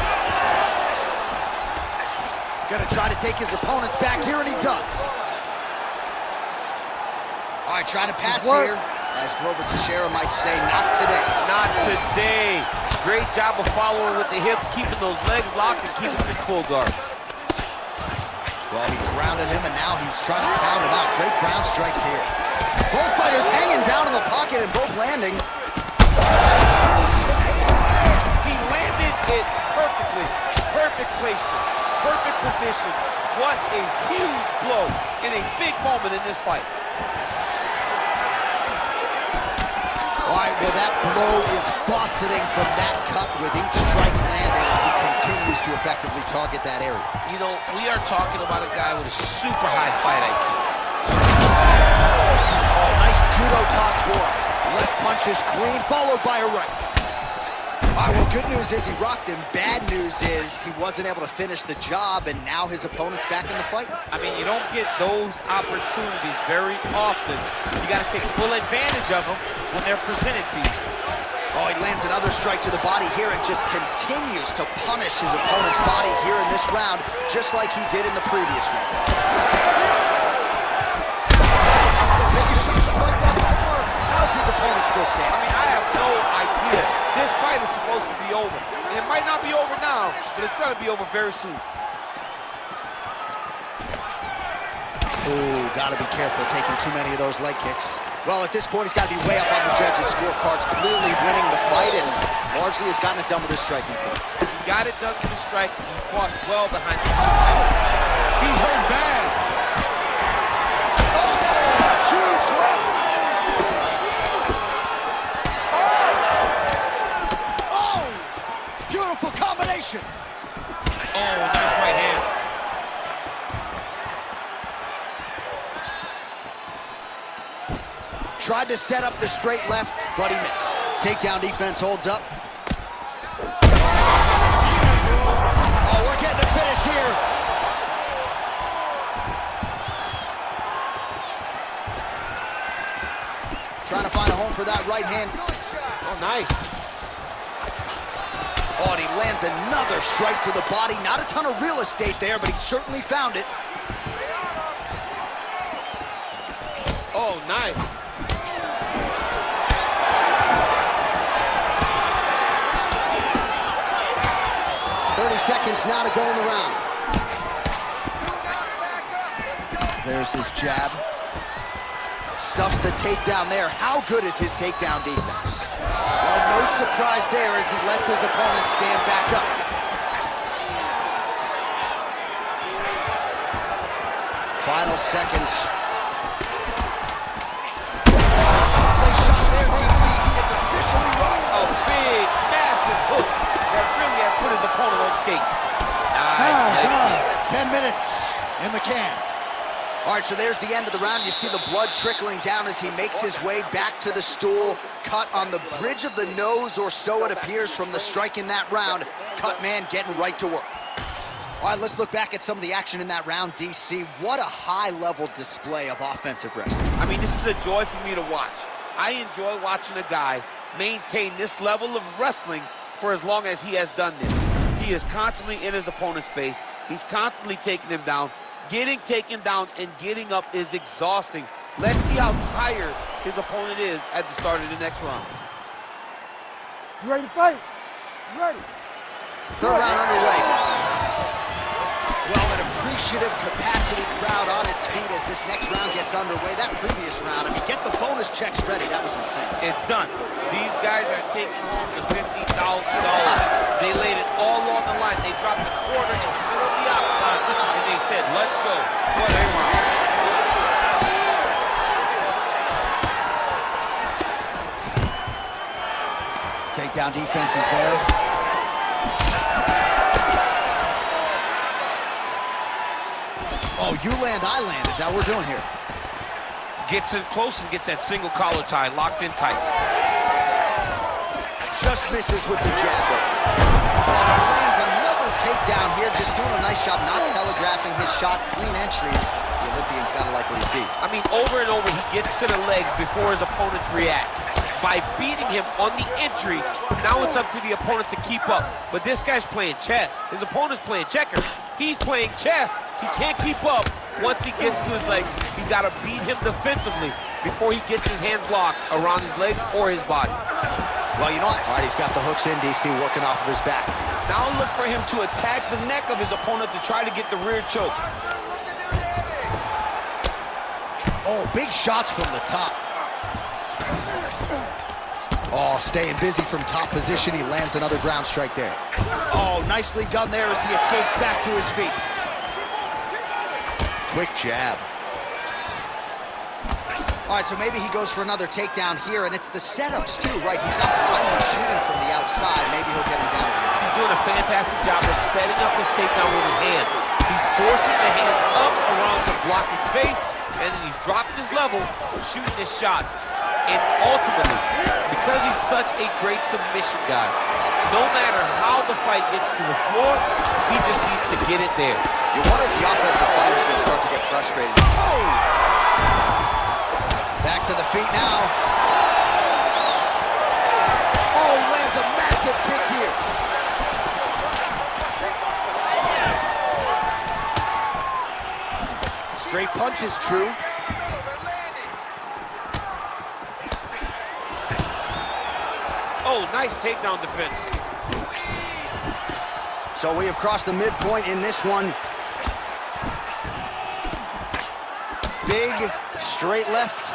Gonna try to take his opponents back here, and he does. All right, trying to pass here. As Glover Teixeira might say, not today. Not today. Great job of following with the hips, keeping those legs locked and keeping him in full guard. Well, he grounded him, and now he's trying to pound him out. Great ground strikes here. Both fighters hanging down in the pocket and both landing. He landed it perfectly. Perfect placement. Perfect position. What a huge blow in a big moment in this fight. All right, well, that blow is buffeting from that cut with each strike landing, and he continues to effectively target that area. You know, we are talking about a guy with a super high fight IQ. Oh, nice judo toss for him. Left punch is clean, followed by a right. All right, well, good news is he rocked him. Bad news is he wasn't able to finish the job, and now his opponent's back in the fight. I mean, you don't get those opportunities very often. You got to take full advantage of them when they're presented to you. Oh, he lands another strike to the body here and just continues to punish his opponent's body here in this round, just like he did in the previous one. How's his opponent still standing? I mean, I have no idea. This fight is supposed to be over. And it might not be over now, but it's going to be over very soon. Ooh, got to be careful taking too many of those leg kicks. Well, at this point, he's got to be way up on the judges' scorecards, clearly winning the fight, and largely has gotten it done with his striking team. He got it done with his strike. He fought well behind the He's hurt bad. Huge left. Oh, beautiful combination. Oh, nice right hand. Tried to set up the straight left, but he missed. Takedown defense holds up. Oh, we're getting a finish here. Trying to find a home for that right hand. Oh, nice. Oh, and he lands another strike to the body. Not a ton of real estate there, but he certainly found it. Oh, nice. Seconds now to go in the round. There's his jab. Stuffs the takedown there. How good is his takedown defense? Well, no surprise there as he lets his opponent stand back up. Final seconds. Place shot there, DC. He is officially rocked. A big, massive hook that really has put his opponent on skates. Nice. 10 minutes in the can. All right, so there's the end of the round. You see the blood trickling down as he makes his way back to the stool. Cut on the bridge of the nose, or so it appears from the strike in that round. Cut man getting right to work. All right, let's look back at some of the action in that round, DC. What a high-level display of offensive wrestling. I mean, this is a joy for me to watch. I enjoy watching a guy maintain this level of wrestling for as long as he has done this. He is constantly in his opponent's face. He's constantly taking him down. Getting taken down and getting up is exhausting. Let's see how tired his opponent is at the start of the next round. You ready to fight? You ready? Third round underway. Well, an appreciative capacity crowd on its feet as this next round gets underway. That previous round, I mean, get the bonus checks ready. That was insane. It's done. These guys are taking home the $50,000. They laid it all on the line. They dropped a quarter in the middle of the octagon, and they said, let's go. What a round. Takedown defense is there. Oh, you land, I land. Is that what we're doing here? Gets in close and gets that single collar tie locked in tight. Just misses with the jab. Oh, he lands another takedown here, just doing a nice job not telegraphing his shot. Clean entries. The Olympian's got to like what he sees. I mean, over and over, he gets to the legs before his opponent reacts. By beating him on the entry, now it's up to the opponent to keep up. But this guy's playing chess. His opponent's playing checkers. He's playing chess. He can't keep up once he gets to his legs. He's got to beat him defensively before he gets his hands locked around his legs or his body. Well, you know what? All right, he's got the hooks in, DC, working off of his back. Now look for him to attack the neck of his opponent to try to get the rear choke. Oh, big shots from the top. Oh, staying busy from top position. He lands another ground strike there. Oh, nicely done there as he escapes back to his feet. Quick jab. All right, so maybe he goes for another takedown here, and it's the setups too, right? He's not blindly shooting from the outside. Maybe he'll get him down again. He's doing a fantastic job of setting up his takedown with his hands. He's forcing the hands up around to block his face, and then he's dropping his level, shooting his shots. And ultimately, because he's such a great submission guy, no matter how the fight gets to the floor, he just needs to get it there. You wonder if the offensive fighter's going to start to get frustrated. Oh! Back to the feet now. Oh, he lands a massive kick here. Straight punch is true. Oh, nice takedown defense. So we have crossed the midpoint in this one. Big, straight left.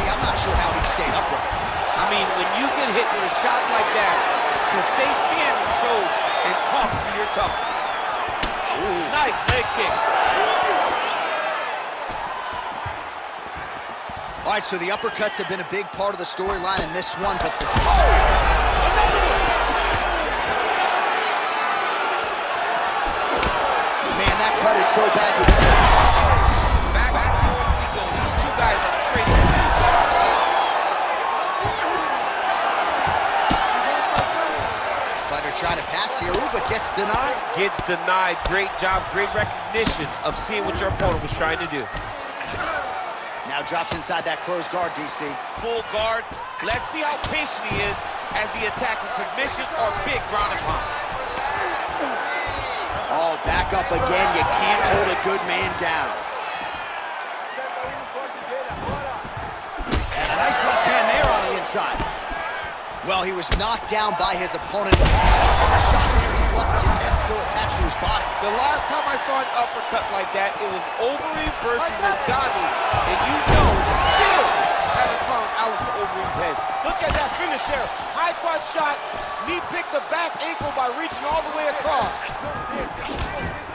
I'm not sure how he stayed upright. I mean, when you get hit with a shot like that, to stay standing shows and talks to your toughness. Ooh. Nice leg kick. All right, so the uppercuts have been a big part of the storyline in this one, but this... Man, that cut is so bad. Back and forth we go. These two guys are trading huge shots. Fighter trying to pass here, ooh, but gets denied. Gets denied. Great job, great recognition of seeing what your opponent was trying to do. Now drops inside that closed guard, DC. Full guard. Let's see how patient he is as he attacks a submission or big ground and pounds. Oh, back up again. You can't hold a good man down. And a nice left hand there on the inside. Well, he was knocked down by his opponent. Shot there, he's lucky his head's still attached to his body. The last time I saw an uppercut like that, it was Overeem versus Ngannou, and you know they still haven't found Alistair Overeem's head. Look at that finish there. High crotch shot, knee picked the back ankle by reaching all the way across.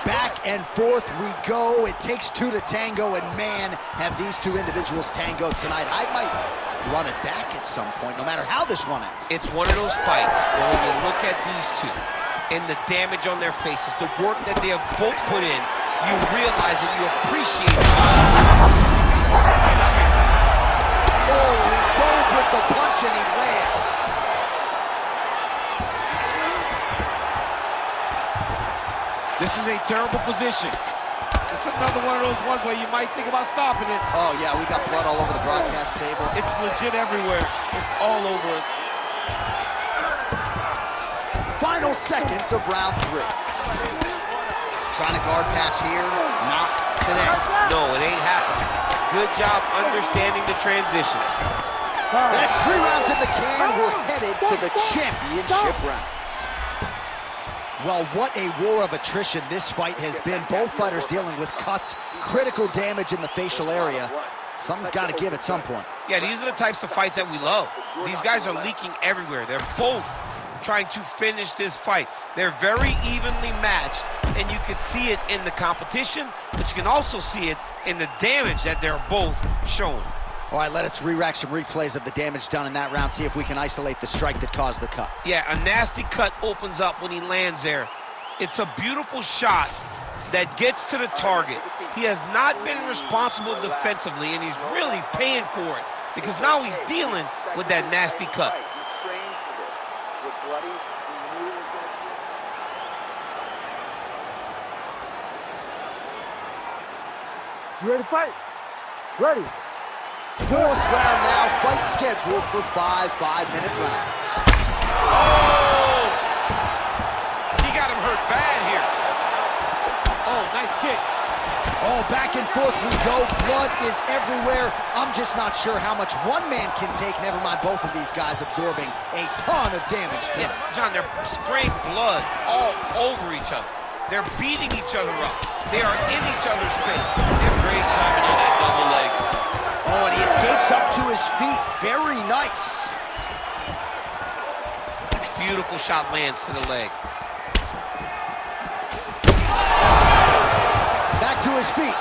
Back and forth we go. It takes two to tango, and man, have these two individuals tangoed tonight. I might run it back at some point, no matter how this one ends. It's one of those fights where when you look at these two and the damage on their faces, the work that they have both put in, you realize and you appreciate it. Oh, he goes with the punch and he lands. This is a terrible position. It's another one of those ones where you might think about stopping it. Oh, yeah, we got blood all over the broadcast table. It's legit everywhere. It's all over us. Final seconds of round 3. Trying to guard pass here. Not today. No, it ain't happening. Good job understanding the transitions. That's 3 rounds in the can. We're headed to the championship rounds. Well, what a war of attrition this fight has been. Both fighters dealing with cuts, critical damage in the facial area. Something's got to give at some point. Yeah, these are the types of fights that we love. These guys are leaking everywhere. They're both trying to finish this fight. They're very evenly matched, and you can see it in the competition, but you can also see it in the damage that they're both showing. All right, let us re-rack some replays of the damage done in that round, see if we can isolate the strike that caused the cut. Yeah, a nasty cut opens up when he lands there. It's a beautiful shot that gets to the target. He has not been responsible defensively, and he's really paying for it because now he's dealing with that nasty cut. He trained for this. With bloody, he knew it was going to be. You ready to fight? Ready. 4th round now, fight scheduled for 5 5-minute rounds. Oh! He got him hurt bad here. Oh, nice kick. Oh, back and forth we go. Blood is everywhere. I'm just not sure how much one man can take, never mind both of these guys absorbing a ton of damage to Yeah, them. John, they're spraying blood all over each other. They're beating each other up. They are in each other's face. They're great timing on that double leg. Oh, and he escapes up to his feet. Very nice. Beautiful shot lands to the leg. Back to his feet.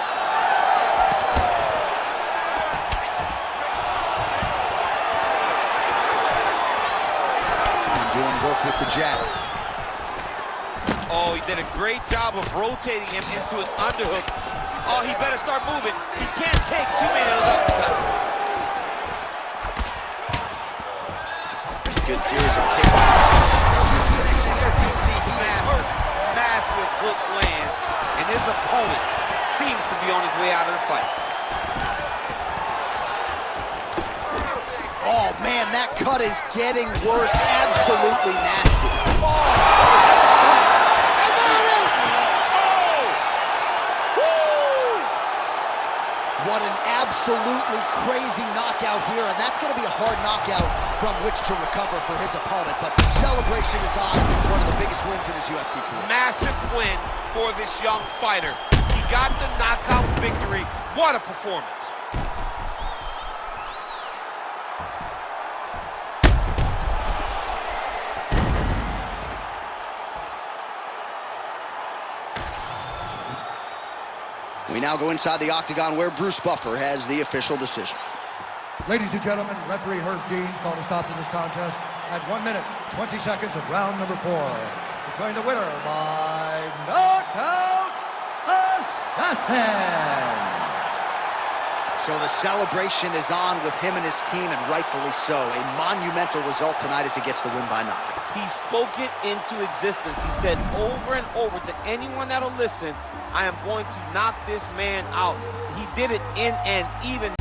And doing work with the jab. Oh, he did a great job of rotating him into an underhook. Oh, he better start moving. He can't take too many of those uppercuts. Good series of kicks. Massive hook lands, and his opponent seems to be on his way out of the fight. Oh, man, that cut is getting worse. Absolutely nasty. Oh! What an absolutely crazy knockout here, and that's going to be a hard knockout from which to recover for his opponent, but the celebration is on. One of the biggest wins in his UFC career. Massive win for this young fighter. He got the knockout victory. What a performance. We now go inside the octagon where Bruce Buffer has the official decision. Ladies and gentlemen, referee Herb Dean's called a stop to this contest at 1 minute, 20 seconds of round number 4. Declaring the winner by knockout assassin. So the celebration is on with him and his team, and rightfully so. A monumental result tonight as he gets the win by knockout. He spoke it into existence. He said over and over to anyone that'll listen, I am going to knock this man out. He did it in an even